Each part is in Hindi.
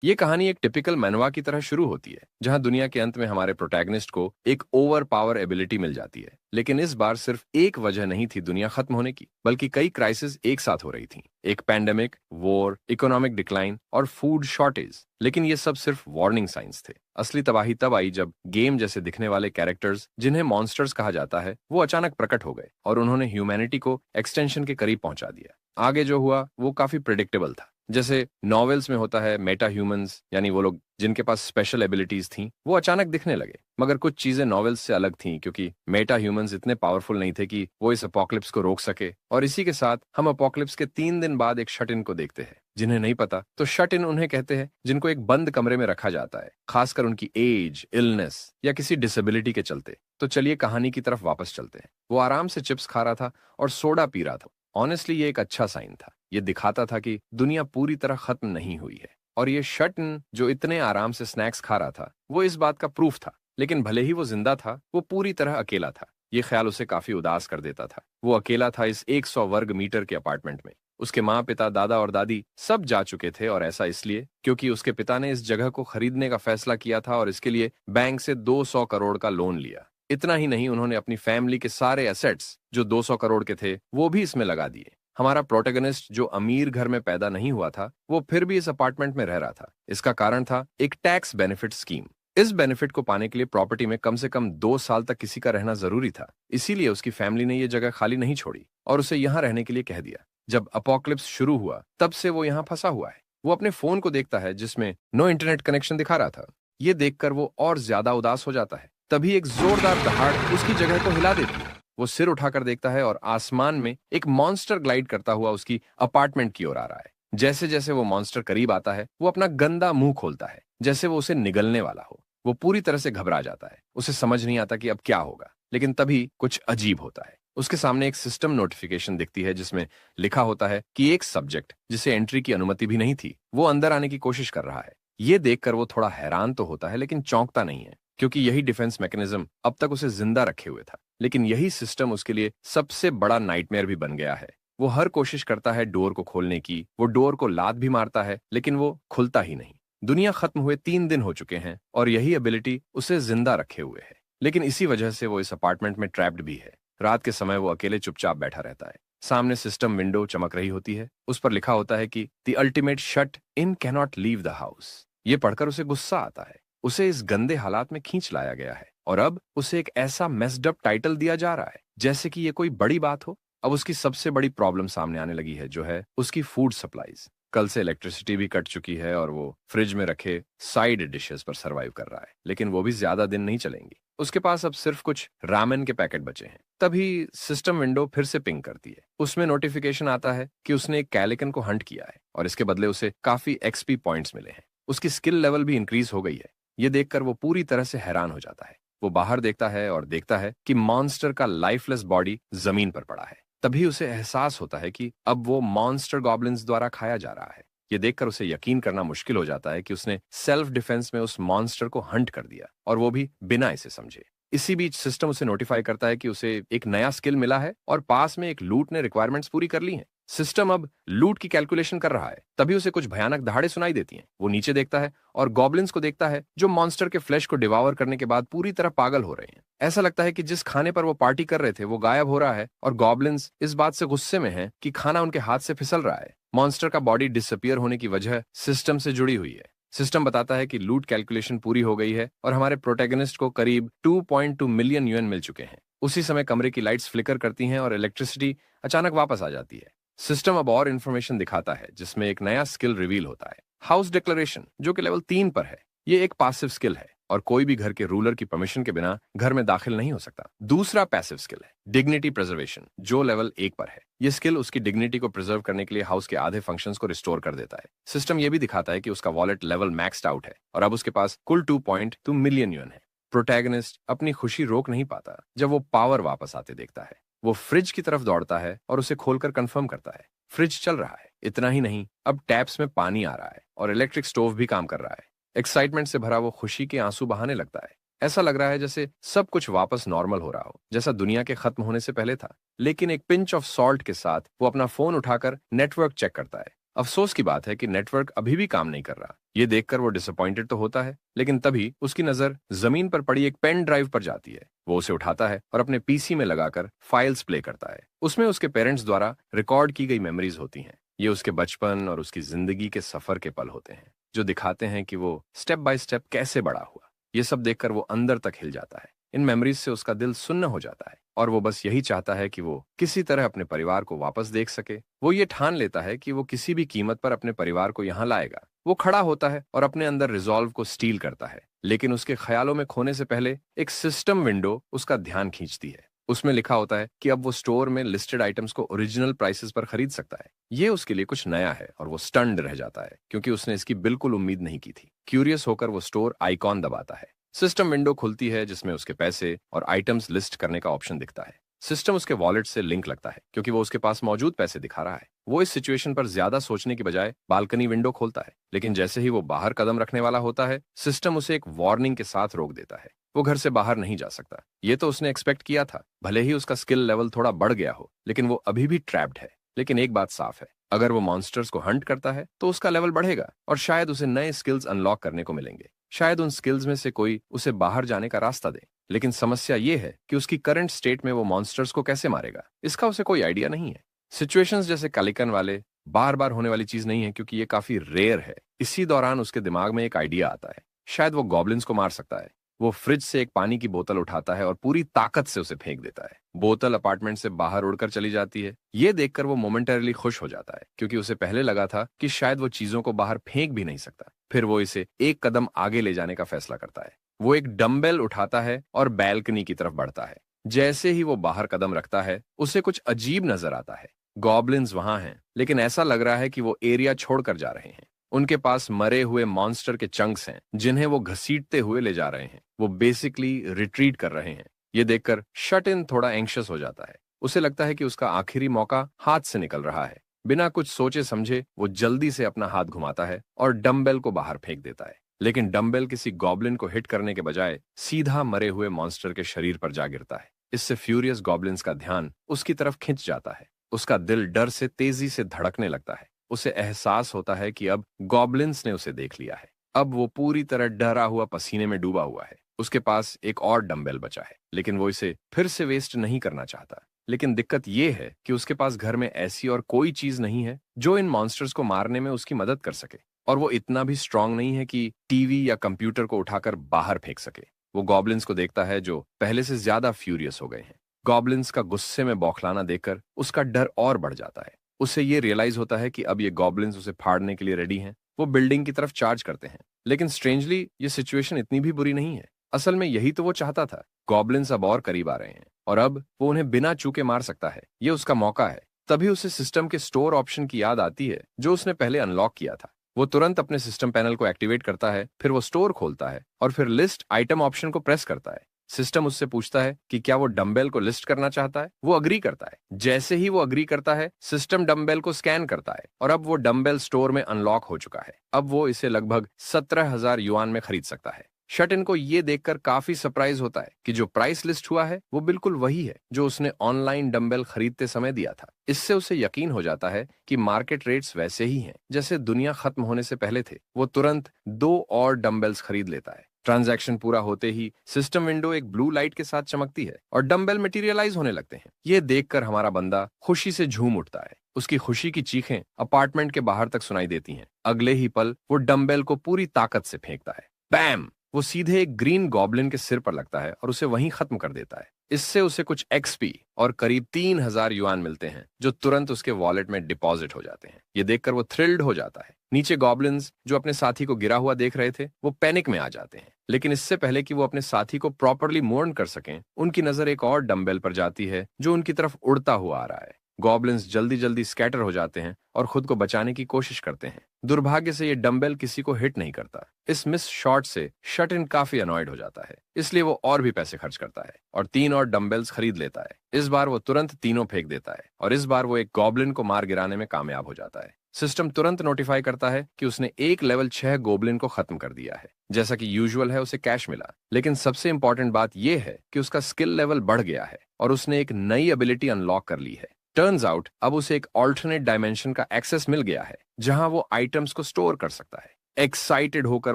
ये कहानी एक टिपिकल मैनवा की तरह शुरू होती है, जहां दुनिया के अंत में हमारे प्रोटैगनिस्ट को एक ओवर पावर एबिलिटी मिल जाती है। लेकिन इस बार सिर्फ एक वजह नहीं थी दुनिया खत्म होने की, बल्कि कई क्राइसिस एक साथ हो रही थी। एक पैंडेमिक, वॉर, इकोनॉमिक डिक्लाइन और फूड शॉर्टेज। लेकिन ये सब सिर्फ वार्निंग साइंस थे। असली तबाही तब आई जब गेम जैसे दिखने वाले कैरेक्टर्स, जिन्हें मॉन्स्टर्स कहा जाता है, वो अचानक प्रकट हो गए और उन्होंने ह्यूमैनिटी को एक्सटेंशन के करीब पहुंचा दिया। आगे जो हुआ वो काफी प्रिडिक्टेबल था। जैसे नॉवेल्स में होता है, मेटा ह्यूमंस यानी वो लोग जिनके पास स्पेशल एबिलिटीज थी, वो अचानक दिखने लगे। मगर कुछ चीजें नॉवेल्स से अलग थीं, क्योंकि मेटा ह्यूमंस इतने पावरफुल नहीं थे कि वो इस अपोकलिप्स को रोक सके। और इसी के साथ हम अपोकलिप्स के 3 दिन बाद एक शट इन को देखते हैं। जिन्हें नहीं पता, तो शट इन उन्हें कहते हैं जिनको एक बंद कमरे में रखा जाता है, खासकर उनकी एज, इलनेस या किसी डिसेबिलिटी के चलते। तो चलिए कहानी की तरफ वापस चलते हैं। वो आराम से चिप्स खा रहा था और सोडा पी रहा था। ऑनेस्टली ये एक अच्छा साइन था। ये दिखाता था कि दुनिया पूरी तरह खत्म नहीं हुई है। और ये शटन जो इतने आराम से स्नैक्स खा रहा था, वो इस बात का प्रूफ था। लेकिन भले ही वो जिंदा था, वो पूरी तरह अकेला था। ये ख्याल उसे काफी उदास कर देता था। वो अकेला था इस 100 वर्ग मीटर के अपार्टमेंट में। उसके माँ पिता, दादा और दादी सब जा चुके थे, और ऐसा इसलिए क्योंकि उसके पिता ने इस जगह को खरीदने का फैसला किया था और इसके लिए बैंक से 200 करोड़ का लोन लिया। इतना ही नहीं, उन्होंने अपनी फैमिली के सारे एसेट्स जो 200 करोड़ के थे, वो भी इसमें लगा दिए। हमारा प्रोटैगनिस्ट जो अमीर घर में पैदा नहीं हुआ था, वो फिर भी इस अपार्टमेंट में रह रहा था। इसका कारण था एक टैक्स बेनिफिट स्कीम। इस बेनिफिट को पाने के लिए प्रॉपर्टी में कम से कम 2 साल तक किसी का रहना जरूरी था। इसीलिए उसकी फैमिली ने ये जगह खाली नहीं छोड़ी और उसे यहाँ रहने के लिए कह दिया। जब अपोकलिप्स शुरू हुआ, तब से वो यहाँ फंसा हुआ है। वो अपने फोन को देखता है जिसमें नो इंटरनेट कनेक्शन दिखा रहा था। ये देखकर वो और ज्यादा उदास हो जाता है। तभी एक जोरदार दहाड़ उसकी जगह को हिला देती है। वो सिर उठाकर देखता है और आसमान में एक मॉन्स्टर ग्लाइड करता हुआ उसकी अपार्टमेंट की ओर आ रहा है। जैसे जैसे वो मॉन्स्टर करीब आता है, वो अपना गंदा मुंह खोलता है, जैसे वो उसे निगलने वाला हो। वो पूरी तरह से घबरा जाता है। उसे समझ नहीं आता कि अब क्या होगा। लेकिन तभी कुछ अजीब होता है। उसके सामने एक सिस्टम नोटिफिकेशन दिखती है जिसमें लिखा होता है कि एक सब्जेक्ट, जिसे एंट्री की अनुमति भी नहीं थी, वो अंदर आने की कोशिश कर रहा है। ये देखकर वो थोड़ा हैरान तो होता है, लेकिन चौंकता नहीं है, क्योंकि यही डिफेंस मैकेनिज्म अब तक उसे जिंदा रखे हुए था। लेकिन यही सिस्टम उसके लिए सबसे बड़ा नाइटमेयर भी बन गया है। वो हर कोशिश करता है डोर को खोलने की, वो डोर को लात भी मारता है, लेकिन वो खुलता ही नहीं। दुनिया खत्म हुए 3 दिन हो चुके हैं और यही एबिलिटी उसे जिंदा रखे हुए है। लेकिन इसी वजह से वो इस अपार्टमेंट में ट्रैप्ड भी है। रात के समय वो अकेले चुपचाप बैठा रहता है। सामने सिस्टम विंडो चमक रही होती है। उस पर लिखा होता है कि the ultimate shut in cannot leave the house. ये पढ़कर उसे गुस्सा आता है। उसे इस गंदे हालात में खींच लाया गया है और अब उसे एक ऐसा मेस्ड अप टाइटल दिया जा रहा है जैसे कि ये कोई बड़ी बात हो। अब उसकी सबसे बड़ी प्रॉब्लम सामने आने लगी है, जो है उसकी फूड सप्लाईज। कल से इलेक्ट्रिसिटी भी कट चुकी है और वो फ्रिज में रखे साइड डिशेस पर सरवाइव कर रहा है। लेकिन वो भी ज्यादा दिन नहीं चलेंगी। उसके पास अब सिर्फ कुछ रामेन के पैकेट बचे हैं। तभी सिस्टम विंडो फिर से पिंग करती है। उसमें नोटिफिकेशन आता है कि उसने एक कैलिकन को हंट किया है और इसके बदले उसे काफी एक्सपी पॉइंट्स मिले हैं। उसकी स्किल लेवल भी इंक्रीज हो गई है। ये देखकर वो पूरी तरह से हैरान हो जाता है। वो बाहर देखता है और देखता है कि मॉन्स्टर का लाइफलेस बॉडी जमीन पर पड़ा है। तभी उसे एहसास होता है कि अब वो मॉन्स्टर गॉब्लिन्स द्वारा खाया जा रहा है। ये देखकर उसे यकीन करना मुश्किल हो जाता है कि उसने सेल्फ डिफेंस में उस मॉन्स्टर को हंट कर दिया, और वो भी बिना इसे समझे। इसी बीच सिस्टम उसे नोटिफाई करता है कि उसे एक नया स्किल मिला है और पास में एक लूट ने रिक्वायरमेंट्स पूरी कर ली हैं। सिस्टम अब लूट की कैलकुलेशन कर रहा है। तभी उसे कुछ भयानक दहाड़े सुनाई देती हैं। वो नीचे देखता है और गॉब्लिन्स को देखता है जो मॉन्स्टर के फ्लैश को डिवावर करने के बाद पूरी तरह पागल हो रहे हैं। ऐसा लगता है कि जिस खाने पर वो पार्टी कर रहे थे वो गायब हो रहा है और गॉब्लिन्स इस बात से गुस्से में हैं कि खाना उनके हाथ से फिसल रहा है। मॉन्स्टर का बॉडी डिसअपियर होने की वजह सिस्टम से जुड़ी हुई है। सिस्टम बताता है कि लूट कैलकुलेशन पूरी हो गई है और हमारे प्रोटैगनिस्ट को करीब 2.2 मिलियन यूएन मिल चुके हैं। उसी समय कमरे की लाइट्स फ्लिकर करती हैं और इलेक्ट्रिसिटी अचानक वापस आ जाती है। सिस्टम अब और इंफॉर्मेशन दिखाता है जिसमें एक नया स्किल रिवील होता है, हाउस डिक्लेरेशन, जो कि लेवल 3 पर है। ये एक पासिव स्किल है और कोई भी घर के रूलर की परमिशन के बिना घर में दाखिल नहीं हो सकता। दूसरा पैसिव स्किल है डिग्निटी प्रिजर्वेशन, जो लेवल 1 पर है। ये स्किल उसकी डिग्निटी को प्रिजर्व करने के लिए हाउस के आधे फंक्शंस को रिस्टोर कर देता है। सिस्टम ये भी दिखाता है कि उसका वॉलेट लेवल मैक्स्ड आउट है और अब उसके पास कुल 2.2 मिलियन यूएन है। प्रोटैगनिस्ट अपनी खुशी रोक नहीं पाता जब वो पावर वापस आते देखता है। वो फ्रिज की तरफ दौड़ता है और उसे खोलकर कंफर्म करता है फ्रिज चल रहा है। इतना ही नहीं, अब टैप्स में पानी आ रहा है और इलेक्ट्रिक स्टोव भी काम कर रहा है। एक्साइटमेंट से भरा वो खुशी के आंसू बहाने लगता है। ऐसा लग रहा है जैसे सब कुछ वापस नॉर्मल हो रहा हो, जैसा दुनिया के खत्म होने से पहले था। लेकिन एक पिंच ऑफ सॉल्ट के साथ वो अपना फोन उठाकर नेटवर्क चेक करता है। अफसोस की बात है कि नेटवर्क अभी भी काम नहीं कर रहा। ये देखकर वो डिसअपॉइंटेड तो होता है, लेकिन तभी उसकी नजर जमीन पर पड़ी एक पेन ड्राइव पर जाती है। वो उसे उठाता है और अपने पीसी में लगाकर फाइल्स प्ले करता है। उसमें उसके पेरेंट्स द्वारा रिकॉर्ड की गई मेमोरीज होती हैं। ये उसके बचपन और उसकी जिंदगी के सफर के पल होते हैं, जो दिखाते हैं कि वो स्टेप बाय स्टेप कैसे बड़ा हुआ। ये सब देखकर वो अंदर तक हिल जाता है। इन मेमोरीज से उसका दिल सुन्न हो जाता है और वो बस यही चाहता है कि वो किसी तरह अपने परिवार को वापस देख सके। वो ये ठान लेता है कि वो किसी भी कीमत पर अपने परिवार को यहाँ लाएगा। वो खड़ा होता है और अपने अंदर रिजॉल्व को स्टील करता है, लेकिन उसके ख्यालों में खोने से पहले एक सिस्टम विंडो उसका ध्यान खींचती है। उसमें लिखा होता है कि अब वो स्टोर में लिस्टेड आइटम्स को ओरिजिनल प्राइसेस पर खरीद सकता है। ये उसके लिए कुछ नया है और वो स्टन्ड रह जाता है, क्योंकि उसने इसकी बिल्कुल उम्मीद नहीं की थी। क्यूरियस होकर वो स्टोर आइकॉन दबाता है। सिस्टम विंडो खुलती है, जिसमें उसके पैसे और आइटम्स लिस्ट करने का ऑप्शन दिखता है। सिस्टम उसके वॉलेट से लिंक लगता है, क्योंकि वो उसके पास मौजूद पैसे दिखा रहा है। वो इस सिचुएशन पर ज्यादा सोचने की बजाय बालकनी विंडो खोलता है, लेकिन जैसे ही वो बाहर कदम रखने वाला होता है, सिस्टम उसे एक वार्निंग के साथ रोक देता है। वो घर से बाहर नहीं जा सकता। ये तो उसने एक्सपेक्ट किया था। भले ही उसका स्किल लेवल थोड़ा बढ़ गया हो, लेकिन वो अभी भी ट्रैप्ड है। लेकिन एक बात साफ है, अगर वो मॉन्स्टर्स को हंट करता है तो उसका लेवल बढ़ेगा और शायद उसे नए स्किल्स अनलॉक करने को मिलेंगे। शायद उन स्किल्स में से कोई उसे बाहर जाने का रास्ता दे। लेकिन समस्या ये है कि उसकी करंट स्टेट में वो मॉन्स्टर्स को कैसे मारेगा, इसका उसे कोई आइडिया नहीं है। सिचुएशंस जैसे कालिकन वाले बार बार होने वाली चीज नहीं है, क्योंकि ये काफी रेयर है। इसी दौरान उसके दिमाग में एक आइडिया आता है। शायद वो गॉब्लिन्स को मार सकता है। वो फ्रिज से एक पानी की बोतल उठाता है और पूरी ताकत से उसे फेंक देता है। बोतल अपार्टमेंट से बाहर उड़कर चली जाती है। ये देखकर वो मोमेंटरीली खुश हो जाता है, क्योंकि उसे पहले लगा था कि शायद वो चीजों को बाहर फेंक भी नहीं सकता। फिर वो इसे एक कदम आगे ले जाने का फैसला करता है। वो एक डंबेल उठाता है और बैल्कनी की तरफ बढ़ता है। जैसे ही वो बाहर कदम रखता है, उसे कुछ अजीब नजर आता है। गॉब्लिन्स वहां हैं, लेकिन ऐसा लग रहा है कि वो एरिया छोड़कर जा रहे हैं। उनके पास मरे हुए मॉन्स्टर के चंक्स हैं, जिन्हें वो घसीटते हुए ले जा रहे हैं। वो बेसिकली रिट्रीट कर रहे हैं। ये देखकर शट इन थोड़ा एंग्शियस हो जाता है। उसे लगता है कि उसका आखिरी मौका हाथ से निकल रहा है। बिना कुछ सोचे समझे वो जल्दी से अपना हाथ घुमाता है और डंबेल को बाहर फेंक देता है। लेकिन डंबेल किसी गॉब्लिन को हिट करने के बजाय सीधा मरे हुए मॉन्स्टर के शरीर पर जा गिरता है। इससे फ्यूरियस गॉब्लिन्स का ध्यान उसकी तरफ खिंच जाता है। उसका दिल डर से तेजी से धड़कने लगता है। उसे एहसास होता है कि अब गॉब्लिन्स ने उसे देख लिया है। अब वो पूरी तरह डरा हुआ पसीने में डूबा हुआ है। उसके पास एक और डंबेल बचा है, लेकिन वो इसे फिर से वेस्ट नहीं करना चाहता। लेकिन दिक्कत ये है कि उसके पास घर में ऐसी और कोई चीज नहीं है जो इन मॉन्स्टर्स को मारने में उसकी मदद कर सके। और वो इतना भी स्ट्रांग नहीं है कि टीवी या कंप्यूटर को उठाकर बाहर फेंक सके। वो गॉब्लिन्स को देखता है, जो पहले से ज्यादा फ्यूरियस हो गए हैं। गॉब्लिन्स का गुस्से में बौखलाना देखकर उसका डर और बढ़ जाता है। उसे ये रियलाइज होता है कि अब ये गॉब्लिन्स उसे फाड़ने के लिए रेडी हैं। वो बिल्डिंग की तरफ चार्ज करते हैं, लेकिन स्ट्रेंजली ये सिचुएशन इतनी भी बुरी नहीं है। असल में यही तो वो चाहता था। गॉब्लिन्स अब और करीब आ रहे हैं और अब वो उन्हें बिना चूके मार सकता है। ये उसका मौका है। तभी उसे सिस्टम के स्टोर ऑप्शन की याद आती है, जो उसने पहले अनलॉक किया था। वो तुरंत अपने सिस्टम पैनल को एक्टिवेट करता है, फिर वो स्टोर खोलता है और फिर लिस्ट आइटम ऑप्शन को प्रेस करता है। सिस्टम उससे पूछता है कि क्या वो डंबेल को लिस्ट करना चाहता है। वो अग्री करता है। जैसे ही वो अग्री करता है, सिस्टम डंबेल को स्कैन करता है और अब वो डंबेल स्टोर में अनलॉक हो चुका है। अब वो इसे लगभग 17,000 युआन में खरीद सकता है। शट इन को ये देखकर काफी सरप्राइज होता है कि जो प्राइस लिस्ट हुआ है वो बिल्कुल वही है जो उसने ऑनलाइन डंबेल खरीदते समय दिया था। इससे उसे यकीन हो जाता है कि मार्केट रेट्स वैसे ही हैं जैसे दुनिया खत्म होने से पहले थे। वो तुरंत 2 और डंबेल्स खरीद लेता है। ट्रांजैक्शन पूरा होते ही सिस्टम विंडो एक ब्लू लाइट के साथ चमकती है और डंबेल मटेरियलाइज होने लगते हैं। ये देखकर हमारा बंदा खुशी से झूम उठता है। उसकी खुशी की चीखें अपार्टमेंट के बाहर तक सुनाई देती हैं। अगले ही पल वो डंबेल को पूरी ताकत से फेंकता है। बैम! वो सीधे एक ग्रीन गॉब्लिन के सिर पर लगता है और उसे वहीं खत्म कर देता है। इससे उसे कुछ एक्सपी और करीब 3,000 युआन मिलते हैं, जो तुरंत उसके वॉलेट में डिपॉजिट हो जाते हैं। ये देखकर वो थ्रिल्ड हो जाता है। नीचे गॉब्लिन्स, जो अपने साथी को गिरा हुआ देख रहे थे, वो पैनिक में आ जाते हैं। लेकिन इससे पहले कि वो अपने साथी को प्रॉपरली मोर्न कर सकें, उनकी नजर एक और डंबेल पर जाती है जो उनकी तरफ उड़ता हुआ आ रहा है। गॉब्लिन्स जल्दी जल्दी स्कैटर हो जाते हैं और खुद को बचाने की कोशिश करते हैं। दुर्भाग्य से ये डंबेल किसी को हिट नहीं करता। इस मिस शॉट से शट इन काफी अनॉयड हो जाता है, इसलिए वो और भी पैसे खर्च करता है और 3 और डंबेल्स खरीद लेता है। इस बार वो तुरंत तीनों फेंक देता है और इस बार वो एक गॉब्लिन को मार गिराने में कामयाब हो जाता है। सिस्टम तुरंत नोटिफाई करता है कि उसने एक लेवल 6 गोब्लिन को खत्म कर दिया है। जैसा कि यूजुअल है, उसे कैश मिला। लेकिन सबसे इंपॉर्टेंट बात यह है कि उसका स्किल लेवल बढ़ गया है और उसने एक नई एबिलिटी अनलॉक कर ली है। टर्न्स आउट अब उसे एक ऑल्टरनेट डायमेंशन का एक्सेस मिल गया है, जहां वो आइटम्स को स्टोर कर सकता है। एक्साइटेड होकर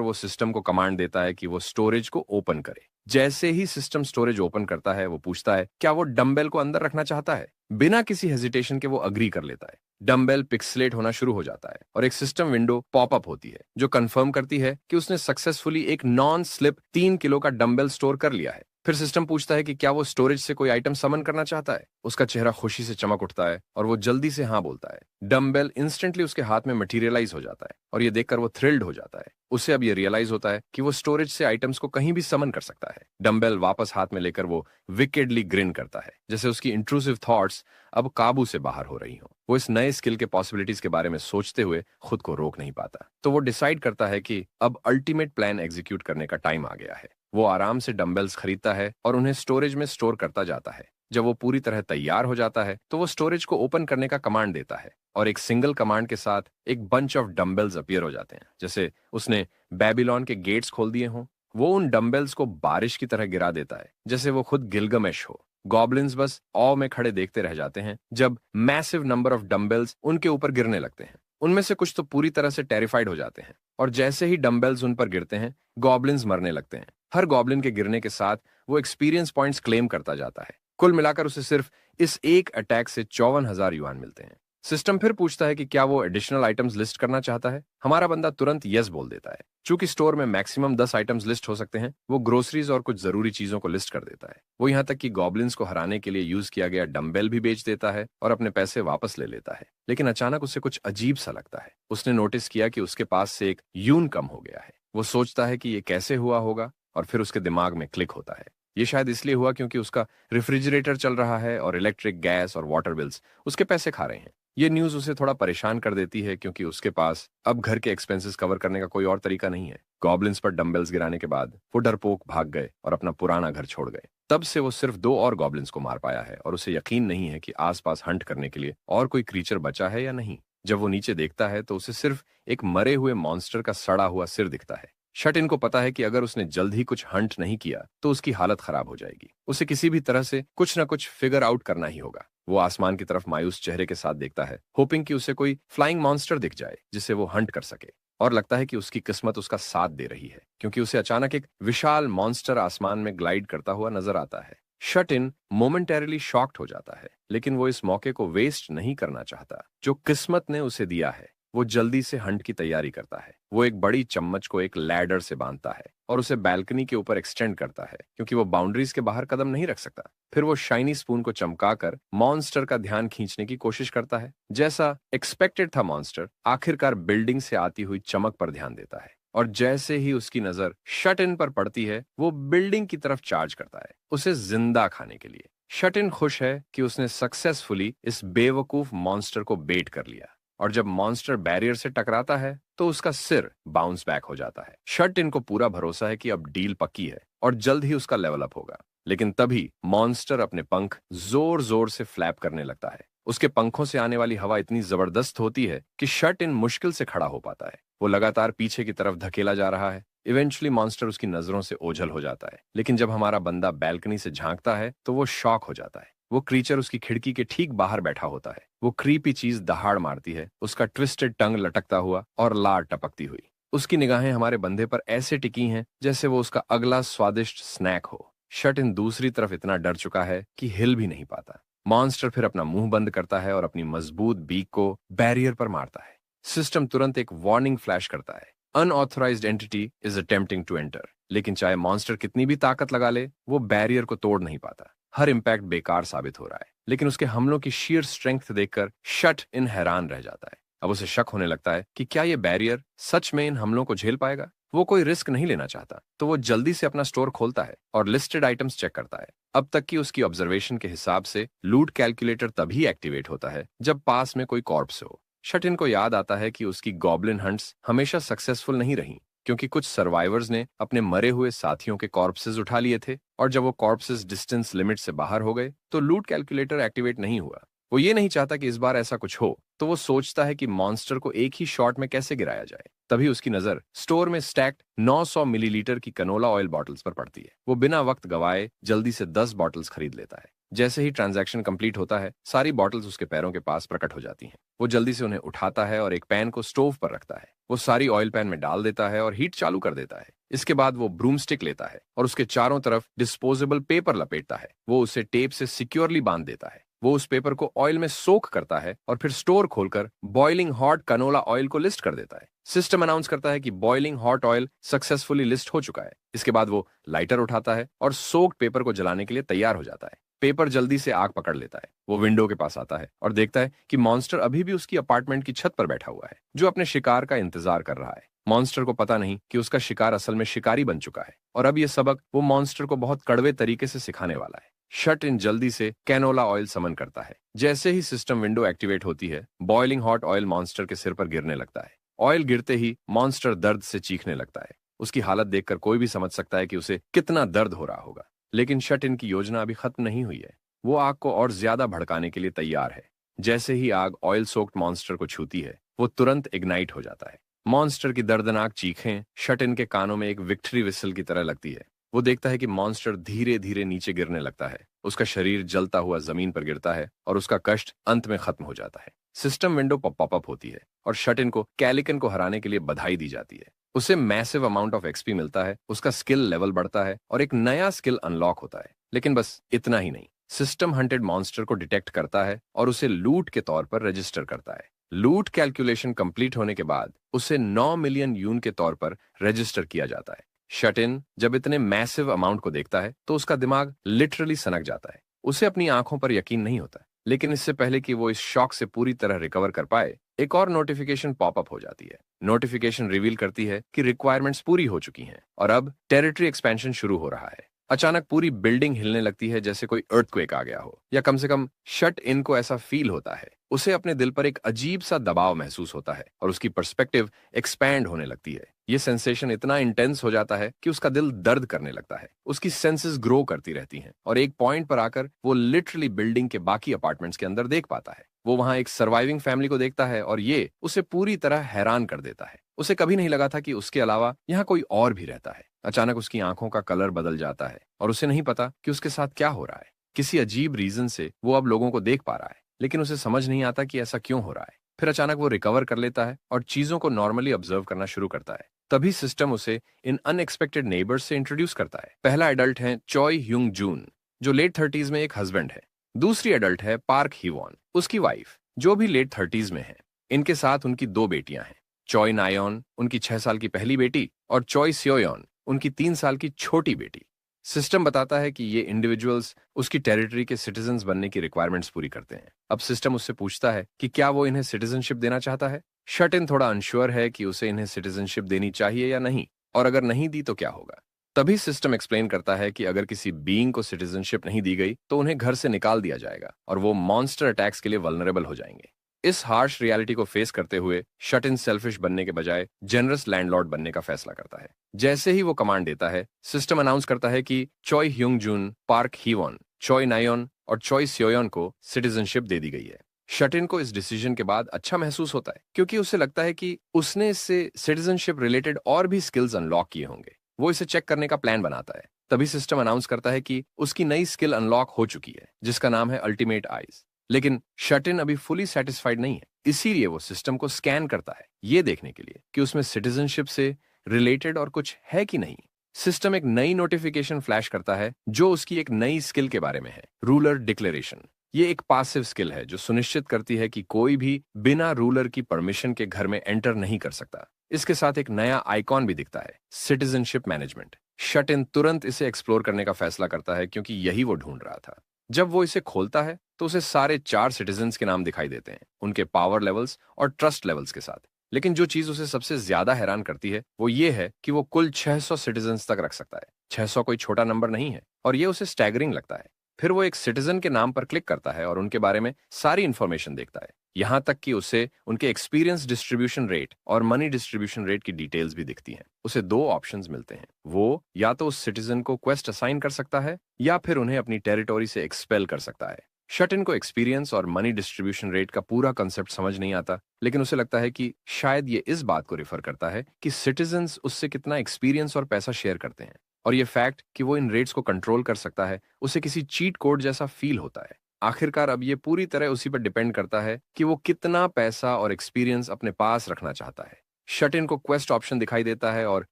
वो सिस्टम को कमांड देता है कि वो स्टोरेज को ओपन करे। जैसे ही सिस्टम स्टोरेज ओपन करता है, वो पूछता है क्या वो डंबेल को अंदर रखना चाहता है। बिना किसी हेजिटेशन के वो अग्री कर लेता है। डंबेल पिक्सलेट होना शुरू हो जाता है और एक सिस्टम विंडो पॉपअप होती है जो कंफर्म करती है कि उसने सक्सेसफुली एक नॉन स्लिप 3 किलो का डंबेल स्टोर कर लिया है। फिर सिस्टम पूछता है कि क्या वो स्टोरेज से कोई आइटम समन करना चाहता है। उसका चेहरा खुशी से चमक उठता है और वो जल्दी से हाँ बोलता है। डंबेल इंस्टेंटली उसके हाथ में मटेरियलाइज हो जाता है और ये देखकर वो थ्रिल्ड हो जाता है। उसे अब ये रियलाइज होता है कि वो स्टोरेज से आइटम्स को कहीं भी समन कर सकता है। डंबेल वापस हाथ में लेकर वो विकेडली ग्रिन करता है, जैसे उसकी इंट्रूसिव थॉट्स अब काबू से बाहर हो रही हो। वो इस नए स्किल के पॉसिबिलिटीज के बारे में सोचते हुए खुद को रोक नहीं पाता। तो वो डिसाइड करता है कि अब अल्टीमेट प्लान एग्जीक्यूट करने का टाइम आ गया है। वो आराम से डंबल्स खरीदता है और उन्हें स्टोरेज में स्टोर करता जाता है। जब वो पूरी तरह तैयार हो जाता है तो वो स्टोरेज को ओपन करने का कमांड देता है और एक सिंगल कमांड के साथ एक बंच ऑफ डंबल्स अपीयर हो जाते हैं, जैसे उसने बेबीलोन के गेट्स खोल दिए हों। वो उन डंबल्स को बारिश की तरह गिरा देता है, जैसे वो खुद गिलगमेश हो। गॉब्लिन्स बस ऑ में खड़े देखते रह जाते हैं जब मैसिव नंबर ऑफ डंबल्स उनके ऊपर गिरने लगते हैं। उनमें से कुछ तो पूरी तरह से टेरिफाइड हो जाते हैं और जैसे ही डंबल्स उन पर गिरते हैं, गॉब्लिन्स मरने लगते हैं। हर गॉब्लिन के गिरने के साथ वो एक्सपीरियंस पॉइंट्स क्लेम करता जाता है। कुल मिलाकर उसे सिर्फ इस एक अटैक से 54,000 युआन मिलते हैं। सिस्टम फिर पूछता है कि क्या वो एडिशनल आइटम्स लिस्ट करना चाहता है। हमारा बंदा तुरंत यस बोल देता है। चूंकि स्टोर में मैक्सिमम 10 आइटम्स लिस्ट हो सकते हैं, वो ग्रोसरीज और कुछ जरूरी चीजों को लिस्ट कर देता है। वो यहाँ तक कि गॉब्लिन्स को हराने के लिए यूज किया गया डंबेल भी बेच देता है और अपने पैसे वापस ले लेता है। लेकिन अचानक उसे कुछ अजीब सा लगता है। उसने नोटिस किया कि उसके पास से एक यून कम हो गया है। वो सोचता है कि ये कैसे हुआ होगा और फिर उसके दिमाग में क्लिक होता है। ये शायद इसलिए हुआ क्योंकि उसका रेफ्रिजरेटर चल रहा है और इलेक्ट्रिक, गैस और वाटर बिल्स उसके पैसे खा रहे हैं। ये न्यूज उसे थोड़ा परेशान कर देती है क्योंकि उसके पास अब घर के एक्सपेंसेस कवर करने का कोई और तरीका नहीं है। गॉब्लिन्स पर डंबल्स गिराने के बाद वो डरपोक भाग गए और अपना पुराना घर छोड़ गए। तब से वो सिर्फ 2 और गॉब्लिन्स को मार पाया है और उसे यकीन नहीं है कि आसपास हंट करने के लिए और कोई क्रीचर बचा है या नहीं। जब वो नीचे देखता है तो उसे सिर्फ एक मरे हुए मॉन्स्टर का सड़ा हुआ सिर दिखता है। शट इन को पता है कि अगर उसने जल्द ही कुछ हंट नहीं किया तो उसकी हालत खराब हो जाएगी। उसे किसी भी तरह से कुछ ना कुछ फिगर आउट करना ही होगा। वो आसमान की तरफ मायूस चेहरे के साथ देखता है, होपिंग कि उसे कोई फ्लाइंग मॉन्स्टर दिख जाए जिसे वो हंट कर सके। और लगता है कि उसकी किस्मत उसका साथ दे रही है, क्योंकि उसे अचानक एक विशाल मॉन्स्टर आसमान में ग्लाइड करता हुआ नजर आता है। शट इन मोमेंटरीली शॉक्ड हो जाता है, लेकिन वो इस मौके को वेस्ट नहीं करना चाहता जो किस्मत ने उसे दिया है। वो जल्दी से हंट की तैयारी करता है। वो एक बड़ी चम्मच को एक लैडर से बांधता है और उसे बैल्कनी के ऊपर एक्सटेंड करता है, क्योंकि वो बाउंड्रीज के बाहर कदम नहीं रख सकता। फिर वो शाइनी स्पून को चमकाकर मॉन्स्टर का ध्यान खींचने की कोशिश करता है। जैसा एक्सपेक्टेड था, मॉन्स्टर आखिरकार बिल्डिंग से आती हुई चमक पर ध्यान देता है और जैसे ही उसकी नजर शट इन पर पड़ती है, वो बिल्डिंग की तरफ चार्ज करता है, उसे जिंदा खाने के लिए। शट इन खुश है कि उसने सक्सेसफुली इस बेवकूफ मॉन्स्टर को बेट कर लिया और जब मॉन्स्टर बैरियर से टकराता है तो उसका सिर बाउंस बैक हो जाता है। शट इन को पूरा भरोसा है कि अब डील पक्की है और जल्द ही उसका लेवल अप होगा। लेकिन तभी मॉन्स्टर अपने पंख जोर जोर से फ्लैप करने लगता है। उसके पंखों से आने वाली हवा इतनी जबरदस्त होती है कि शट इन मुश्किल से खड़ा हो पाता है। वो लगातार पीछे की तरफ धकेला जा रहा है। इवेंचुअली मॉन्स्टर उसकी नजरों से ओझल हो जाता है, लेकिन जब हमारा बंदा बैल्कनी से झांकता है तो वो शॉक हो जाता है। वो क्रीचर उसकी खिड़की के ठीक बाहर बैठा होता है। वो क्रीपी चीज दहाड़ मारती है, उसका ट्विस्टेड टंग लटकता हुआ और लार टपकती हुई। उसकी निगाहें हमारे बंदे पर ऐसे टिकी हैं जैसे वो उसका अगला स्वादिष्ट स्नैक हो। शट इन दूसरी तरफ इतना डर चुका है कि हिल भी नहीं पाता। मॉन्स्टर फिर अपना मुंह बंद करता है और अपनी मजबूत बीक को बैरियर पर मारता है। सिस्टम तुरंत एक वार्निंग फ्लैश करता है, unauthorised entity is attempting to enter. लेकिन चाहे मॉन्स्टर कितनी भी ताकत लगा ले, वो बैरियर को तोड़ नहीं पाता। हर इंपैक्ट बेकार साबित हो रहा है, लेकिन उसके हमलों की शीयर स्ट्रेंथ देखकर शट इन हैरान रह जाता है। अब उसे शक होने लगता है कि क्या ये बैरियर सच में इन हमलों को झेल पाएगा। वो कोई रिस्क नहीं लेना चाहता, तो वो जल्दी से अपना स्टोर खोलता है और लिस्टेड आइटम्स चेक करता है। अब तक की उसकी ऑब्जर्वेशन के हिसाब से लूट कैलकुलेटर तभी एक्टिवेट होता है जब पास में कोई कॉर्प्स हो। शट इन को याद आता है कि उसकी गॉब्लिन हंट्स हमेशा सक्सेसफुल नहीं रही, क्योंकि कुछ सर्वाइवर्स ने अपने मरे हुए साथियों के कॉर्प्सेस उठा लिए थे और जब वो कॉर्प्सेस डिस्टेंस लिमिट से बाहर हो गए तो लूट कैलकुलेटर एक्टिवेट नहीं हुआ। वो ये नहीं चाहता कि इस बार ऐसा कुछ हो, तो वो सोचता है कि मॉन्स्टर को एक ही शॉट में कैसे गिराया जाए। तभी उसकी नजर स्टोर में स्टैक्ड 900 मिलीलीटर की कनोला ऑयल बॉटल्स पर पड़ती है। वो बिना वक्त गवाए जल्दी से 10 बॉटल्स खरीद लेता है। जैसे ही ट्रांजैक्शन कंप्लीट होता है, सारी बॉटल्स उसके पैरों के पास प्रकट हो जाती हैं। वो जल्दी से उन्हें उठाता है और एक पैन को स्टोव पर रखता है। वो सारी ऑयल पैन में डाल देता है और हीट चालू कर देता है। इसके बाद वो ब्रूम स्टिक लेता है और उसके चारों तरफ डिस्पोजेबल पेपर लपेटता है। वो उसे टेप से सिक्योरली बांध देता है। वो उस पेपर को ऑयल में सोक करता है और फिर स्टोर खोलकर बॉइलिंग हॉट कनोला ऑयल को लिस्ट कर देता है। सिस्टम अनाउंस करता है कि boiling hot oil successfully list हो चुका है। इसके बाद वो लाइटर उठाता है और सोक्ड पेपर को जलाने के लिए तैयार हो जाता है। पेपर जल्दी से आग पकड़ लेता है। वो विंडो के पास आता है और देखता है कि मॉन्स्टर अभी भी उसकी अपार्टमेंट की छत पर बैठा हुआ है, जो अपने शिकार का इंतजार कर रहा है। मॉन्स्टर को पता नहीं कि उसका शिकार असल में शिकारी बन चुका है और अब यह सबक वो मॉन्स्टर को बहुत कड़वे तरीके से सिखाने वाला है। शट इन जल्दी से कैनोला ऑयल समन करता है। जैसे ही सिस्टम विंडो एक्टिवेट होती है, बॉइलिंग हॉट ऑयल मॉन्स्टर के सिर पर गिरने लगता है। ऑयल गिरते ही मॉन्स्टर दर्द से चीखने लगता है। उसकी हालत देखकर कोई भी समझ सकता है कि उसे कितना दर्द हो रहा होगा। लेकिन शट इन की योजना अभी खत्म नहीं हुई है। वो आग को और ज्यादा भड़काने के लिए तैयार है। जैसे ही आग ऑयल सोक्ड मॉन्स्टर को छूती है, वो तुरंत इग्नाइट हो जाता है। मॉन्स्टर की दर्दनाक चीखें शट इन के कानों में एक विक्ट्री विसल की तरह लगती है। वो देखता है कि मॉन्स्टर धीरे धीरे नीचे गिरने लगता है। उसका शरीर जलता हुआ जमीन पर गिरता है और उसका कष्ट अंत में खत्म हो जाता है। सिस्टम विंडो पॉप अप होती है और शट इन को कैलिकन को हराने के लिए बधाई दी जाती है। उसे मैसिव अमाउंट ऑफ एक्सपी मिलता है, उसका स्किल लेवल बढ़ता है और एक नया स्किल अनलॉक होता है। लेकिन बस इतना ही नहीं, सिस्टम हंटेड मॉन्स्टर को डिटेक्ट करता है और उसे लूट के तौर पर रजिस्टर करता है। लूट कैलकुलेशन कंप्लीट होने के बाद उसे 9 मिलियन यून के तौर पर रजिस्टर किया जाता है। शट इन जब इतने मैसिव अमाउंट को देखता है तो उसका दिमाग लिटरली सनक जाता है। उसे अपनी आंखों पर यकीन नहीं होता। लेकिन इससे पहले कि वो इस शॉक से पूरी तरह रिकवर कर पाए, एक और नोटिफिकेशन पॉपअप हो जाती है। नोटिफिकेशन रिवील करती है कि रिक्वायरमेंट्स पूरी हो चुकी हैं और अब टेरिटरी एक्सपेंशन शुरू हो रहा है। अचानक पूरी बिल्डिंग हिलने लगती है, जैसे कोई अर्थक्वेक आ गया हो, या कम से कम शट इन को ऐसा फील होता है। उसे अपने दिल पर एक अजीब सा दबाव महसूस होता है और उसकी पर्सपेक्टिव एक्सपैंड होने लगती है। ये सेंसेशन इतना इंटेंस हो जाता है कि उसका दिल दर्द करने लगता है। उसकी सेंसेस ग्रो करती रहती हैं और एक पॉइंट पर आकर वो लिटरली बिल्डिंग के बाकी अपार्टमेंट्स के अंदर देख पाता है। वो वहां एक सर्वाइविंग फैमिली को देखता है और ये उसे पूरी तरह हैरान कर देता है। उसे कभी नहीं लगा था कि उसके अलावा यहाँ कोई और भी रहता है। अचानक उसकी आंखों का कलर बदल जाता है और उसे नहीं पता कि उसके साथ क्या हो रहा है। किसी अजीब रीजन से वो अब लोगों को देख पा रहा है, लेकिन उसे समझ नहीं आता कि ऐसा क्यों हो रहा है। फिर अचानक वो रिकवर कर लेता है और चीजों को नॉर्मली ऑब्जर्व करना शुरू करता है। तभी सिस्टम उसे इन अनएक्सपेक्टेड नेबर्स से इंट्रोड्यूस करता है। पहला एडल्ट है चॉय ह्यूंग जून, जो लेट 30s में एक हस्बैंड है। दूसरी एडल्ट है पार्क हीवॉन, उसकी वाइफ, जो भी लेट 30s में है। इनके साथ उनकी 2 बेटियां हैं, चॉय नायोन, उनकी 6 साल की पहली बेटी, और चॉय सियोयन, उनकी 3 साल की छोटी बेटी। सिस्टम बताता है कि ये इंडिविजुअल्स उसकी टेरिटरी के सिटीजन्स बनने की रिक्वायरमेंट्स पूरी करते हैं। अब सिस्टम उससे पूछता है कि क्या वो इन्हें सिटीजनशिप देना चाहता है। शट इन थोड़ा अनश्योर है कि उसे इन्हें सिटीजनशिप देनी चाहिए या नहीं, और अगर नहीं दी तो क्या होगा। तभी सिस्टम एक्सप्लेन करता है कि अगर किसी बीइंग को सिटीजनशिप नहीं दी गई तो उन्हें घर से निकाल दिया जाएगा और वो मॉन्स्टर अटैक्स के लिए वल्नरेबल हो जाएंगे। इस हार्श रियलिटी को फेस करते हुए शट इन सेल्फिश बनने के बजाय जेनरस लैंडलॉर्ड बनने का फैसला करता है। जैसे ही वो कमांड देता है, सिस्टम अनाउंस करता है कि चॉय ह्यूंग जून, पार्क हीवॉन, चॉय नायोन और चॉय सियोयन को सिटीजनशिप दे दी गई है। शट इन को इस डिसीजन के बाद अच्छा महसूस होता है, क्योंकि उसे लगता है कि उसने इससे सिटीजनशिप रिलेटेड और भी स्किल्स अनलॉक किए होंगे। वो इसे चेक करने का प्लान बनाता है। तभी सिस्टम अनाउंस करता है कि उसकी नई स्किल अनलॉक हो चुकी है, जिसका नाम है अल्टीमेट आइज। लेकिन शट इन अभी फुली सेटिस्फाइड नहीं है, इसीलिए वो सिस्टम को स्कैन करता है, ये देखने के लिए कि उसमें सिटीजनशिप से रिलेटेड और कुछ है कि नहीं। सिस्टम एक नई नोटिफिकेशन फ्लैश करता है, जो उसकी एक नई स्किल के बारे में है, रूलर डिक्लेरेशन। ये एक पासिव स्किल है जो सुनिश्चित करती है कि कोई भी बिना रूलर की परमिशन के घर में एंटर नहीं कर सकता। इसके साथ एक नया आइकॉन भी दिखता है, सिटीजनशिप मैनेजमेंट। शट इन तुरंत इसे एक्सप्लोर करने का फैसला करता है, क्योंकि यही वो ढूंढ रहा था। जब वो इसे खोलता है तो उसे सारे 4 सिटीजन्स के नाम दिखाई देते हैं, उनके पावर लेवल्स और ट्रस्ट लेवल्स के साथ। लेकिन जो चीज उसे सबसे ज्यादा हैरान करती है वो ये है कि वो कुल 600 सिटीजन्स तक रख सकता है। 600 कोई छोटा नंबर नहीं है और ये उसे स्टैगरिंग लगता है। फिर वो एक सिटीजन के नाम पर क्लिक करता है और उनके बारे में सारी इंफॉर्मेशन देखता है, यहां तक कि उसे उनके एक्सपीरियंस डिस्ट्रीब्यूशन रेट और मनी डिस्ट्रीब्यूशन रेट की डिटेल्स भी दिखती हैं। उसे 2 ऑप्शंस मिलते हैं, वो या तो उस सिटीजन को क्वेस्ट असाइन कर सकता है या फिर उन्हें अपनी टेरिटोरी से एक्सपेल कर सकता है। शट इन को एक्सपीरियंस और मनी डिस्ट्रीब्यूशन रेट का पूरा कंसेप्ट समझ नहीं आता, लेकिन उसे लगता है कि शायद ये इस बात को रिफर करता है कि सिटीजन्स उससे कितना एक्सपीरियंस और पैसा शेयर करते हैं। और ये फैक्ट कि वो इन रेट्स को कंट्रोल कर सकता है उसे किसी चीट कोड जैसा फील होता है। आखिरकार अब ये पूरी तरह उसी पर डिपेंड करता है कि वो कितना पैसा और एक्सपीरियंस अपने पास रखना चाहता है। शट इन को क्वेस्ट ऑप्शन दिखाई देता है और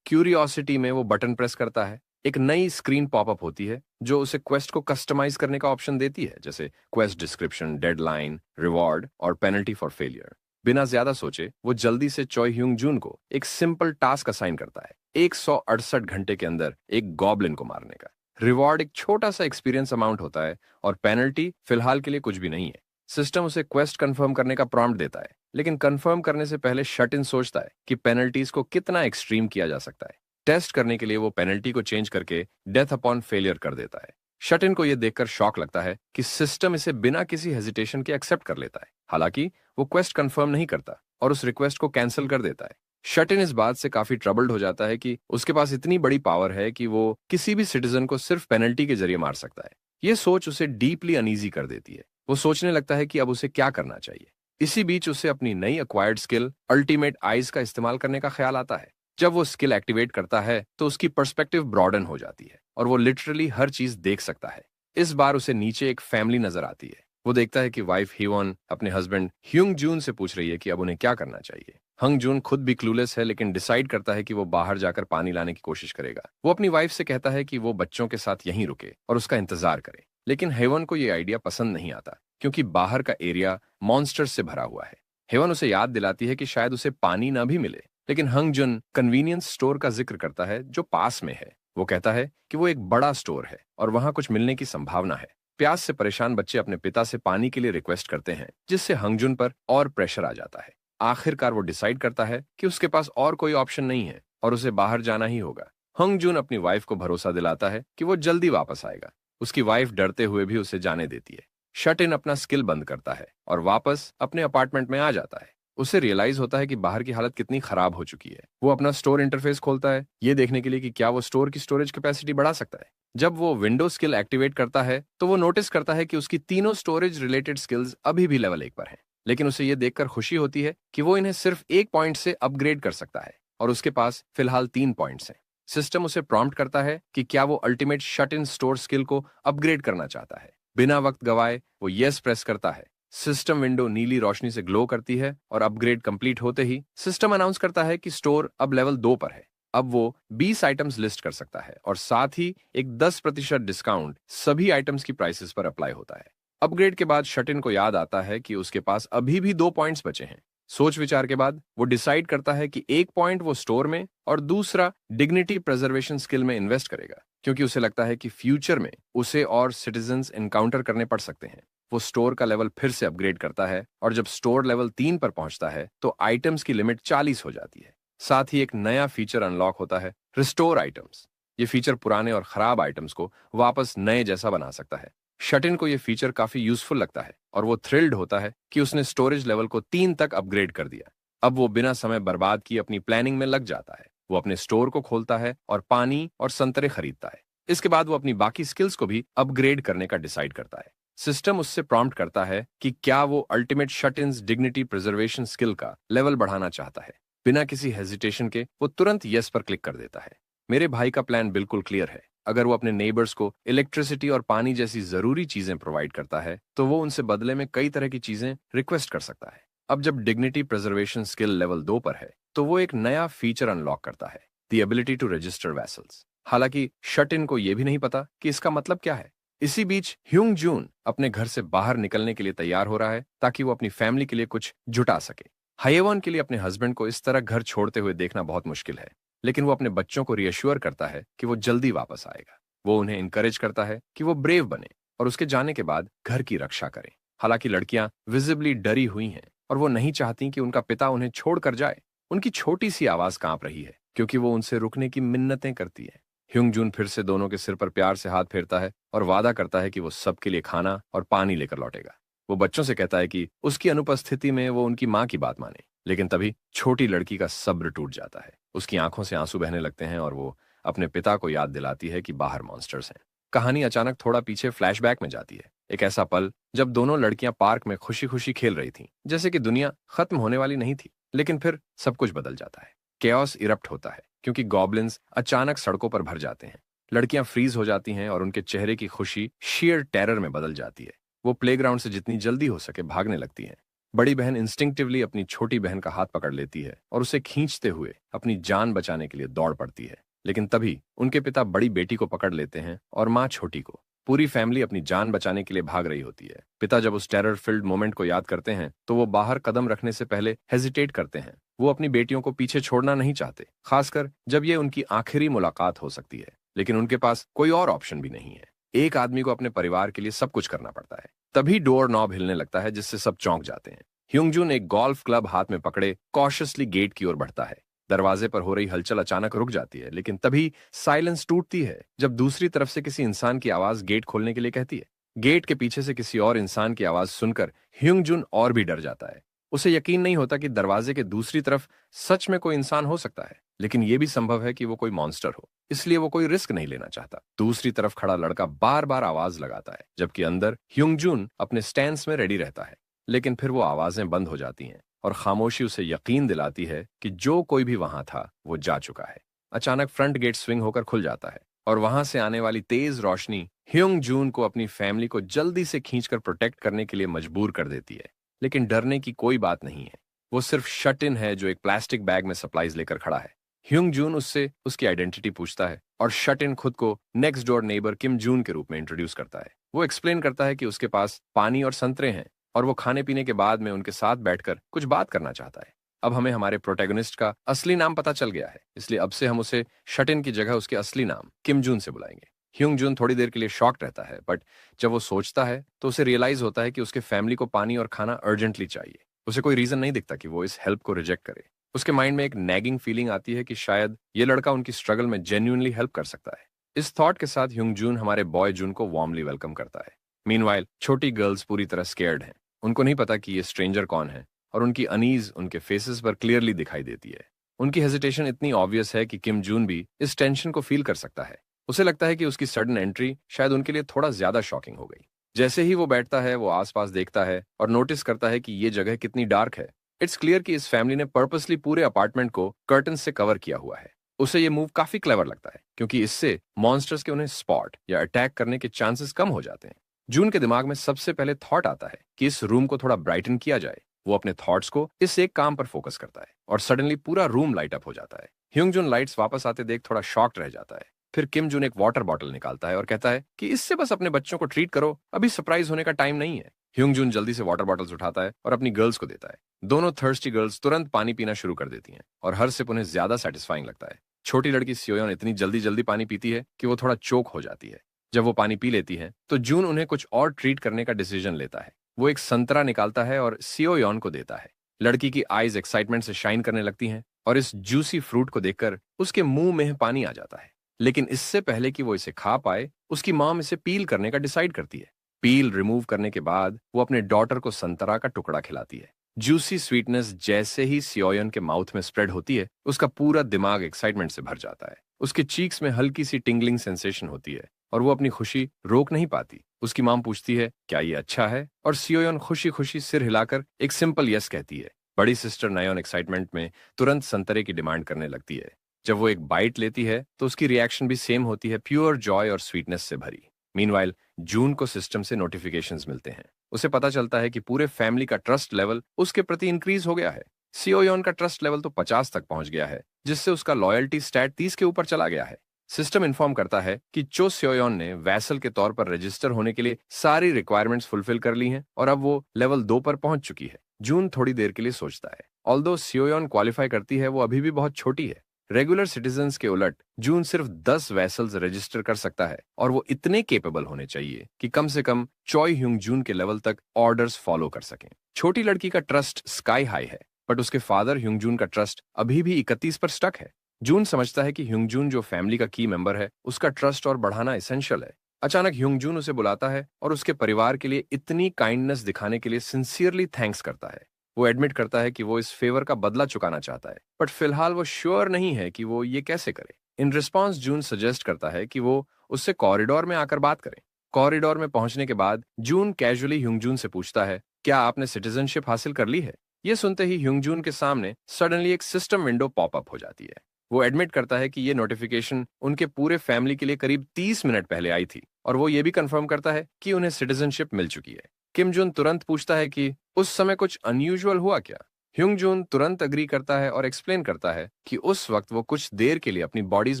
क्यूरियोसिटी में वो बटन प्रेस करता है। एक नई स्क्रीन पॉपअप होती है जो उसे क्वेस्ट को कस्टमाइज करने का ऑप्शन देती है, जैसे क्वेस्ट डिस्क्रिप्शन, डेडलाइन, रिवॉर्ड और पेनल्टी फॉर फेलियर। बिना ज्यादा सोचे वो जल्दी से चॉय ह्यूंग जून को एक सिंपल टास्क असाइन करता है, 168 घंटे के अंदर एक गॉब्लिन को मारने का। रिवॉर्ड एक छोटा सा एक्सपीरियंस अमाउंट होता है और पेनल्टी फिलहाल के लिए कुछ भी नहीं है। सिस्टम उसे क्वेस्ट कंफर्म करने का प्रॉम्प्ट देता है, लेकिन कंफर्म करने से पहले शट इन सोचता है कि पेनल्टीज को कितना एक्सट्रीम किया जा सकता है। टेस्ट करने के लिए वो पेनल्टी को चेंज करके डेथ अपॉन फेलियर कर देता है। शट इन को यह देखकर शॉक लगता है कि सिस्टम इसे बिना किसी हेजिटेशन के एक्सेप्ट कर लेता है। हालांकि वो क्वेस्ट कंफर्म नहीं करता और उस रिक्वेस्ट को कैंसिल कर देता है। शट इन इस बात से काफी ट्रबल्ड हो जाता है कि उसके पास इतनी बड़ी पावर है कि वो किसी भी सिटीजन को सिर्फ पेनल्टी के जरिए मार सकता है। ये सोच उसे डीपली अनईजी कर देती है। वो सोचने लगता है कि अब उसे क्या करना चाहिए। इसी बीच उसे अपनी नई अक्वायर्ड स्किल अल्टीमेट आइज का इस्तेमाल करने का ख्याल आता है। जब वो स्किल एक्टिवेट करता है तो उसकी पर्सपेक्टिव ब्रॉडन हो जाती है और वो लिटरली हर चीज देख सकता है। इस बार उसे नीचे एक फैमिली नजर आती है। वो देखता है कि वाइफ हीवन अपने हस्बैंड ह्यूंग जून से पूछ रही है कि अब उन्हें क्या करना चाहिए। हंग जून खुद भी क्लूलेस है, लेकिन डिसाइड करता है कि वो बाहर जाकर पानी लाने की कोशिश करेगा। वो अपनी वाइफ से कहता है कि वो बच्चों के साथ यहीं रुके और उसका इंतजार करे, लेकिन हेवन को ये आइडिया पसंद नहीं आता क्योंकि बाहर का एरिया मॉन्स्टर्स से भरा हुआ है। हेवन उसे याद दिलाती है कि शायद उसे पानी ना भी मिले, लेकिन हंग जुन कन्वीनियंस स्टोर का जिक्र करता है जो पास में है। वो कहता है कि वो एक बड़ा स्टोर है और वहां कुछ मिलने की संभावना है। प्यास से परेशान बच्चे अपने पिता से पानी के लिए रिक्वेस्ट करते हैं, जिससे हंगजुन पर और प्रेशर आ जाता है। आखिरकार वो डिसाइड करता है कि उसके पास और कोई ऑप्शन नहीं है और उसे बाहर जाना ही होगा। हंगजुन अपनी वाइफ को भरोसा दिलाता है कि वो जल्दी वापस आएगा। उसकी वाइफ डरते हुए भी उसे जाने देती है। शट इन अपना स्किल बंद करता है और वापस अपने अपार्टमेंट में आ जाता है। उसे रियलाइज होता है कि बाहर की हालत कितनी खराब हो चुकी है। वो अपना स्टोर इंटरफेस खोलता है, ये देखने के लिए कि क्या वो स्टोर की स्टोरेज कैपेसिटी बढ़ा सकता है। जब वो विंडो स्किल एक्टिवेट करता है तो वो नोटिस करता है कि उसकी तीनों स्टोरेज रिलेटेड स्किल्स अभी भी लेवल 1 पर हैं। लेकिन उसे ये देखकर खुशी होती है कि वो इन्हें सिर्फ 1 पॉइंट से अपग्रेड कर सकता है और उसके पास फिलहाल 3 पॉइंट्स हैं। सिस्टम उसे प्रॉम्प्ट करता है कि क्या वो ultimate shut in store skill को अपग्रेड करना चाहता है। बिना वक्त गवाए वो येस प्रेस करता है। सिस्टम विंडो नीली रोशनी से ग्लो करती है और अपग्रेड कंप्लीट होते ही सिस्टम अनाउंस करता है कि स्टोर अब लेवल 2 पर है। अब वो 20 आइटम्स लिस्ट कर सकता है और साथ ही एक 10% डिस्काउंट सभी आइटम्स की प्राइसेस पर अप्लाई होता है। अपग्रेड के बाद शटिन को याद आता है कि उसके पास अभी भी 2 पॉइंट्स बचे हैं। सोच विचार के बाद वो डिसाइड करता है कि 1 पॉइंट वो स्टोर में और दूसरा डिग्निटी प्रिजर्वेशन स्किल में इन्वेस्ट करेगा, क्योंकि उसे लगता है कि फ्यूचर में उसे और सिटीजन्स एनकाउंटर करने पड़ सकते हैं। वो स्टोर का लेवल फिर से अपग्रेड करता है और जब स्टोर लेवल 3 पर पहुंचता है तो आइटम्स की लिमिट 40 हो जाती है। साथ ही एक नया फीचर अनलॉक होता है, रिस्टोर आइटम्स। ये फीचर पुराने और खराब आइटम्स को वापस नए जैसा बना सकता है। शटिन को यह फीचर काफी यूजफुल लगता है और वो थ्रिल्ड होता है कि उसने स्टोरेज लेवल को 3 तक अपग्रेड कर दिया। अब वो बिना समय बर्बाद किए अपनी प्लानिंग में लग जाता है। वो अपने स्टोर को खोलता है और पानी और संतरे खरीदता है। इसके बाद वो अपनी बाकी स्किल्स को भी अपग्रेड करने का डिसाइड करता है। सिस्टम उससे प्रॉम्प्ट करता है कि क्या वो अल्टीमेट शट-इन्स डिग्निटी प्रिजर्वेशन स्किल का लेवल बढ़ाना चाहता है। बिना किसी हेजिटेशन के वो तुरंत यस पर क्लिक कर देता है। मेरे भाई का प्लान बिल्कुल क्लियर है। अगर वो अपने नेबर्स को इलेक्ट्रिसिटी और पानी जैसी जरूरी चीजें प्रोवाइड करता है तो वो उनसे बदले में कई तरह की चीजें रिक्वेस्ट कर सकता है। अब जब डिग्निटी प्रिजर्वेशन स्किल लेवल 2 पर है तो वो एक नया फीचर अनलॉक करता है, the ability to register vessels. हालांकि शट इन को यह भी नहीं पता कि इसका मतलब क्या है। इसी बीच ह्यूंग जून अपने घर से बाहर निकलने के लिए तैयार हो रहा है ताकि वो अपनी फैमिली के लिए कुछ जुटा सके। हायेवन के लिए अपने हस्बैंड को इस तरह घर छोड़ते हुए देखना बहुत मुश्किल है, लेकिन वो अपने बच्चों को रियश्योर करता है कि वो जल्दी वापस आएगा। वो उन्हें इनकरेज करता है कि वो ब्रेव बने और उसके जाने के बाद घर की रक्षा करें। हालांकि लड़कियां विजिबली डरी हुई हैं और वो नहीं चाहती कि उनका पिता उन्हें छोड़कर जाए। उनकी छोटी सी आवाज कांप रही है क्योंकि वो उनसे रुकने की मिन्नतें करती है। ह्यूंग जून फिर से दोनों के सिर पर प्यार से हाथ फेरता है और वादा करता है कि वो सबके लिए खाना और पानी लेकर लौटेगा। वो बच्चों से कहता है कि उसकी अनुपस्थिति में वो उनकी माँ की बात माने, लेकिन तभी छोटी लड़की का सब्र टूट जाता है। उसकी आंखों से आंसू बहने लगते हैं और वो अपने पिता को याद दिलाती है कि बाहर मॉन्स्टर्स हैं। कहानी अचानक थोड़ा पीछे फ्लैशबैक में जाती है। एक ऐसा पल जब दोनों लड़कियां पार्क में खुशी खुशी खेल रही थीं, जैसे कि दुनिया खत्म होने वाली नहीं थी। लेकिन फिर सब कुछ बदल जाता है। केओस इरप्ट होता है क्योंकि गॉब्लिन्स अचानक सड़कों पर भर जाते हैं। लड़कियां फ्रीज हो जाती हैं और उनके चेहरे की खुशी शेयर टेरर में बदल जाती है। वो प्लेग्राउंड से जितनी जल्दी हो सके भागने लगती हैं। बड़ी बहन इंस्टिंक्टिवली अपनी छोटी बहन का हाथ पकड़ लेती है और उसे खींचते हुए अपनी जान बचाने के लिए दौड़ पड़ती है। लेकिन तभी उनके पिता बड़ी बेटी को पकड़ लेते हैं और माँ छोटी को। पूरी फैमिली अपनी जान बचाने के लिए भाग रही होती है। पिता जब उस टेरर फिल्ड मोमेंट को याद करते हैं तो वो बाहर कदम रखने से पहले हेजिटेट करते हैं। वो अपनी बेटियों को पीछे छोड़ना नहीं चाहते, खासकर जब ये उनकी आखिरी मुलाकात हो सकती है। लेकिन उनके पास कोई और ऑप्शन भी नहीं है। एक आदमी को अपने परिवार के लिए सब कुछ करना पड़ता है। तभी डोर नॉब हिलने लगता है जिससे सब चौंक जाते हैं। ह्यूंगजुन एक गोल्फ क्लब हाथ में पकड़े कॉशियसली गेट की ओर बढ़ता है। दरवाजे पर हो रही हलचल अचानक रुक जाती है, लेकिन तभी साइलेंस टूटती है जब दूसरी तरफ से किसी इंसान की आवाज गेट खोलने के लिए कहती है। गेट के पीछे से किसी और इंसान की आवाज सुनकर ह्यूंगजुन और भी डर जाता है। उसे यकीन नहीं होता कि दरवाजे के दूसरी तरफ सच में कोई इंसान हो सकता है, लेकिन यह भी संभव है कि वो कोई मॉन्स्टर हो। इसलिए वो कोई रिस्क नहीं लेना चाहता। दूसरी तरफ खड़ा लड़का बार बार आवाज लगाता है, जबकि अंदर ह्यूंगजुन अपने स्टैंस में रेडी रहता है। लेकिन फिर वो आवाजें बंद हो जाती हैं और खामोशी उसे यकीन दिलाती है कि जो कोई भी वहां था वो जा चुका है। अचानक फ्रंट गेट स्विंग होकर खुल जाता है और वहां से आने वाली तेज रोशनी ह्यूंगजुन को अपनी फैमिली को जल्दी से खींचकर प्रोटेक्ट करने के लिए मजबूर कर देती है। लेकिन डरने की कोई बात नहीं है। वो सिर्फ शट इन है जो एक प्लास्टिक बैग में सप्लाईज लेकर खड़ा है। ह्यूंगजुन उससे उसकी आइडेंटिटी पूछता है और शट इन खुद को नेक्स्ट डोर नेबर किम जून के रूप में इंट्रोड्यूस करता है। वो एक्सप्लेन करता है कि उसके पास पानी और संतरे हैं और वो खाने पीने के बाद में उनके साथ बैठकर कुछ बात करना चाहता है। अब हमें हमारे प्रोटैगनिस्ट का असली नाम पता चल गया है, इसलिए अब से हम उसे शट इन की जगह उसके असली नाम किम जून से बुलाएंगे। ह्यूंगजुन थोड़ी देर के लिए शॉक्ड रहता है, बट जब वो सोचता है तो उसे रियलाइज होता है कि उसके फैमिली को पानी और खाना अर्जेंटली चाहिए। उसे कोई रीजन नहीं दिखता कि वो इस हेल्प को रिजेक्ट करे। उसके माइंड में एक नैगिंग फीलिंग आती है कि शायद ये लड़का उनकी स्ट्रगल में जेन्युइनली हेल्प कर सकता है। इस थॉट के साथ ह्यूंगजुन हमारे बॉय जून को वार्मली वेलकम करता है। मीनवाइल छोटी गर्ल्स पूरी तरह स्केयर्ड हैं। उनको नहीं पता कि ये स्ट्रेंजर कौन है और उनकी अनीज उनके फेसेस पर क्लियरली दिखाई देती है। उनकी हेजिटेशन इतनी ऑब्वियस है कि किम जून भी इस टेंशन को फील कर सकता है। उसे लगता है कि उसकी सडन एंट्री शायद उनके लिए थोड़ा ज्यादा शॉकिंग हो गई। जैसे ही वो बैठता है वो आसपास देखता है और नोटिस करता है कि ये जगह कितनी डार्क है। इट्स क्लियर कि इस फैमिली ने पर्पसली पूरे अपार्टमेंट को कर्टन से कवर किया हुआ है। उसे ये मूव काफी क्लेवर लगता है क्योंकि इससे मॉन्स्टर्स के उन्हें स्पॉट या अटैक करने के चांसेस कम हो जाते हैं। जून के दिमाग में सबसे पहले थॉट आता है कि इस रूम को थोड़ा ब्राइटन किया जाए। वो अपने थॉट्स को इस एक काम पर फोकस करता है और सडनली पूरा रूम लाइट अप हो जाता है। ह्यूंगजुन लाइट्स वापस आते देख थोड़ा शॉक्ड रह जाता है। फिर किम जून एक वाटर बॉटल निकालता है और कहता है कि इससे बस अपने बच्चों को ट्रीट करो, अभी सरप्राइज होने का टाइम नहीं है। ह्यूंगजुन जल्दी से वाटर बॉटल्स उठाता है और अपनी गर्ल्स को देता है। दोनों थर्स्टी गर्ल्स तुरंत पानी पीना शुरू कर देती हैं और हर सिप उन्हें ज्यादा सेटिस्फाइंग लगता है। छोटी लड़की सियोयन इतनी जल्दी जल्दी पानी पीती है कि वो थोड़ा चोक हो जाती है। जब वो पानी पी लेती है तो जून उन्हें कुछ और ट्रीट करने का डिसीजन लेता है। वो एक संतरा निकालता है और सियोयन को देता है। लड़की की आईज एक्साइटमेंट से शाइन करने लगती हैं और इस जूसी फ्रूट को देखकर उसके मुंह में पानी आ जाता है। लेकिन इससे पहले कि वो इसे खा पाए उसकी मॉम इसे पील करने का डिसाइड करती है। पील रिमूव करने के बाद वो अपने डॉटर को संतरा का टुकड़ा खिलाती है। जूसी स्वीटनेस जैसे ही सियोयन के माउथ में स्प्रेड होती है उसका पूरा दिमाग एक्साइटमेंट से भर जाता है। उसके चीक्स में हल्की सी टिंगलिंग सेंसेशन होती है और वो अपनी खुशी रोक नहीं पाती। उसकी माम पूछती है क्या ये अच्छा है और सियोयन खुशी खुशी सिर हिलाकर एक सिंपल यस कहती है। बड़ी सिस्टर नयोन एक्साइटमेंट में तुरंत संतरे की डिमांड करने लगती है। जब वो एक बाइट लेती है तो उसकी रिएक्शन भी सेम होती है, प्योर जॉय और स्वीटनेस से भरी। मीनवाइल जून को सिस्टम से नोटिफिकेशंस मिलते हैं। उसे पता चलता है कि पूरे फैमिली का ट्रस्ट लेवल उसके प्रति इंक्रीज हो गया है। सियोयन का ट्रस्ट लेवल तो 50 तक पहुंच गया है, जिससे उसका लॉयल्टी स्टैट 30 के ऊपर चला गया है। सिस्टम इन्फॉर्म करता है कि चो सियोयन ने वैसल के तौर पर रजिस्टर होने के लिए सारी रिक्वायरमेंट्स फुलफिल कर ली हैं और अब वो लेवल 2 पर पहुंच चुकी है। जून थोड़ी देर के लिए सोचता है। ऑल्दो सियोयन क्वालिफाई करती है, वो अभी भी बहुत छोटी है। रेगुलर सिटीजन्स के उलट जून सिर्फ 10 वैसल्स रजिस्टर कर सकता है और वो इतने केपेबल होने चाहिए कि कम से कम चॉय ह्यूंग जून के लेवल तक ऑर्डर्स फॉलो कर सकें। छोटी लड़की का ट्रस्ट स्काई हाई है, बट उसके फादर ह्यूंग जून का ट्रस्ट अभी भी 31 पर स्टक है। जून समझता है कि ह्यूंग जून जो फैमिली का की मेंबर है उसका ट्रस्ट और बढ़ाना एसेंशियल है। अचानक ह्यूंग जून उसे बुलाता है और उसके परिवार के लिए इतनी काइंडनेस दिखाने के लिए सिंसियरली थैंक्स करता है। वो एडमिट करता है कि वो इस फेवर का बदला चुकाना चाहता है, बट फिलहाल वो श्योर नहीं है कि वो ये कैसे करे। इन रिस्पॉन्स जून सजेस्ट करता है कि वो उससे कॉरिडोर में आकर बात करें। कॉरिडोर में पहुंचने के बाद जून कैजुअली ह्यूंग जून से पूछता है क्या आपने सिटीजनशिप हासिल कर ली है। ये सुनते ही ह्यूंग जून के सामने सडनली एक सिस्टम विंडो पॉप अप हो जाती है। वो एडमिट करता है कि ये नोटिफिकेशन उनके पूरे फैमिली के लिए करीब 30 मिनट पहले आई थी, और वो ये भी कंफर्म करता है कि उन्हें सिटीजनशिप मिल चुकी है। किम जुन तुरंत पूछता है कि उस समय कुछ अनयूजुअल हुआ क्या। ह्युंग जून तुरंत अग्री करता है और एक्सप्लेन करता है कि उस वक्त वो कुछ देर के लिए अपनी बॉडीज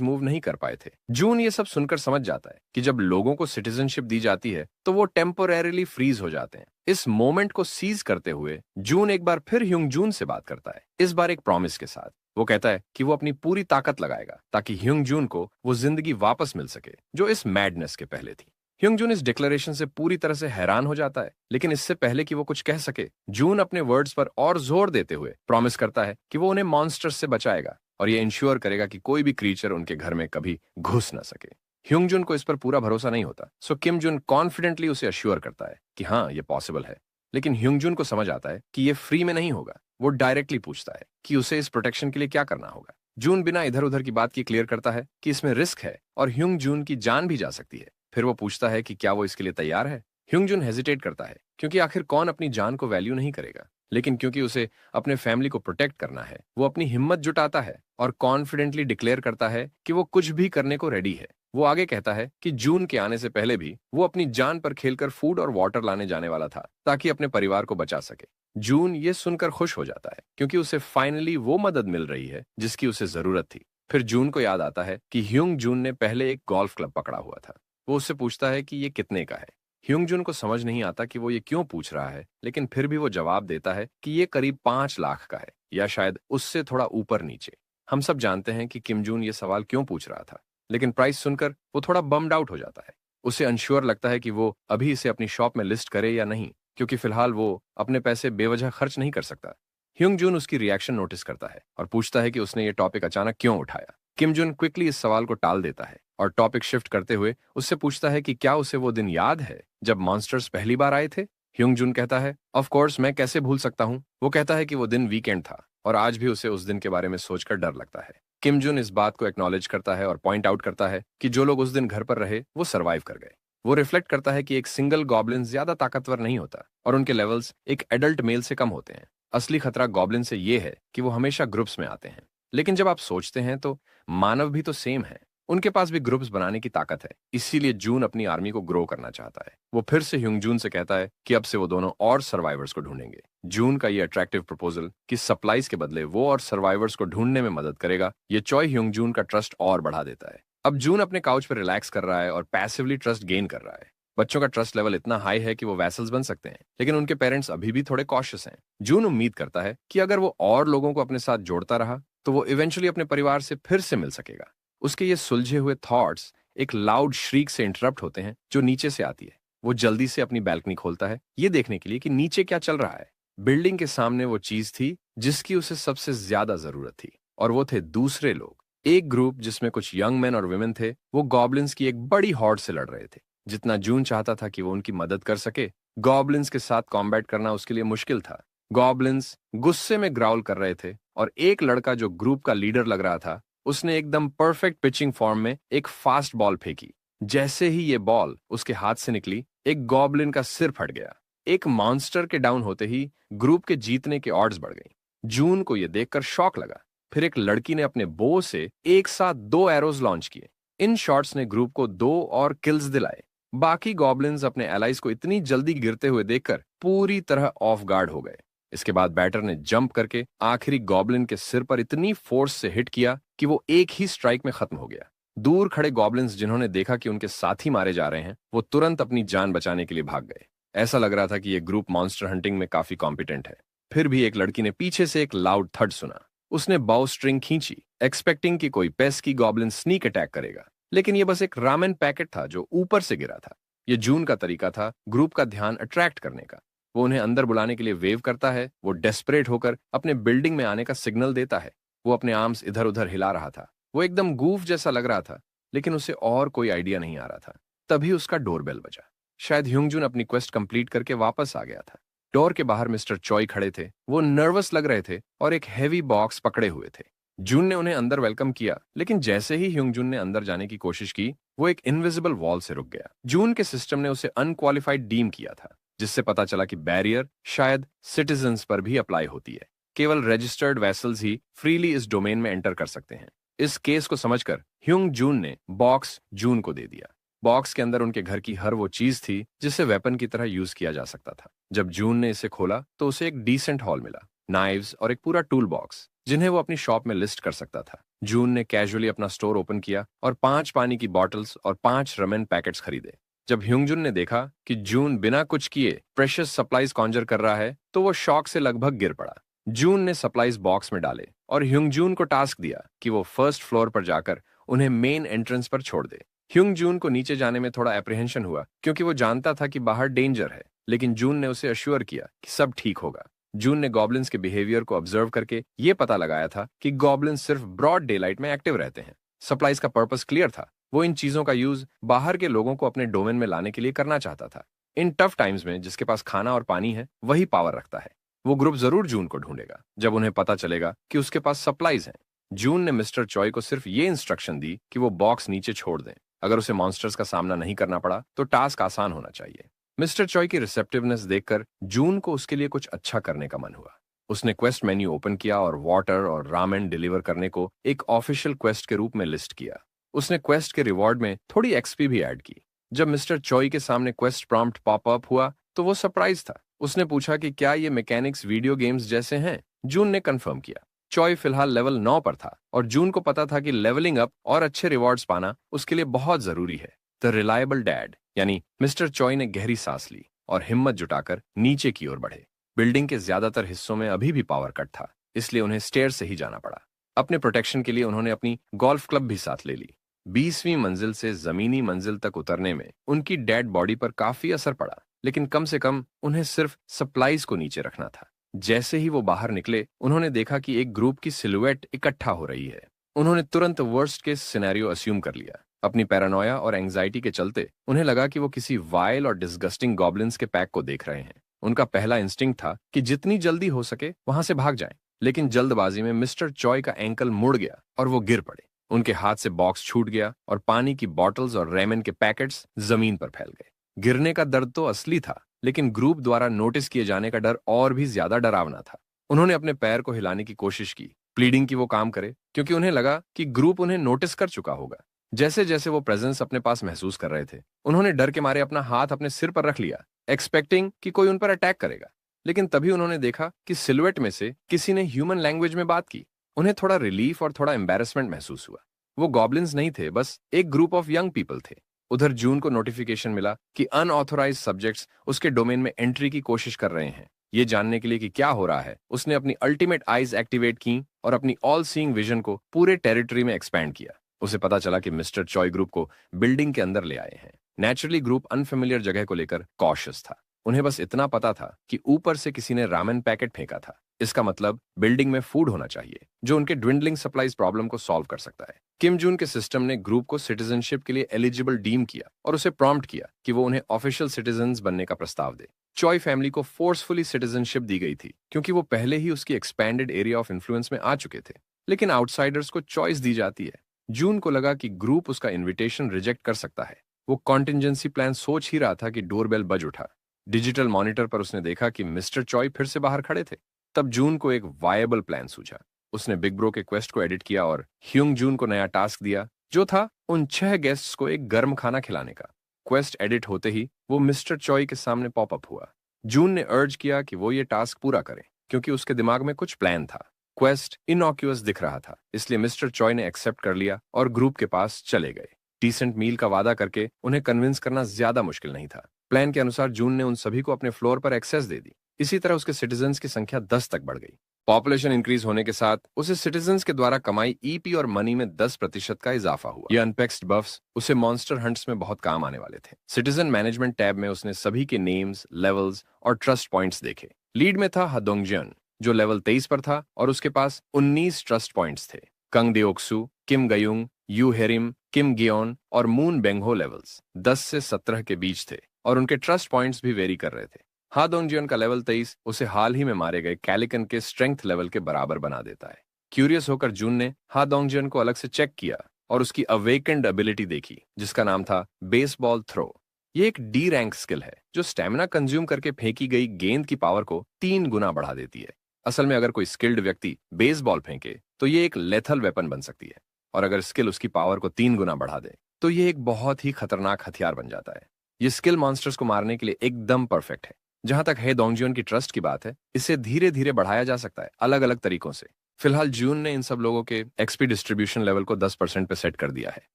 मूव नहीं कर पाए थे। जून ये सब सुनकर समझ जाता है कि जब लोगों को सिटीजनशिप दी जाती है तो वो टेम्पोरेरीली फ्रीज हो जाते हैं। इस मोमेंट को सीज करते हुए जून एक बार फिर ह्युंग जून से बात करता है, इस बार एक प्रॉमिस के साथ। वो कहता है कि वो अपनी पूरी ताकत लगाएगा ताकि ह्युंग जून को वो जिंदगी वापस मिल सके जो इस मैडनेस के पहले थी। ह्युंग जून इस डिक्लेरेशन से पूरी तरह से हैरान हो जाता है, लेकिन इससे पहले कि वो कुछ कह सके, जून अपने वर्ड्स पर और जोर देते हुए प्रॉमिस करता है कि वो उन्हें मॉन्स्टर्स से बचाएगा और ये इंश्योर करेगा कि कोई भी क्रीचर उनके घर में कभी घुस ना सके। ह्युंग जून को इस पर पूरा भरोसा नहीं होता, सो किम जून कॉन्फिडेंटली उसे अश्योर करता है कि हाँ, ये पॉसिबल है। लेकिन ह्युंग जून को समझ आता है कि ये फ्री में नहीं होगा। वो डायरेक्टली पूछता है कि उसे इस प्रोटेक्शन के लिए क्या करना होगा। जून बिना इधर उधर की बात की क्लियर करता है कि इसमें रिस्क है और ह्युंग जून की जान भी जा सकती है। फिर वो पूछता है कि क्या वो इसके लिए तैयार है। ह्युंग जून हेजिटेट करता है, क्योंकि आखिर कौन अपनी जान को वैल्यू नहीं करेगा, लेकिन क्योंकि उसे अपने फैमिली को प्रोटेक्ट करना है, वो अपनी हिम्मत जुटाता है और कॉन्फिडेंटली डिक्लेयर करता है कि वो कुछ भी करने को रेडी है। वो आगे कहता है कि जून के आने से पहले भी वो अपनी जान पर खेलकर फूड और वाटर लाने जाने वाला था ताकि अपने परिवार को बचा सके। जून ये सुनकर खुश हो जाता है, क्योंकि उसे फाइनली वो मदद मिल रही है जिसकी उसे जरूरत थी। फिर जून को याद आता है कि ह्युंग जून ने पहले एक गोल्फ क्लब पकड़ा हुआ था। वो उससे पूछता है कि ये कितने का है। ह्युंग जून को समझ नहीं आता कि वो ये क्यों पूछ रहा है, लेकिन फिर भी वो जवाब देता है कि ये करीब 5 लाख का है, या शायद उससे थोड़ा ऊपर नीचे। हम सब जानते हैं कि किम जून ये सवाल क्यों पूछ रहा था, लेकिन प्राइस सुनकर वो थोड़ा बम्ड आउट हो जाता है। उसे अनश्योर लगता है कि वो अभी इसे अपनी शॉप में लिस्ट करे या नहीं, क्योंकि फिलहाल वो अपने पैसे बेवजह खर्च नहीं कर सकता। ह्युंग जून उसकी रिएक्शन नोटिस करता है और पूछता है कि उसने ये टॉपिक अचानक क्यों उठाया। किम जून क्विकली इस सवाल को टाल देता है और टॉपिक शिफ्ट करते हुए उससे पूछता है कि क्या उसे वो दिन याद है जब मॉन्स्टर्स पहली बार आए थे। ह्युंग जून कहता है, ऑफ कोर्स, मैं कैसे भूल सकता हूँ। वो कहता है कि वो दिन वीकेंड था और आज भी उसे उस दिन के बारे में सोचकर डर लगता है। किम जून इस बात को एक्नॉलेज करता है और पॉइंट आउट करता है कि जो लोग उस दिन घर पर रहे वो सर्वाइव कर गए। वो रिफ्लेक्ट करता है कि एक सिंगल गॉब्लिन ज्यादा ताकतवर नहीं होता और उनके लेवल्स एक एडल्ट मेल से कम होते हैं। असली खतरा गॉब्लिन से ये है कि वो हमेशा ग्रुप्स में आते हैं। लेकिन जब आप सोचते हैं तो मानव भी तो सेम है, उनके पास भी ग्रुप्स बनाने की ताकत है। इसीलिए जून अपनी आर्मी को ग्रो करना चाहता है। वो फिर से ह्युंग जून से कहता है कि अब से वो दोनों और सर्वाइवर्स को ढूंढेंगे। जून का ये अट्रैक्टिव प्रपोजल कि सप्लाईज के बदले वो और सर्वाइवर्स को ढूंढने में मदद करेगा, ये चॉय ह्युंग जून का ट्रस्ट और बढ़ा देता है। अब जून अपने काउच पर रिलैक्स कर रहा है और पैसिवली ट्रस्ट गेन कर रहा है। बच्चों का ट्रस्ट लेवल इतना हाई है कि वो वैसल्स बन सकते हैं, लेकिन उनके पेरेंट्स अभी भी थोड़े कॉशियस हैं। जून उम्मीद करता है कि अगर वो और लोगों को अपने साथ जोड़ता रहा तो वो इवेंचुअली अपने परिवार से फिर से मिल सकेगा। उसके ये सुलझे हुए थॉट्स एक लाउड श्रीक से इंटरप्ट होते हैं जो नीचे से आती है। वो जल्दी से अपनी बैल्कनी खोलता है, ये देखने के लिए कि नीचे क्या चल रहा है। बिल्डिंग के सामने वो चीज थी जिसकी उसे सबसे ज्यादा जरूरत थी, और वो थे दूसरे लोग। एक ग्रुप जिसमें कुछ यंग मैन और वुमेन थे, वो गॉब्लिन्स की एक बड़ी हॉर्ड से लड़ रहे थे। जितना जून चाहता था कि वो उनकी मदद कर सके, गॉब्लिन्स के साथ कॉम्बैट करना उसके लिए मुश्किल था। गॉब्लिन्स गुस्से में ग्राउल कर रहे थे और एक लड़का जो ग्रुप का लीडर लग रहा था, उसने एकदम परफेक्ट पिचिंग फॉर्म में एक फास्ट बॉल फेंकी। जैसे ही ये बॉल उसके हाथ से निकली, एक गॉब्लिन का सिर फट गया। एक मॉन्स्टर के डाउन होते ही ग्रुप के जीतने के ऑड्स बढ़ गई। जून को यह देखकर शॉक लगा। फिर एक लड़की ने अपने बो से एक साथ 2 एरोज लॉन्च किए। इन शॉट्स ने ग्रुप को 2 और किल्स दिलाए। बाकी गॉब्लिन्स अपने एलाइज को इतनी जल्दी गिरते हुए देखकर पूरी तरह ऑफ गार्ड हो गए। इसके बाद बैटर ने जंप करके आखिरी गॉब्लिन के सिर पर इतनी फोर्स से हिट किया कि वो एक ही स्ट्राइक में खत्म हो गया। दूर खड़े गॉब्लिन्स जिन्होंने देखा कि उनके साथी मारे जा रहे हैं, वो तुरंत अपनी जान बचाने के लिए भाग गए। ऐसा लग रहा था कि ये ग्रुप मॉन्स्टर हंटिंग में काफी कॉम्पिटेंट है। फिर भी एक लड़की ने पीछे से एक लाउड थड सुना। उसने बाउ स्ट्रिंग खींची, एक्सपेक्टिंग कि कोई पेस की गॉब्लिन स्नीक अटैक करेगा, लेकिन ये बस एक रामेन पैकेट था जो ऊपर से गिरा था। ये जून का तरीका था ग्रुप का ध्यान अट्रैक्ट करने का। वो उन्हें अंदर बुलाने के लिए वेव करता है। वो डेस्परेट होकर अपने बिल्डिंग में आने का सिग्नल देता है। वो अपने आर्म्स इधर उधर हिला रहा था। वो एकदम गूफ जैसा लग रहा था, लेकिन उसे और कोई आइडिया नहीं आ रहा था। तभी उसका डोरबेल बजा। शायद ह्युंग जून अपनी क्वेस्ट कंप्लीट करके वापस आ गया था। डोर के बाहर मिस्टर चॉय खड़े थे। वो नर्वस लग रहे थे और एक हैवी बॉक्स पकड़े हुए थे। जून ने उन्हें अंदर वेलकम किया, लेकिन जैसे ही ह्युंग जून ने अंदर जाने की कोशिश की, वो एक इनविजिबल वॉल से रुक गया। जून के सिस्टम ने उसे अनक्वालिफाइड डीम किया था, जिससे पता चला कि बैरियर शायद सिटीजन्स पर भी अप्लाई होती है। केवल रजिस्टर्ड वेसल्स ही फ्रीली इस डोमेन में एंटर कर सकते हैं। इस केस को समझकर ह्युंग जून ने बॉक्स जून को दे दिया। बॉक्स के अंदर उनके घर की हर वो चीज थी जिसे वेपन की तरह यूज किया जा सकता था। जब जून ने इसे खोला तो उसे एक डिसेंट हॉल मिला, नाइव्स और एक पूरा टूल बॉक्स जिन्हें वो अपनी शॉप में लिस्ट कर सकता था। जून ने कैजुअली अपना स्टोर ओपन किया और 5 पानी की बॉटल्स और 5 रमेन पैकेट्स खरीदे। जब ह्युंगजुन ने देखा कि जून बिना कुछ किए प्रेशियस सप्लाईज कॉन्जर कर रहा है तो वो शॉक से लगभग गिर पड़ा। जून ने सप्लाईज बॉक्स में डाले और ह्युंगजुन को टास्क दिया कि वो फर्स्ट फ्लोर पर जाकर उन्हें मेन एंट्रेंस पर छोड़ दे। ह्युंगजुन को नीचे जाने में थोड़ा एप्रीहेंशन हुआ क्योंकि वो जानता था कि बाहर डेंजर है, लेकिन जून ने उसे अश्योर किया कि सब ठीक होगा। जून ने गॉब्लिन्स के बिहेवियर को ऑब्जर्व करके ये पता लगाया था कि गॉब्लिन्स सिर्फ ब्रॉड डेलाइट में एक्टिव रहते हैं। सप्लाईज का पर्पस क्लियर था, वो इन चीजों का यूज बाहर के लोगों को अपने डोमेन में लाने के लिए करना चाहता था। इन टफ टाइम्स में जिसके पास खाना और पानी है वही पावर रखता है। वो ग्रुप जरूर जून को ढूंढेगा जब उन्हें पता चलेगा कि उसके पास सप्लाईज हैं। जून ने मिस्टर चॉय को सिर्फ ये इंस्ट्रक्शन दी कि वो बॉक्स नीचे छोड़ दें। अगर उसे मॉन्स्टर्स का सामना नहीं करना पड़ा तो टास्क आसान होना चाहिए। मिस्टर चॉय की रिसेप्टिवनेस देखकर जून को उसके लिए कुछ अच्छा करने का मन हुआ। उसने क्वेस्ट मेन्यू ओपन किया और वाटर और रामेन डिलीवर करने को एक ऑफिशियल क्वेस्ट के रूप में लिस्ट किया। उसने क्वेस्ट के रिवॉर्ड में थोड़ी एक्सपी भी ऐड की। जब मिस्टर चॉय के सामने क्वेस्ट प्रॉम्प्ट पॉपअप हुआ तो वो सरप्राइज था। उसने पूछा कि क्या ये मैकेनिक्स वीडियो गेम्स जैसे हैं। जून ने कंफर्म किया। चॉय फिलहाल लेवल 9 पर था और जून को पता था कि लेवलिंग अप और अच्छे रिवॉर्ड्स पाना उसके लिए बहुत जरूरी है। द रिलायबल डैड यानी मिस्टर चॉय ने गहरी सांस ली और हिम्मत जुटाकर नीचे की ओर बढ़े। बिल्डिंग के ज्यादातर हिस्सों में अभी भी पावर कट था, इसलिए उन्हें स्टेयर से ही जाना पड़ा। अपने प्रोटेक्शन के लिए उन्होंने अपनी गोल्फ क्लब भी साथ ले ली। 20वीं मंजिल से जमीनी मंजिल तक उतरने में उनकी डेड बॉडी पर काफी असर पड़ा, लेकिन कम से कम उन्हें सिर्फ सप्लाईज को नीचे रखना था। जैसे ही वो बाहर निकले उन्होंने देखा कि एक ग्रुप की सिलुएट इकट्ठा हो रही है। उन्होंने तुरंत वर्स्ट केस सिनेरियो अस्यूम कर लिया। अपनी पैरानोया और एंजाइटी के चलते उन्हें लगा कि वो किसी वाइल्ड और डिस्गस्टिंग गॉब्लिन्स के पैक को देख रहे हैं। उनका पहला इंस्टिंक्ट था कि जितनी जल्दी हो सके वहां से भाग जाएं, लेकिन जल्दबाजी में मिस्टर चॉय का एंकल मुड़ गया और वो गिर पड़े। उनके हाथ से बॉक्स छूट गया और पानी की बॉटल्स और रेमन के पैकेट्स जमीन पर फैल गए। गिरने का दर्द तो असली था, लेकिन ग्रुप द्वारा नोटिस किए जाने का डर और भी ज्यादा डरावना था। उन्होंने अपने पैर को हिलाने की कोशिश की, प्लीडिंग की वो काम करे, क्योंकि उन्हें लगा कि ग्रुप उन्हें नोटिस कर चुका होगा। जैसे जैसे वो प्रेजेंस अपने पास महसूस कर रहे थे, उन्होंने डर के मारे अपना हाथ अपने सिर पर रख लिया, एक्सपेक्टिंग कि कोई उन पर अटैक करेगा। लेकिन तभी उन्होंने देखा कि सिलुएट में से किसी ने ह्यूमन लैंग्वेज में बात की। उन्हें थोड़ा रिलीफ और थोड़ा एम्बैरेसमेंट महसूस हुआ। वो गॉब्लिन्स नहीं थे, बस एक ग्रुप ऑफ यंग पीपल थे। उधर जून को नोटिफिकेशन मिला कि अनऑथोराइज सब्जेक्ट्स उसके डोमेन में एंट्री की कोशिश कर रहे हैं। ये जानने के लिए कि क्या हो रहा है, उसने अपनी अल्टीमेट आइज एक्टिवेट की और अपनी ऑल सीइंग विजन को पूरे टेरिटरी में एक्सपैंड किया। उसे पता चला कि मिस्टर चॉय ग्रुप को बिल्डिंग के अंदर ले आए हैं। नेचुरली ग्रुप अनफेमिलियर जगह को लेकर कॉशियस था। उन्हें बस इतना पता था कि ऊपर से किसी ने रामेन पैकेट फेंका था। इसका मतलब बिल्डिंग में फूड होना चाहिए जो उनके ड्विंडलिंग सप्लाईज प्रॉब्लम को सॉल्व कर सकता है। किम जून के सिस्टम ने ग्रुप को सिटीजनशिप के लिए एलिजिबल डीम किया और उसे प्रॉम्प्ट किया कि वो उन्हें ऑफिशियल सिटीजन्स बनने का प्रस्ताव दे। चॉय फैमिली को फोर्सफुली सिटीजनशिप दी गई थी क्योंकि वो पहले ही उसकी एक्सपैंडेड एरिया ऑफ इन्फ्लुएंस में आ चुके थे, लेकिन आउटसाइडर्स को चॉइस दी जाती है। जून को लगा कि ग्रुप उसका इन्विटेशन रिजेक्ट कर सकता है। वो कॉन्टिजेंसी प्लान सोच ही रहा था कि डोरबेल बज उठा। डिजिटल मॉनिटर पर उसने देखा कि मिस्टर चॉय फिर से बाहर खड़े थे। तब जून को एक वायबल प्लान सूझा। उसने बिग ब्रो के क्वेस्ट को एडिट किया और ह्युंग जून को नया टास्क दिया, जो था उन 6 गेस्ट्स को एक गर्म खाना खिलाने का। क्वेस्ट एडिट होते ही वो मिस्टर चॉय के सामने पॉपअप हुआ। जून ने अर्ज किया कि वो ये टास्क पूरा करे क्योंकि उसके दिमाग में कुछ प्लान था। क्वेस्ट इनॉक्यूअस दिख रहा था, इसलिए मिस्टर चॉय ने एक्सेप्ट कर लिया और ग्रुप के पास चले गए। डिसेंट मील का वादा करके उन्हें कन्विंस करना ज्यादा मुश्किल नहीं था। प्लान के अनुसार जून ने उन सभी को अपने फ्लोर पर एक्सेस दे दी। इसी तरह उसके सिटीजन्स की संख्या 10 तक बढ़ गई। पॉपुलेशन इंक्रीज होने के साथ उसे सिटीजन्स के द्वारा कमाई ईपी और मनी में 10% का इजाफा हुआ। ये अनपैक्स्ड बफ्स उसे मॉन्स्टर हंट्स में बहुत काम आने वाले थे। सिटीजन मैनेजमेंट टैब में उसने सभी के नेम्स, लेवल्स और ट्रस्ट पॉइंट्स देखे। लीड में था हादोंगजियन, जो लेवल 23 पर था और उसके पास 19 ट्रस्ट पॉइंट्स थे। कंग देओक्सू, किम गयुंग, यू हेरिम, किम गियोन और मून बेंगहो लेवल्स 10 से 17 के बीच थे और उनके ट्रस्ट पॉइंट्स भी वेरी कर रहे थे। हादोंगजियन का लेवल 23 उसे हाल ही में मारे गए कैलिकन के स्ट्रेंथ लेवल के बराबर बना देता है। क्यूरियस होकर जून ने हादोंगजियन को अलग से चेक किया और उसकी अवेकेंड एबिलिटी देखी, जिसका नाम था बेसबॉल थ्रो। ये एक डी रैंक स्किल है जो स्टेमिना कंज्यूम करके फेंकी गई गेंद की पावर को 3 गुना बढ़ा देती है। असल में अगर कोई स्किल्ड व्यक्ति बेसबॉल फेंके तो ये एक लेथल वेपन बन सकती है। और अगर स्किल उसकी पावर को 3 गुना बढ़ा दे तो ये एक बहुत ही खतरनाक हथियार बन जाता है। ये स्किल मॉन्स्टर्स को मारने के लिए एकदम परफेक्ट है। जहां तक हे दोंगजियोन की ट्रस्ट की बात है, इसे धीरे धीरे बढ़ाया जा सकता है अलग अलग तरीकों से। फिलहाल जून ने इन सब लोगों के एक्सपी डिस्ट्रीब्यूशन लेवल को 10% पे सेट कर दिया है।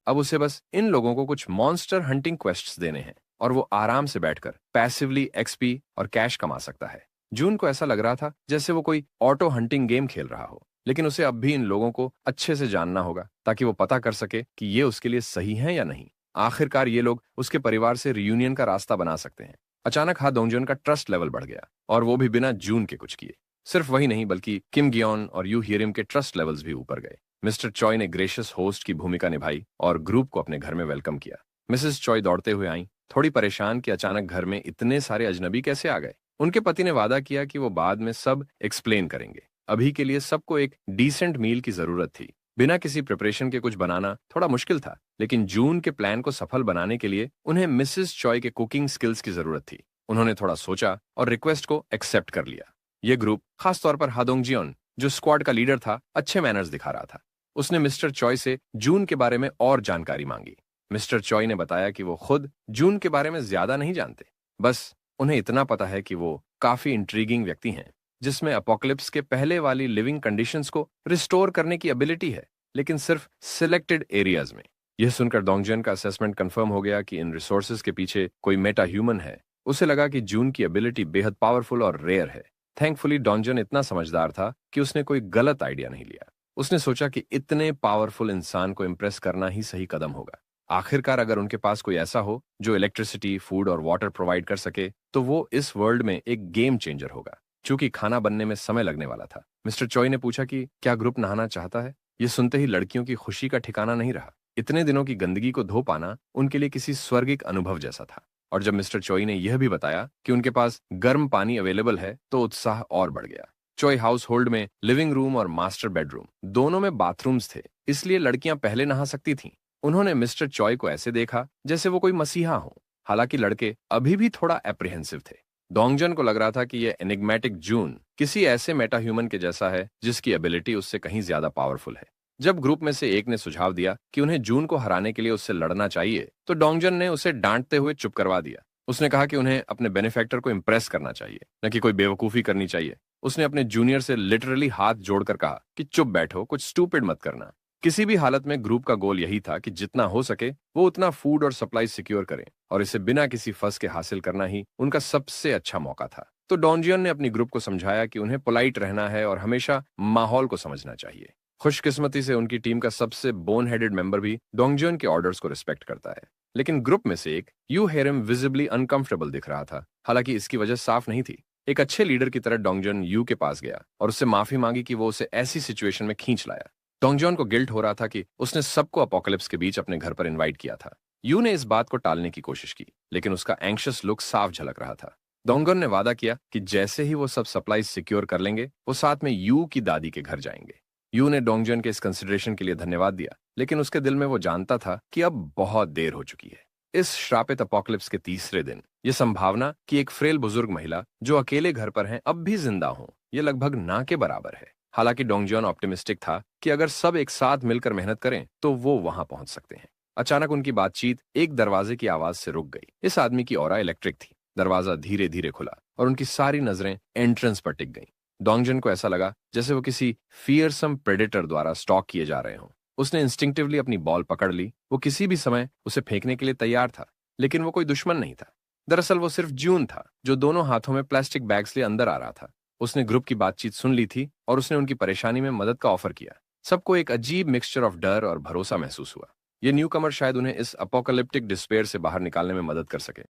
अब उसे बस इन लोगों को कुछ मॉन्स्टर हंटिंग क्वेस्ट्स देने हैं और वो आराम से बैठकर पैसिवली एक्सपी और कैश कमा सकता है। जून को ऐसा लग रहा था जैसे वो कोई ऑटो हंटिंग गेम खेल रहा हो, लेकिन उसे अब भी इन लोगों को अच्छे से जानना होगा ताकि वो पता कर सके कि ये उसके लिए सही है या नहीं। आखिरकार ये लोग उसके परिवार से रियूनियन का रास्ता बना सकते हैं। अचानक हा दोंगजुन का ट्रस्ट लेवल बढ़ गया, और वो भी बिना जून के कुछ किए। सिर्फ वही नहीं बल्कि किम गियोन और यू हियरिम के ट्रस्ट लेवल्स भी ऊपर गए। मिस्टर चॉय ने ग्रेशियस होस्ट की भूमिका निभाई और ग्रुप को अपने घर में वेलकम किया। मिसेस चॉय दौड़ते हुए आई, थोड़ी परेशान कि अचानक घर में इतने सारे अजनबी कैसे आ गए। उनके पति ने वादा किया कि वो बाद में सब एक्सप्लेन करेंगे। अभी के लिए सबको एक डिसेंट मील की जरूरत थी। बिना किसी प्रिपरेशन के कुछ बनाना थोड़ा मुश्किल था, लेकिन जून के प्लान को सफल बनाने के लिए उन्हें मिसेस चॉय के कुकिंग स्किल्स की जरूरत थी। उन्होंने थोड़ा सोचा और रिक्वेस्ट को एक्सेप्ट कर लिया। ये ग्रुप, खासतौर पर हा दोंगजियोन, जो स्क्वाड का लीडर था, अच्छे मैनर्स दिखा रहा था। उसने मिस्टर चॉय से जून के बारे में और जानकारी मांगी। मिस्टर चॉय ने बताया कि वो खुद जून के बारे में ज्यादा नहीं जानते, बस उन्हें इतना पता है कि वो काफी इंट्रीगिंग व्यक्ति हैं, जिसमें अपोकलिप्स के पहले वाली लिविंग कंडीशंस को रिस्टोर करने की एबिलिटी है, लेकिन सिर्फ सिलेक्टेड एरियाज में। यह सुनकर दोंगजियन का असेसमेंट कंफर्म हो गया कि इन रिसोर्सेज के पीछे कोई मेटा ह्यूमन है। उसे लगा कि जून की एबिलिटी बेहद पावरफुल और रेयर है। थैंकफुली दोंगजियन इतना समझदार था कि उसने कोई गलत आइडिया नहीं लिया। उसने सोचा कि इतने पावरफुल इंसान को इम्प्रेस करना ही सही कदम होगा। आखिरकार अगर उनके पास कोई ऐसा हो जो इलेक्ट्रिसिटी, फूड और वाटर प्रोवाइड कर सके, तो वो इस वर्ल्ड में एक गेम चेंजर होगा। चूंकि खाना बनने में समय लगने वाला था, मिस्टर चॉय ने पूछा कि क्या ग्रुप नहाना चाहता है। ये सुनते ही लड़कियों की खुशी का ठिकाना नहीं रहा। इतने दिनों की गंदगी को धो पाना उनके लिए किसी स्वर्गिक अनुभव जैसा था। और जब मिस्टर चॉय ने यह भी बताया कि उनके पास गर्म पानी अवेलेबल है, तो उत्साह और बढ़ गया। चॉय हाउस होल्ड में लिविंग रूम और मास्टर बेडरूम दोनों में बाथरूम्स थे, इसलिए लड़कियां पहले नहा सकती थीं। उन्होंने मिस्टर चॉय को ऐसे देखा जैसे वो कोई मसीहा हो। हालांकि लड़के अभी भी थोड़ा एप्रीहेंसिव थे। दोंगजन को लग रहा था कि यह एनिग्मेटिक जून किसी ऐसे मेटा ह्यूमन के जैसा है जिसकी एबिलिटी उससे कहीं ज्यादा पावरफुल है। जब ग्रुप में से एक ने सुझाव दिया कि उन्हें जून को हराने के लिए उससे लड़ना चाहिए, तो दोंगजन ने उसे डांटते हुए चुप करवा दिया। उसने कहा कि उन्हें अपने बेनिफैक्टर को इंप्रेस करना चाहिए, न कि कोई बेवकूफी करनी चाहिए। उसने अपने जूनियर से लिटरली हाथ जोड़कर कहा कि चुप बैठो, कुछ स्टूपिड मत करना। किसी भी हालत में ग्रुप का गोल यही था कि जितना हो सके वो उतना फूड और सप्लाई सिक्योर करें, और इसे बिना किसी फंस के हासिल करना ही उनका सबसे अच्छा मौका था। तो डोंजियन ने अपनी ग्रुप को समझाया कि उन्हें पोलाइट रहना है और हमेशा माहौल को समझना चाहिए। खुशकिस्मती से उनकी टीम का सबसे बोन हेडेड मेंबर भी डोंगजियन के ऑर्डर्स को रिस्पेक्ट करता है। लेकिन ग्रुप में से एक, यू हेरम, विजिबली अनकंफर्टेबल दिख रहा था। हालांकि इसकी वजह साफ नहीं थी। एक अच्छे लीडर की तरह डोंगजियन यू के पास गया और उससे माफी मांगी कि वो उसे ऐसी सिचुएशन में खींच लाया। डोंगजियन को गिल्ट हो रहा था कि उसने सबको अपोकलिप्स के बीच अपने घर पर इनवाइट किया था। यू ने इस बात को टालने की कोशिश की, लेकिन उसका एंग्शियस लुक साफ झलक रहा था। डोंगन ने वादा किया कि जैसे ही वो सब सप्लाईज सिक्योर कर लेंगे, वो साथ में यू की दादी के घर जाएंगे। यू ने डोंगजन के इस कंसिडरेशन के लिए धन्यवाद दिया, लेकिन उसके दिल में वो जानता था कि अब बहुत देर हो चुकी है। इस श्रापित अपोकलिप्स के तीसरे दिन ये संभावना कि एक फ्रेल बुजुर्ग महिला जो अकेले घर पर हैं अब भी जिंदा हो, ये लगभग ना के बराबर है। हालांकि डोंगजन ऑप्टिमिस्टिक था कि अगर सब एक साथ मिलकर मेहनत करें तो वो वहां पहुंच सकते हैं। अचानक उनकी बातचीत एक दरवाजे की आवाज से रुक गई। इस आदमी की ऑरा इलेक्ट्रिक थी। दरवाजा धीरे धीरे खुला और उनकी सारी नजरें एंट्रेंस पर टिक गईं। डोंगजन को ऐसा लगा जैसे वो किसी फियरसम प्रेडेटर द्वारा स्टॉक किए जा रहे हों। उसने इंस्टिंक्टिवली अपनी बॉल पकड़ ली। वो किसी भी समय उसे फेंकने के लिए तैयार था, लेकिन वो कोई दुश्मन नहीं था। दरअसल वो सिर्फ जून था, जो दोनों हाथों में प्लास्टिक बैग्स लिए अंदर आ रहा था। उसने ग्रुप की बातचीत सुन ली थी और उसने उनकी परेशानी में मदद का ऑफर किया। सबको एक अजीब मिक्सचर ऑफ डर और भरोसा महसूस हुआ। ये न्यू कमर शायद उन्हें इस अपोकलिप्टिक डिस्पेयर से बाहर निकालने में मदद कर सके।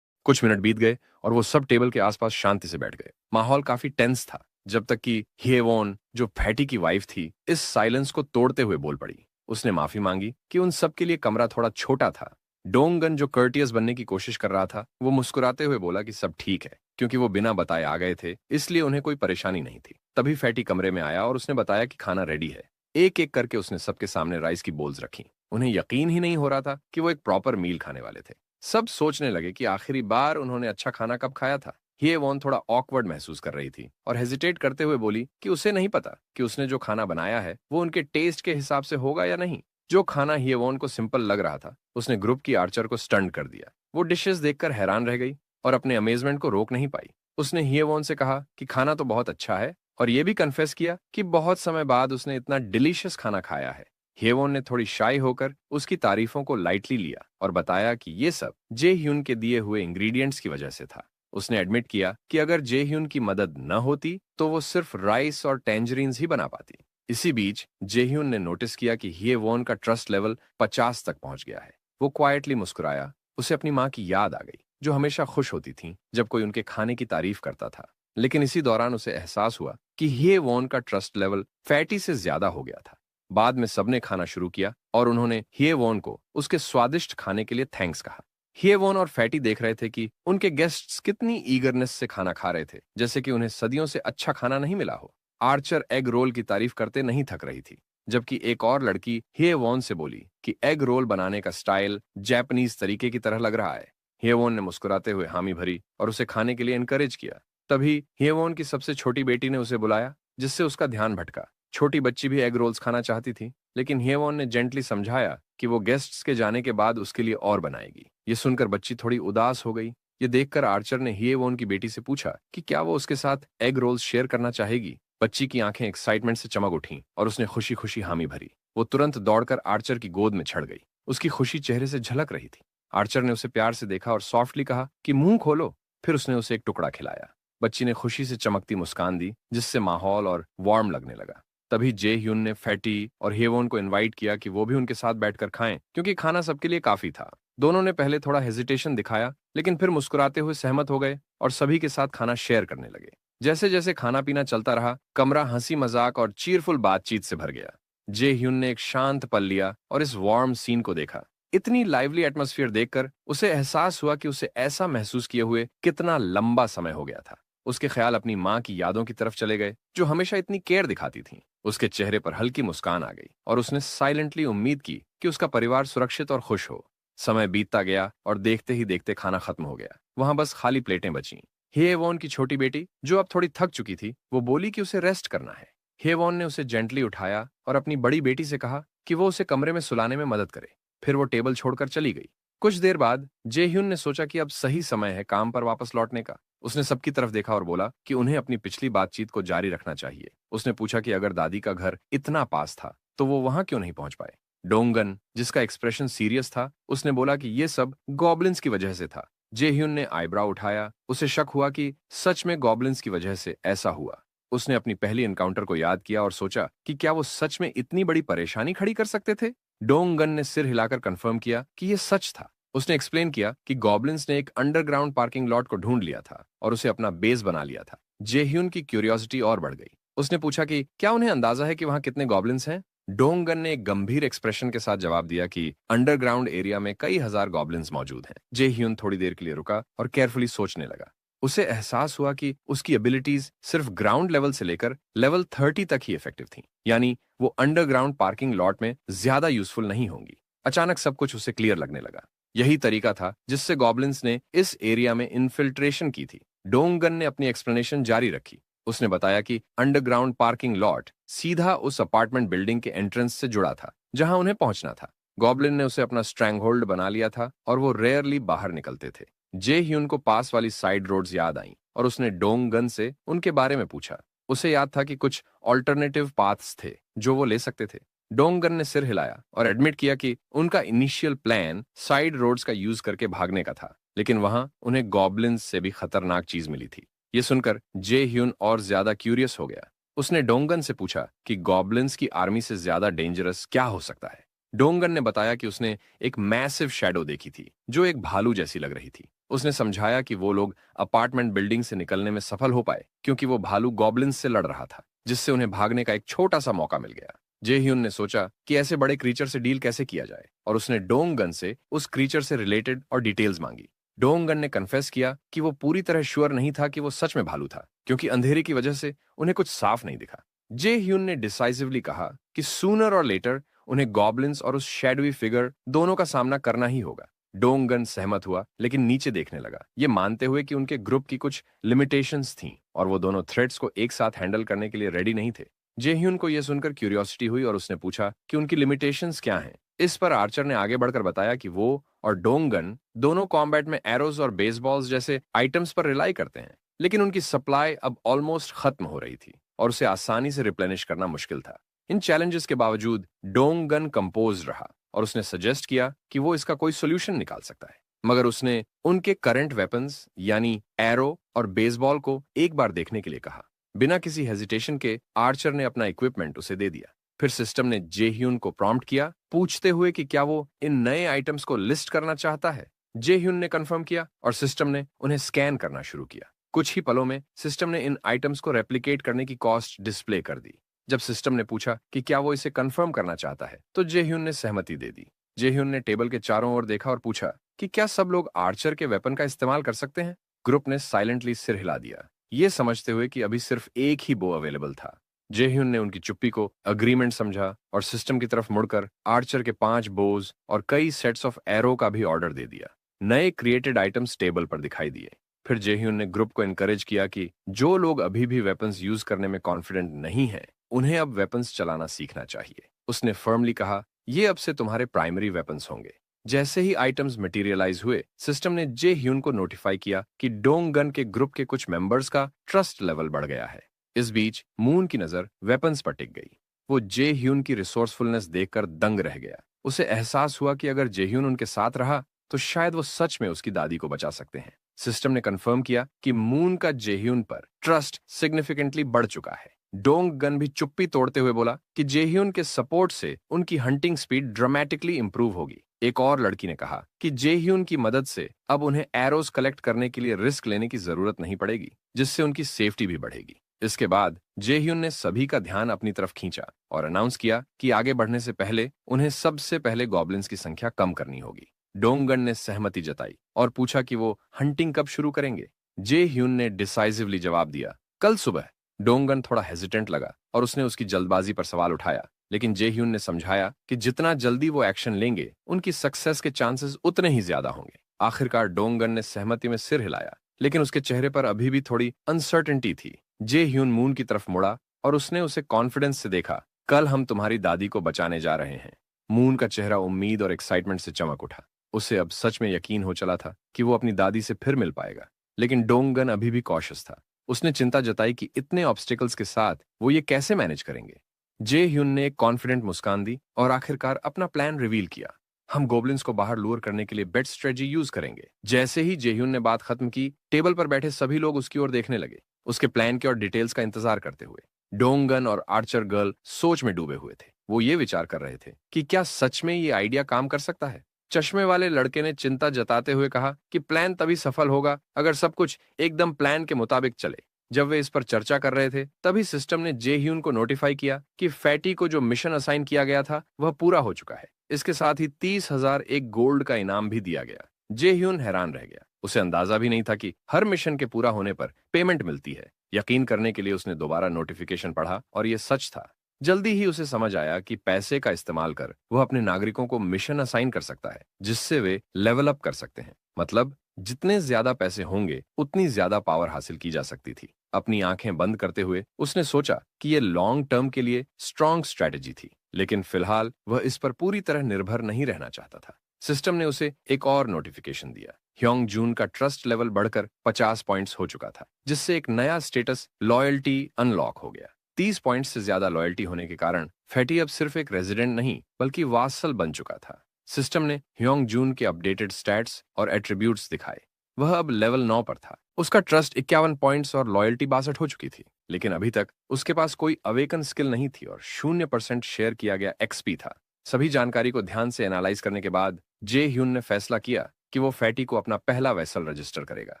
कुछ मिनट बीत गए और वो सब टेबल के आसपास शांति से बैठ गए। माहौल काफी टेंस था, जब तक कि हिएवॉन, जो फैटी की वाइफ थी, इस साइलेंस को तोड़ते हुए बोल पड़ी। उसने माफी मांगी कि उन सब के लिए कमरा थोड़ा छोटा था। डोंगन, जो कर्टियस बनने की कोशिश कर रहा था, वो मुस्कुराते हुए बोला कि सब ठीक है, क्योंकि वो बिना बताए आ गए थे, इसलिए उन्हें कोई परेशानी नहीं थी। तभी फैटी कमरे में आया और उसने बताया कि खाना रेडी है। एक एक करके उसने सबके सामने राइस की बोल्स रखी। उन्हें यकीन ही नहीं हो रहा था कि वो एक प्रॉपर मील खाने वाले थे। सब सोचने लगे कि आखिरी बार उन्होंने अच्छा खाना कब खाया था। ये वॉन थोड़ा ऑकवर्ड महसूस कर रही थी और हेजिटेट करते हुए बोली कि उसे नहीं पता कि उसने जो खाना बनाया है वो उनके टेस्ट के हिसाब से होगा या नहीं। जो खाना हियवॉन को सिंपल लग रहा था उसने ग्रुप की आर्चर को स्टंट कर दिया। वो डिशेस देखकर हैरान रह गई और अपने अमेजमेंट को रोक नहीं पाई। उसने हियवॉन से कहा कि खाना तो बहुत अच्छा है और ये भी कन्फेस किया कि बहुत समय बाद उसने इतना डिलीशियस खाना खाया है। हेवॉन ने थोड़ी शाई होकर उसकी तारीफों को लाइटली लिया और बताया कि ये सब जे ह्यून के दिए हुए इंग्रेडिएंट्स की वजह से था। उसने एडमिट किया कि अगर जे ह्यून की मदद न होती तो वो सिर्फ राइस और टेंजरीन्स ही बना पाती। इसी बीच जे ह्यून ने नोटिस किया कि हियवॉन का ट्रस्ट लेवल 50 तक पहुंच गया है। वो क्वाइटली मुस्कुराया। उसे अपनी माँ की याद आ गई जो हमेशा खुश होती थी जब कोई उनके खाने की तारीफ करता था। लेकिन इसी दौरान उसे एहसास हुआ कि हियवॉन का ट्रस्ट लेवल फैटी से ज्यादा हो गया था। बाद में सबने खाना शुरू किया और उन्होंने हियवॉन को उसके स्वादिष्ट खाने के लिए थैंक्स कहा। हियवॉन और फैटी देख रहे थे कि उनके गेस्ट्स कितनी ईगरनेस से खाना खा रहे थे, जैसे कि उन्हें सदियों से अच्छा खाना नहीं मिला हो। आर्चर एग रोल की तारीफ करते नहीं थक रही थी, जबकि एक और लड़की हियवॉन से बोली कि एग रोल बनाने का स्टाइल जापानीज तरीके की तरह लग रहा है। हियवॉन ने मुस्कुराते हुए हामी भरी और उसे खाने के लिए एनकरेज किया। तभी हियवॉन की सबसे छोटी बेटी ने उसे बुलाया, जिससे उसका ध्यान भटका। छोटी बच्ची भी एग रोल्स खाना चाहती थी, लेकिन हियवॉन ने जेंटली समझाया कि वो गेस्ट्स के जाने के बाद उसके लिए और बनाएगी। ये सुनकर बच्ची थोड़ी उदास हो गई। ये देखकर आर्चर ने हियवॉन की बेटी से पूछा कि क्या वो उसके साथ एग रोल्स शेयर करना चाहेगी। बच्ची की आंखें एक्साइटमेंट से चमक उठीं और उसने खुशी खुशी हामी भरी। वो तुरंत दौड़कर आर्चर की गोद में चढ़ गई। उसकी खुशी चेहरे से झलक रही थी। आर्चर ने उसे प्यार से देखा और सॉफ्टली कहा कि मुंह खोलो। फिर उसने उसे एक टुकड़ा खिलाया। बच्ची ने खुशी से चमकती मुस्कान दी, जिससे माहौल और वार्म लगने लगा। तभी जे ह्यून ने फैटी और हेवोन को इनवाइट किया कि वो भी उनके साथ बैठकर खाएं, क्योंकि खाना सबके लिए काफी था। दोनों ने पहले थोड़ा हेजिटेशन दिखाया, लेकिन फिर मुस्कुराते हुए सहमत हो गए और सभी के साथ खाना शेयर करने लगे। जैसे जैसे खाना पीना चलता रहा, कमरा हंसी मजाक और चीरफुल बातचीत से भर गया। जे ह्यून ने एक शांत पल लिया और इस वार्म सीन को देखा। इतनी लाइवली एटमॉस्फेयर देखकर उसे एहसास हुआ कि उसे ऐसा महसूस किए हुए कितना लंबा समय हो गया था। उसके ख्याल अपनी माँ की यादों की तरफ चले गए, जो हमेशा इतनी केयर दिखाती थीं। उसके चेहरे पर हल्की मुस्कान आ गई और उसने साइलेंटली उम्मीद की कि उसका परिवार सुरक्षित और खुश हो। समय बीतता गया और देखते ही देखते खाना खत्म हो गया। वहां बस खाली प्लेटें बचीं। हेवॉन की छोटी बेटी, जो अब थोड़ी थक चुकी थी, वो बोली कि उसे रेस्ट करना है। हेवॉन ने उसे जेंटली उठाया और अपनी बड़ी बेटी से कहा कि वो उसे कमरे में सुलाने में मदद करे। फिर वो टेबल छोड़कर चली गई। कुछ देर बाद जे ह्यून ने सोचा कि अब सही समय है काम पर वापस लौटने का। उसने सबकी तरफ देखा और बोला कि उन्हें अपनी पिछली बातचीत को जारी रखना चाहिए। उसने पूछा कि अगर दादी का घर इतना पास था तो वो वहां क्यों नहीं पहुंच पाए। डोंगन, जिसका एक्सप्रेशन सीरियस था, उसने बोला कि ये सब गॉब्लिन्स की वजह से था। जे ह्यून ने आईब्रो उठाया। उसे शक हुआ कि सच में गॉब्लिन्स की वजह से ऐसा हुआ। उसने अपनी पहली एनकाउंटर को याद किया और सोचा कि क्या वो सच में इतनी बड़ी परेशानी खड़ी कर सकते थे। डोंगन ने सिर हिलाकर कंफर्म किया कि यह सच था। उसने एक्सप्लेन किया कि गॉब्लिन्स ने एक अंडरग्राउंड पार्किंग लॉट को ढूंढ लिया था और उसे अपना बेस बना लिया था। जेह्यून की क्यूरियोसिटी और बढ़ गई। उसने पूछा कि क्या उन्हें अंदाजा है कि वहां कितने गॉब्लिन्स हैं। डोंगन ने एक गंभीर एक्सप्रेशन के साथ जवाब दिया कि अंडरग्राउंड एरिया में कई हजार गॉब्लिन्स मौजूद हैं। जेह्यून थोड़ी देर के लिए रुका और केयरफुली सोचने लगा। उसे एहसास हुआ कि उसकी एबिलिटीज सिर्फ ग्राउंड लेवल से लेकर लेवल 30 तक ही इफेक्टिव थी, यानी वो अंडरग्राउंड पार्किंग लॉट में ज्यादा यूजफुल नहीं होंगी। अचानक सब कुछ उसे क्लियर लगने लगा। यही तरीका था जिससे गॉब्लिन्स ने इस एरिया में इन्फिल्ट्रेशन की थी। डोंगन ने अपनी एक्सप्लेनेशन जारी रखी। उसने बताया कि अंडरग्राउंड पार्किंग लॉट सीधा उस अपार्टमेंट बिल्डिंग के एंट्रेंस से जुड़ा था जहां उन्हें पहुंचना था। गॉब्लिन ने उसे अपना स्ट्रैंग होल्ड बना लिया था और वो रेयरली बाहर निकलते थे। जे ह्यून को पास वाली साइड रोड्स याद आईं और उसने डोंगन से उनके बारे में पूछा। उसे याद था कि कुछ ऑल्टरनेटिव पाथ्स थे जो वो ले सकते थे। डोंगन ने सिर हिलाया और एडमिट किया कि उनका इनिशियल प्लान साइड रोड्स का यूज करके भागने का था, लेकिन वहां उन्हें गॉब्लिन्स से भी खतरनाक चीज मिली थी। ये सुनकर जे ह्यून और ज्यादा क्यूरियस हो गया। उसने डोंगन से पूछा कि गॉब्लिन्स की आर्मी से ज्यादा डेंजरस क्या हो सकता है। डोंगन ने बताया कि उसने एक मैसिव शैडो देखी थी जो एक भालू जैसी लग रही थी। उसने समझाया कि वो लोग अपार्टमेंट बिल्डिंग से निकलने में सफल हो पाए क्योंकि वो भालू गॉब्लिन्स से लड़ रहा था, जिससे उन्हें भागने का एक छोटा सा मौका मिल गया। जे ह्यून ने सोचा कि ऐसे बड़े क्रीचर से डील कैसे किया जाए और उसने डोंगन से उस क्रीचर से रिलेटेड और डिटेल्स मांगी। डोंगन ने कन्फेस किया कि वो पूरी तरह श्योर नहीं था कि वो सच में भालू था, क्योंकि अंधेरे की वजह से उन्हें कुछ साफ नहीं दिखा। जे ह्यून ने डिसाइसिवली कहा कि सूनर और लेटर उन्हें गॉब्लिन्स और उस शैडोवी फिगर दोनों का सामना करना ही होगा। डोंगन सहमत हुआ लेकिन नीचे देखने लगा, ये मानते हुए कि उनके ग्रुप की कुछ लिमिटेशंस थीं और वो दोनों थ्रेट्स को एक साथ हैंडल करने के लिए रेडी नहीं थे। जेह्यून को यह सुनकर क्यूरियोसिटी हुई और उसने पूछा कि उनकी लिमिटेशंस क्या हैं। इस पर आर्चर ने आगे बढ़कर बताया कि वो और डोंगन दोनों कॉम्बैट में एरोज और बेसबॉल्स जैसे आइटम्स पर रिलाई करते हैं, लेकिन उनकी सप्लाई अब ऑलमोस्ट खत्म हो रही थी और उसे आसानी से रिप्लेनिश करना मुश्किल था। इन चैलेंजेस के बावजूद डोंगन कंपोज रहा और उसने सजेस्ट किया कि वो इसका कोई सोल्यूशन निकाल सकता है, मगर उसने उनके करंट वेपन्स यानी एरो और बेसबॉल को एक बार देखने के लिए कहा। बिना किसी हेजिटेशन के आर्चर ने अपना इक्विपमेंट उसे दे दिया। फिर सिस्टम ने जेह्यून को प्रॉम्प्ट किया, पूछते हुए कि क्या वो इन नए आइटम्स को लिस्ट करना चाहता है। जेह्यून ने कंफर्म किया और सिस्टम ने उन्हें स्कैन करना शुरू किया। कुछ ही पलों में सिस्टम ने इन आइटम्स को रेप्लिकेट करने की कॉस्ट डिस्प्ले कर दी। जब सिस्टम ने पूछा कि क्या वो इसे कंफर्म करना चाहता है, तो जेह्यून ने सहमति दे दी। जेह्यून ने टेबल के चारों ओर देखा और पूछा कि क्या सब लोग आर्चर के वेपन का इस्तेमाल कर सकते हैं। ग्रुप ने साइलेंटली सिर हिला दिया, ये समझते हुए कि अभी सिर्फ एक ही बो अवेलेबल था। जेह्यून ने उनकी चुप्पी को अग्रीमेंट समझा और सिस्टम की तरफ मुड़कर आर्चर के 5 बोज और कई सेट्स ऑफ एरो का भी ऑर्डर दे दिया। नए क्रिएटेड आइटम्स टेबल पर दिखाई दिए। फिर जेह्यून ने ग्रुप को एनकरेज किया कि जो लोग अभी भी वेपन्स यूज करने में कॉन्फिडेंट नहीं हैं, उन्हें अब वेपन्स चलाना सीखना चाहिए। उसने फर्मली कहा, ये अब से तुम्हारे प्राइमरी वेपन्स होंगे। जैसे ही आइटम्स मटेरियलाइज हुए, सिस्टम ने जेह्यून को नोटिफाई किया कि डोंगन के ग्रुप के कुछ मेंबर्स का ट्रस्ट लेवल बढ़ गया है। इस बीच मून की नजर वेपन्स पर टिक गई। वो जेह्यून की रिसोर्सफुलनेस देखकर दंग रह गया। उसे एहसास हुआ कि अगर जेह्यून उनके साथ रहा तो शायद वो सच में उसकी दादी को बचा सकते हैं। सिस्टम ने कंफर्म किया कि मून का जेह्यून पर ट्रस्ट सिग्निफिकेंटली बढ़ चुका है। डोंगन भी चुप्पी तोड़ते हुए बोला कि जेह्यून के सपोर्ट से उनकी हंटिंग स्पीड ड्रामेटिकली इंप्रूव होगी। एक और लड़की ने कहा कि जेह्यून की मदद से अब उन्हें एरोज कलेक्ट करने के लिए रिस्क लेने की जरूरत नहीं पड़ेगी, जिससे उनकी सेफ्टी भी बढ़ेगी। इसके बाद जेह्यून ने सभी का ध्यान अपनी तरफ खींचा और अनाउंस किया कि आगे बढ़ने से पहले उन्हें सबसे पहले गॉब्लिन्स की संख्या कम करनी होगी। डोंगन ने सहमति जताई और पूछा कि वो हंटिंग कब शुरू करेंगे। जेह्यून ने डिसाइसिवली जवाब दिया, कल सुबह। डोंगन थोड़ा हेजिटेंट लगा और उसने उसकी जल्दबाजी पर सवाल उठाया, लेकिन जेह्यून ने समझाया कि जितना जल्दी वो एक्शन लेंगे, उनकी सक्सेस के चांसेस उतने ही ज्यादा होंगे। आखिरकार डोंगन ने सहमति में सिर हिलाया, लेकिन उसके चेहरे पर अभी भी थोड़ी अनसर्टेनिटी थी। जेह्यून मून की तरफ मुड़ा और उसने उसे कॉन्फिडेंस से देखा, कल हम तुम्हारी दादी को बचाने जा रहे हैं। मून का चेहरा उम्मीद और एक्साइटमेंट से चमक उठा। उसे अब सच में यकीन हो चला था कि वो अपनी दादी से फिर मिल पाएगा, लेकिन डोंगन अभी भी कॉशियस था। उसने चिंता जताई कि इतने ऑब्स्टिकल्स के साथ वो ये कैसे मैनेज करेंगे। जेह्यून ने एक कॉन्फिडेंट मुस्कान दी और आखिरकार अपना प्लान रिवील किया, हम गोब्लिन्स को बाहर लूर करने के लिए बेट स्ट्रेटजी यूज करेंगे। जैसे ही जेह्यून ने बात खत्म की, टेबल पर बैठे सभी लोग उसकी ओर देखने लगे, उसके प्लान के और डिटेल्स का इंतजार करते हुए। डोंगन और आर्चर गर्ल सोच में डूबे हुए थे। वो ये विचार कर रहे थे कि क्या सच में ये आइडिया काम कर सकता है। चश्मे वाले लड़के ने चिंता जताते हुए कहा कि प्लान तभी सफल होगा अगर सब कुछ एकदम प्लान के मुताबिक चले। जब वे इस पर चर्चा कर रहे थे, तभी सिस्टम ने जेह्यून को नोटिफाई किया कि फैटी को जो मिशन असाइन किया गया था वह पूरा हो चुका है। इसके साथ ही 30,000 एक गोल्ड का इनाम भी दिया गया। जेह्यून हैरान रह गया। उसे अंदाजा भी नहीं था कि हर मिशन के पूरा होने पर पेमेंट मिलती है। यकीन करने के लिए उसने दोबारा नोटिफिकेशन पढ़ा और यह सच था। जल्दी ही उसे समझ आया कि पैसे का इस्तेमाल कर वह अपने नागरिकों को मिशन असाइन कर सकता है, जिससे वे लेवल अप कर सकते हैं। मतलब जितने ज्यादा पैसे होंगे, उतनी ज्यादा पावर हासिल की जा सकती थी। अपनी आंखें बंद करते हुए उसने सोचा कि यह लॉन्ग टर्म के लिए स्ट्रॉन्ग स्ट्रेटेजी थी, लेकिन फिलहाल वह इस पर पूरी तरह निर्भर नहीं रहना चाहता था। सिस्टम ने उसे एक और नोटिफिकेशन दिया। ह्योंग जून का ट्रस्ट लेवल बढ़कर 50 पॉइंट्स हो चुका था, जिससे एक नया स्टेटस लॉयल्टी अनलॉक हो गया। 30 पॉइंट्स से ज्यादा लॉयल्टी होने के कारण फैटी अब सिर्फ एक रेजिडेंट नहीं बल्कि वासल बन चुका था। सिस्टम ने ह्योंग जून के अपडेटेड स्टैट्स और एट्रीब्यूट्स दिखाए। वह अब लेवल 9 पर था। उसका ट्रस्ट 51 पॉइंट्स और लॉयल्टी 62 हो चुकी थी, लेकिन अभी तक उसके पास कोई अवेकन स्किल नहीं थी और 0% शेयर किया गया एक्सपी था। सभी जानकारी को ध्यान से एनालाइज करने के बाद जेह्यून ने फैसला किया कि वो फैटी को अपना पहला वेसल रजिस्टर करेगा।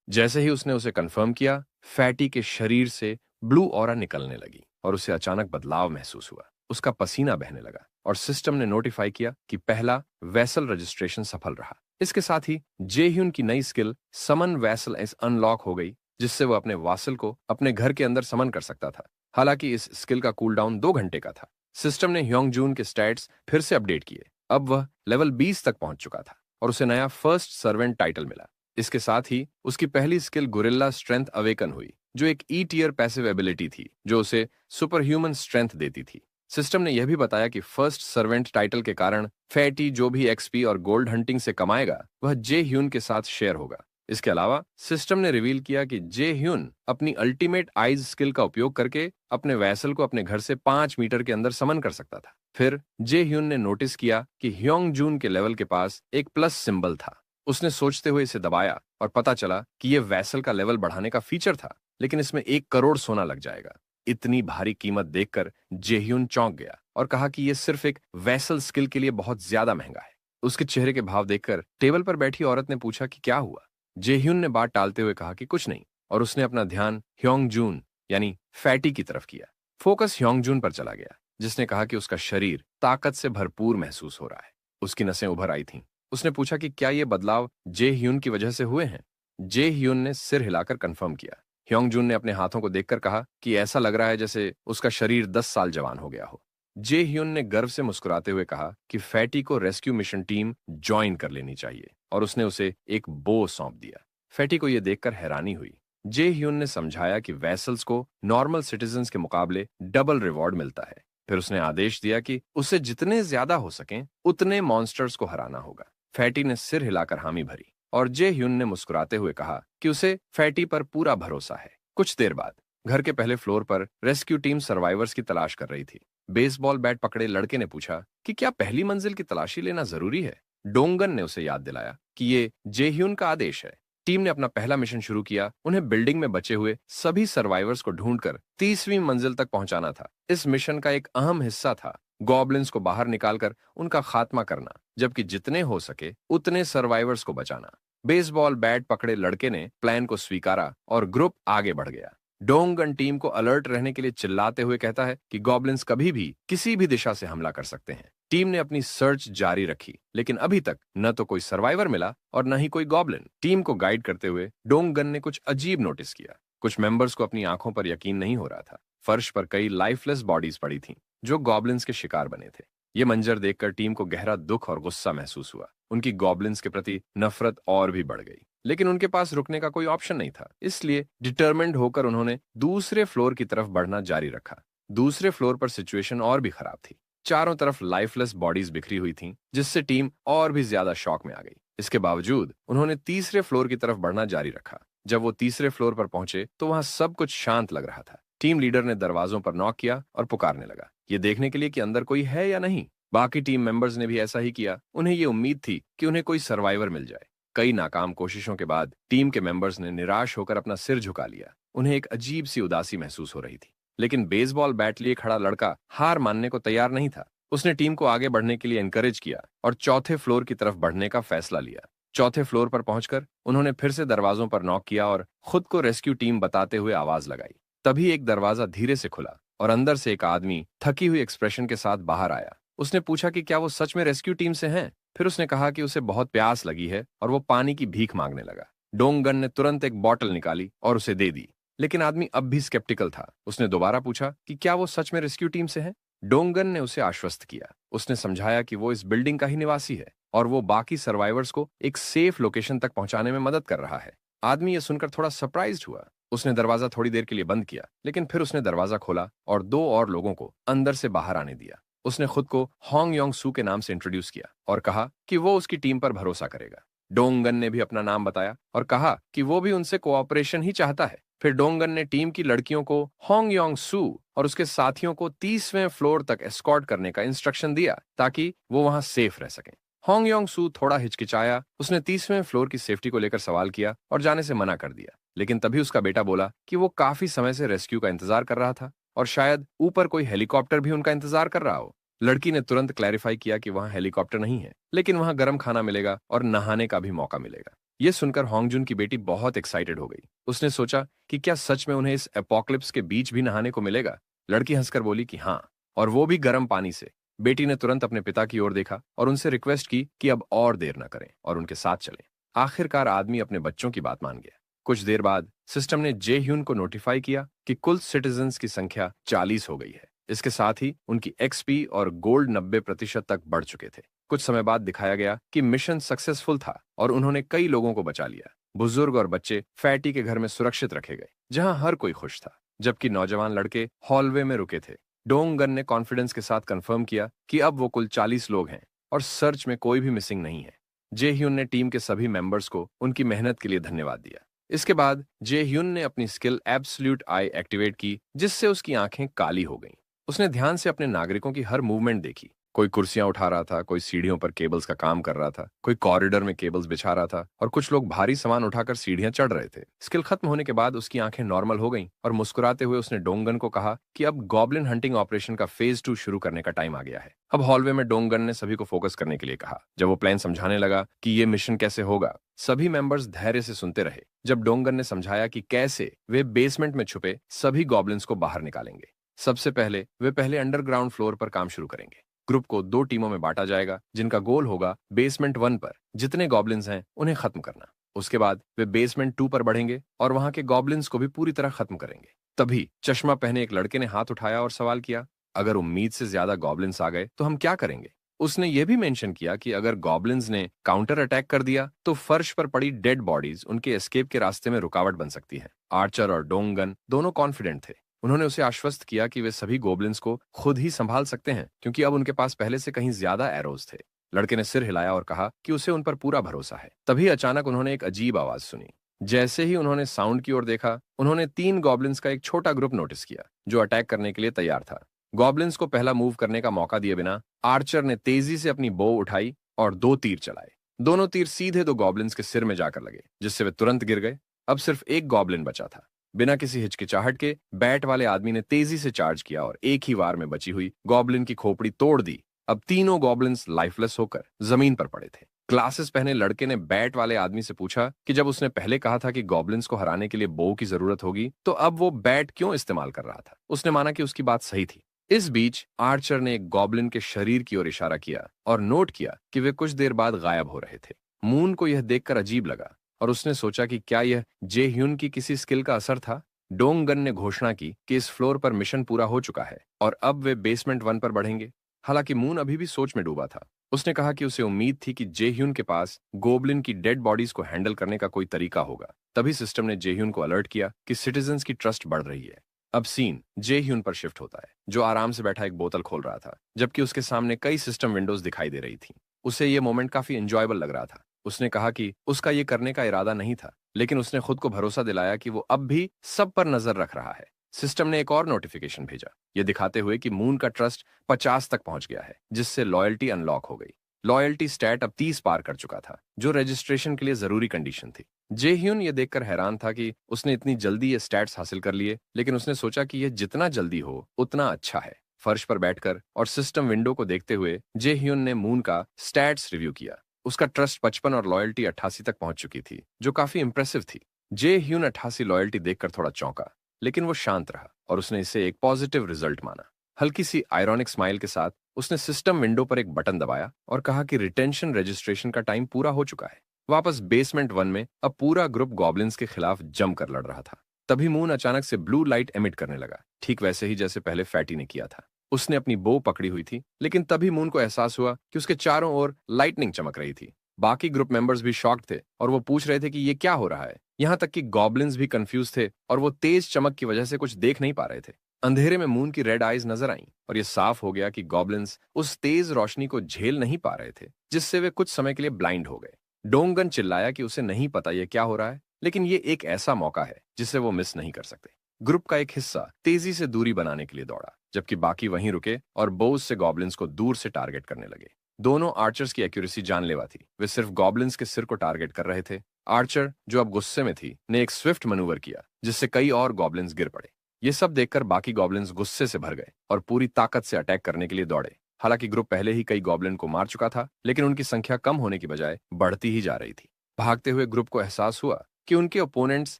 जैसे ही उसने उसे कंफर्म किया, फैटी के शरीर से ब्लू ऑरा निकलने लगी और उसे अचानक बदलाव महसूस हुआ। उसका पसीना बहने लगा और सिस्टम ने नोटिफाई किया कि पहला वेसल रजिस्ट्रेशन सफल रहा। इसके साथ ही जेह्यून की नई स्किल समन वेसल एस अनलॉक हो गई, जिससे वह अपने वासल को अपने घर के अंदर समन कर सकता था। हालांकि इस स्किल का कूलडाउन 2 घंटे का था। सिस्टम ने ह्योंग जून के स्टैट्स फिर से अपडेट किए। अब वह लेवल 20 तक पहुंच चुका था और उसे नया फर्स्ट सर्वेंट टाइटल मिला। इसके साथ ही उसकी पहली स्किल गुरिल्ला स्ट्रेंथ अवेकन हुई, जो एक ई टियर पैसिव एबिलिटी थी जो उसे सुपर ह्यूमन स्ट्रेंथ देती थी। सिस्टम ने यह भी बताया कि फर्स्ट सर्वेंट टाइटल के कारण फैटी जो भी एक्सपी और गोल्ड हंटिंग से कमाएगा वह जे ह्यून के साथ शेयर होगा। इसके अलावा सिस्टम ने रिवील किया कि जे ह्यून अपनी अल्टीमेट आइज स्किल का उपयोग करके अपने वैसल को अपने घर से 5 मीटर के अंदर समन कर सकता था। फिर जे ह्यून ने नोटिस किया कि ह्योंग जून के लेवल के पास एक प्लस सिंबल था। उसने सोचते हुए इसे दबाया और पता चला कि यह वैसल का लेवल बढ़ाने का फीचर था, लेकिन इसमें 1 करोड़ सोना लग जाएगा। इतनी भारी कीमत देखकर जेह्यून चौंक गया और कहा कि यह सिर्फ एक वैसल स्किल के लिए बहुत ज्यादा महंगा है। उसके चेहरे के भाव देखकर टेबल पर बैठी औरत ने पूछा कि क्या हुआ। जेह्यून ने बात टालते हुए कहा कि कुछ नहीं, और उसने अपना ध्यान ह्योंग जून यानी फैटी की तरफ किया। फोकस ह्योंग जून पर चला गया, जिसने कहा कि उसका शरीर ताकत से भरपूर महसूस हो रहा है। उसकी नसें उभर आई थीं। उसने पूछा कि क्या ये बदलाव जे ह्यून की वजह से हुए हैं। जे ह्यून ने सिर हिलाकर कंफर्म किया। ह्योंग जून ने अपने हाथों को देखकर कहा कि ऐसा लग रहा है जैसे उसका शरीर 10 साल जवान हो गया हो। जे ह्यून ने गर्व से मुस्कुराते हुए कहा कि फैटी को रेस्क्यू मिशन टीम ज्वाइन कर लेनी चाहिए, और उसने उसे एक बो सौंप दिया। फैटी को यह देखकर हैरानी हुई। जे ह्यून ने समझाया कि वैसल्स को नॉर्मल सिटीजन्स के मुकाबले डबल रिवॉर्ड मिलता है। फिर उसने आदेश दिया कि उसे जितने ज्यादा हो सकें उतने मॉन्स्टर्स को हराना होगा। फैटी ने सिर हिलाकर हामी भरी, और जे ह्यून ने मुस्कुराते हुए कहा कि उसे फैटी पर पूरा भरोसा है। कुछ देर बाद घर के पहले फ्लोर पर रेस्क्यू टीम सर्वाइवर्स की तलाश कर रही थी। बेसबॉल बैट पकड़े लड़के ने पूछा कि क्या पहली मंजिल की तलाशी लेना जरूरी है। डोंगन ने उसे याद दिलाया कि ये जे ह्यून का आदेश है। टीम ने अपना पहला मिशन शुरू किया। उन्हें बिल्डिंग में बचे हुए सभी सर्वाइवर्स को ढूंढकर 30वीं मंजिल तक पहुंचाना था। इस मिशन का एक अहम हिस्सा था गॉब्लिन्स को बाहर निकालकर उनका खात्मा करना, जबकि जितने हो सके उतने सर्वाइवर्स को बचाना। बेसबॉल बैट पकड़े लड़के ने प्लान को स्वीकारा और ग्रुप आगे बढ़ गया। डोंगन टीम को अलर्ट रहने के लिए चिल्लाते हुए कहता है कि गॉब्लिन्स कभी भी किसी भी दिशा से हमला कर सकते हैं। टीम ने अपनी सर्च जारी रखी, लेकिन अभी तक न तो कोई सर्वाइवर मिला और न ही कोई गॉब्लिन। टीम को गाइड करते हुए डोंगन ने कुछ अजीब नोटिस किया। कुछ मेंबर्स को अपनी आंखों पर यकीन नहीं हो रहा था। फर्श पर कई लाइफलेस बॉडीज पड़ी थीं, जो गॉब्लिन्स के शिकार बने थे। ये मंजर देखकर टीम को गहरा दुख और गुस्सा महसूस हुआ। उनकी गॉब्लिन्स के प्रति नफरत और भी बढ़ गई, लेकिन उनके पास रुकने का कोई ऑप्शन नहीं था। इसलिए डिटरमिन्ड होकर उन्होंने दूसरे फ्लोर की तरफ बढ़ना जारी रखा। दूसरे फ्लोर पर सिचुएशन और भी खराब थी। चारों तरफ लाइफलेस बॉडीज बिखरी हुई थीं, जिससे टीम और भी ज्यादा शॉक में आ गई। इसके बावजूद उन्होंने तीसरे फ्लोर की तरफ बढ़ना जारी रखा। जब वो तीसरे फ्लोर पर पहुंचे तो वहां सब कुछ शांत लग रहा था। टीम लीडर ने दरवाजों पर नॉक किया और पुकारने लगा, ये देखने के लिए कि अंदर कोई है या नहीं। बाकी टीम मेंबर्स ने भी ऐसा ही किया। उन्हें ये उम्मीद थी कि उन्हें कोई सर्वाइवर मिल जाए। कई नाकाम कोशिशों के बाद टीम के मेंबर्स ने निराश होकर अपना सिर झुका लिया। उन्हें एक अजीब सी उदासी महसूस हो रही थी। लेकिन बेसबॉल बैट लिए खड़ा लड़का हार मानने को तैयार नहीं था। उसने टीम को आगे बढ़ने के लिए एनकरेज किया और चौथे फ्लोर की तरफ बढ़ने का फैसला लिया। चौथे फ्लोर पर पहुंचकर उन्होंने फिर से दरवाजों पर नॉक किया और खुद को रेस्क्यू टीम बताते हुए आवाज लगाई। तभी एक दरवाजा धीरे से खुला और अंदर से एक आदमी थकी हुई एक्सप्रेशन के साथ बाहर आया। उसने पूछा कि क्या वो सच में रेस्क्यू टीम से हैं। फिर उसने कहा कि उसे बहुत प्यास लगी है और वो पानी की भीख मांगने लगा। डोंगन ने तुरंत एक बॉटल निकाली और उसे दे दी, लेकिन आदमी अब भी स्केप्टिकल था। उसने दोबारा पूछा कि क्या वो सच में रेस्क्यू टीम से हैं। डोंगन ने उसे आश्वस्त किया। उसने समझाया कि वो इस बिल्डिंग का ही निवासी है और वो बाकी सर्वाइवर्स को एक सेफ लोकेशन तक पहुंचाने में मदद कर रहा है। आदमी ये सुनकर थोड़ा सरप्राइज्ड हुआ। उसने दरवाजा थोड़ी देर के लिए बंद किया, लेकिन फिर उसने दरवाजा खोला और 2 और लोगों को अंदर से बाहर आने दिया। उसने खुद को होंग योंग सू के नाम से इंट्रोड्यूस किया और कहा कि वो उसकी टीम पर भरोसा करेगा। डोंगन ने भी अपना नाम बताया और कहा कि वो भी उनसे कोऑपरेशन ही चाहता है। फिर डोंगन ने टीम की लड़कियों को होंग योंग सू और उसके साथियों को 30वें फ्लोर तक एस्कॉर्ट करने का इंस्ट्रक्शन दिया ताकि वो वहां सेफ रह सकें। होंग योंग सू थोड़ा हिचकिचाया। उसने 30वें फ्लोर की सेफ्टी को लेकर सवाल किया और जाने से मना कर दिया, लेकिन तभी उसका बेटा बोला कि वो काफी समय से रेस्क्यू का इंतजार कर रहा था और शायद ऊपर कोई हेलीकॉप्टर भी उनका इंतजार कर रहा हो। लड़की ने तुरंत क्लैरिफाई किया कि वहां हेलीकॉप्टर नहीं है, लेकिन वहां गर्म खाना मिलेगा और नहाने का भी मौका मिलेगा। यह सुनकर होंगजुन की बेटी बहुत एक्साइटेड हो गई। उसने सोचा कि क्या सच में उन्हें इस एपोक्लिप्स के बीच भी नहाने को मिलेगा। लड़की हंसकर बोली कि हाँ, और वो भी गर्म पानी से। बेटी ने तुरंत अपने पिता की ओर देखा और उनसे रिक्वेस्ट की कि अब और देर न करें और उनके साथ चलें। आखिरकार आदमी अपने बच्चों की बात मान गया। कुछ देर बाद सिस्टम ने जे ह्यून को नोटिफाई किया कि कुल सिटीजन्स की संख्या 40 हो गई है। इसके साथ ही उनकी एक्सपी और गोल्ड 90% तक बढ़ चुके थे। कुछ समय बाद दिखाया गया कि मिशन सक्सेसफुल था और उन्होंने कई लोगों को बचा लिया। बुजुर्ग और बच्चे फैटी के घर में सुरक्षित रखे गए, जहां हर कोई खुश था, जबकि नौजवान लड़के हॉलवे में रुके थे। डोंगन ने कॉन्फिडेंस के साथ कंफर्म किया कि अब वो कुल 40 लोग हैं और सर्च में कोई भी मिसिंग नहीं है। जे ह्यून ने टीम के सभी मेंबर्स को उनकी मेहनत के लिए धन्यवाद दिया। इसके बाद जे ह्यून ने अपनी स्किल एब्सोल्यूट आई एक्टिवेट की, जिससे उसकी आंखें काली हो गईं। उसने ध्यान से अपने नागरिकों की हर मूवमेंट देखी। कोई कुर्सियां उठा रहा था, कोई सीढ़ियों पर केबल्स का काम कर रहा था, कोई कॉरिडोर में केबल्स बिछा रहा था और कुछ लोग भारी सामान उठाकर सीढ़ियां चढ़ रहे थे। स्किल खत्म होने के बाद उसकी आंखें नॉर्मल हो गईं और मुस्कुराते हुए उसने डोंगन को कहा कि अब गॉब्लिन हंटिंग ऑपरेशन का फेज 2 शुरू करने का टाइम आ गया है। अब हॉलवे में डोंगन ने सभी को फोकस करने के लिए कहा। जब वो प्लान समझाने लगा कि ये मिशन कैसे होगा, सभी मेंबर्स धैर्य से सुनते रहे। जब डोंगन ने समझाया कि कैसे वे बेसमेंट में छुपे सभी गॉब्लिन्स को बाहर निकालेंगे, सबसे पहले वे अंडरग्राउंड फ्लोर पर काम शुरू करेंगे। ग्रुप को 2 टीमों में बांटा जाएगा, जिनका गोल होगा बेसमेंट 1 पर जितने गॉब्लिन्स हैं उन्हें खत्म करना। उसके बाद वे बेसमेंट 2 पर बढ़ेंगे और वहां के गॉब्लिन्स को भी पूरी तरह खत्म करेंगे। तभी चश्मा पहने एक लड़के ने हाथ उठाया और सवाल किया, अगर उम्मीद से ज्यादा गॉब्लिन्स आ गए तो हम क्या करेंगे? उसने यह भी मेंशन किया कि अगर गॉब्लिन्स ने काउंटर अटैक कर दिया तो फर्श पर पड़ी डेड बॉडीज उनके एस्केप के रास्ते में रुकावट बन सकती है। आर्चर और डोंगन दोनों कॉन्फिडेंट थे। उन्होंने उसे आश्वस्त किया कि वे सभी गोब्लिन्स को खुद ही संभाल सकते हैं, क्योंकि अब उनके पास पहले से कहीं ज्यादा एरोज थे। लड़के ने सिर हिलाया और कहा कि उसे उन पर पूरा भरोसा है। तभी अचानक उन्होंने एक अजीब आवाज सुनी। जैसे ही उन्होंने साउंड की ओर देखा, उन्होंने 3 गॉब्लिन्स का एक छोटा ग्रुप नोटिस किया जो अटैक करने के लिए तैयार था। गॉब्लिन्स को पहला मूव करने का मौका दिए बिना आर्चर ने तेजी से अपनी बो उठाई और 2 तीर चलाए। दोनों तीर सीधे 2 गॉब्लिन्स के सिर में जाकर लगे, जिससे वे तुरंत गिर गए। अब सिर्फ एक गॉब्लिन बचा था। बिना किसी हिचकिचाहट के बैट वाले आदमी ने तेजी से चार्ज किया और एक ही वार में बची हुई गॉब्लिन की खोपड़ी तोड़ दी। अब तीनों गॉब्लिन्स लाइफलेस होकर जमीन पर पड़े थे। ग्लासेस पहने लड़के ने बैट वाले आदमी से पूछा कि जब उसने पहले कहा था कि गॉब्लिन्स को हराने के लिए बो की जरूरत होगी, तो अब वो बैट क्यों इस्तेमाल कर रहा था? उसने माना कि उसकी बात सही थी। इस बीच आर्चर ने एक गॉब्लिन के शरीर की ओर इशारा किया और नोट किया कि वे कुछ देर बाद गायब हो रहे थे। मून को यह देखकर अजीब लगा और उसने सोचा कि क्या यह जे ह्यून की किसी स्किल का असर था। डोंगन ने घोषणा की कि इस फ्लोर पर मिशन पूरा हो चुका है और अब वे बेसमेंट 1 पर बढ़ेंगे। हालांकि मून अभी भी सोच में डूबा था। उसने कहा कि उसे उम्मीद थी कि जे ह्यून के पास गोब्लिन की डेड बॉडीज को हैंडल करने का कोई तरीका होगा। तभी सिस्टम ने जे ह्यून को अलर्ट किया कि सिटीजन्स की ट्रस्ट बढ़ रही है। अब सीन जे ह्यून पर शिफ्ट होता है, जो आराम से बैठा एक बोतल खोल रहा था, जबकि उसके सामने कई सिस्टम विंडोज दिखाई दे रही थी। उसे ये मोमेंट काफी एंजॉयबल लग रहा था। उसने कहा कि उसका ये करने का इरादा नहीं था, लेकिन उसने खुद को भरोसा दिलाया कि वो अब भी सब पर नजर रख रहा है। सिस्टम ने एक और नोटिफिकेशन भेजा, ये दिखाते हुए कि मून का ट्रस्ट 50 तक पहुंच गया है, जिससे लॉयल्टी अनलॉक हो गई। लॉयल्टी स्टैट अब 30 पार कर चुका था, जो रजिस्ट्रेशन के लिए जरूरी कंडीशन थी। जे ह्यून ये देखकर हैरान था कि उसने इतनी जल्दी ये स्टैट्स हासिल कर लिए, लेकिन उसने सोचा कि यह जितना जल्दी हो उतना अच्छा है। फर्श पर बैठकर और सिस्टम विंडो को देखते हुए जे ह्यून ने मून का स्टैट्स रिव्यू किया। उसका ट्रस्ट 55 और लॉयल्टी 88 तक पहुंच चुकी थी, जो काफी इंप्रेसिव थी। जे ह्यून 88 लॉयल्टी देखकर थोड़ा चौंका, लेकिन वो शांत रहा और उसने इसे एक पॉजिटिव रिजल्ट माना। हल्की सी आयरॉनिक स्माइल के साथ उसने सिस्टम विंडो पर एक बटन दबाया और कहा कि रिटेंशन रजिस्ट्रेशन का टाइम पूरा हो चुका है। वापस बेसमेंट 1 में अब पूरा ग्रुप गॉब्लिन्स के खिलाफ जमकर लड़ रहा था। तभी मून अचानक से ब्लू लाइट एमिट करने लगा, ठीक वैसे ही जैसे पहले फैटी ने किया था। उसने अपनी बो पकड़ी हुई थी, लेकिन तभी मून को एहसास हुआ कि उसके चारों ओर लाइटनिंग चमक रही थी। बाकी ग्रुप मेंबर्स भी शॉक्ड थे और वो पूछ रहे थे कि ये क्या हो रहा है। यहाँ तक कि गॉब्लिन्स भी कंफ्यूज थे और वो तेज चमक की वजह से कुछ देख नहीं पा रहे थे। अंधेरे में मून की रेड आईज नजर आईं और ये साफ हो गया कि गॉब्लिन्स उस तेज रोशनी को झेल नहीं पा रहे थे, जिससे वे कुछ समय के लिए ब्लाइंड हो गए। डोंगन चिल्लाया कि उसे नहीं पता ये क्या हो रहा है, लेकिन ये एक ऐसा मौका है जिसे वो मिस नहीं कर सकते। ग्रुप का एक हिस्सा तेजी से दूरी बनाने के लिए दौड़ा, जबकि बाकी वहीं रुके और बोझ से गॉब्लिन्स को दूर से टारगेट करने लगे। दोनों आर्चर्स की एक्यूरेसी जानलेवा थी। वे सिर्फ गॉब्लिन्स के सिर को टारगेट कर रहे थे। आर्चर, जो अब गुस्से में थी, ने एक स्विफ्ट मनूवर किया, जिससे कई और गॉब्लिन्स गिर पड़े। ये सब देखकर बाकी गॉब्लिन्स गुस्से से भर गए और पूरी ताकत से अटैक करने के लिए दौड़े। हालांकि ग्रुप पहले ही कई गॉब्लिन को मार चुका था, लेकिन उनकी संख्या कम होने की बजाय बढ़ती ही जा रही थी। भागते हुए ग्रुप को एहसास हुआ कि उनके ओपोनेंट्स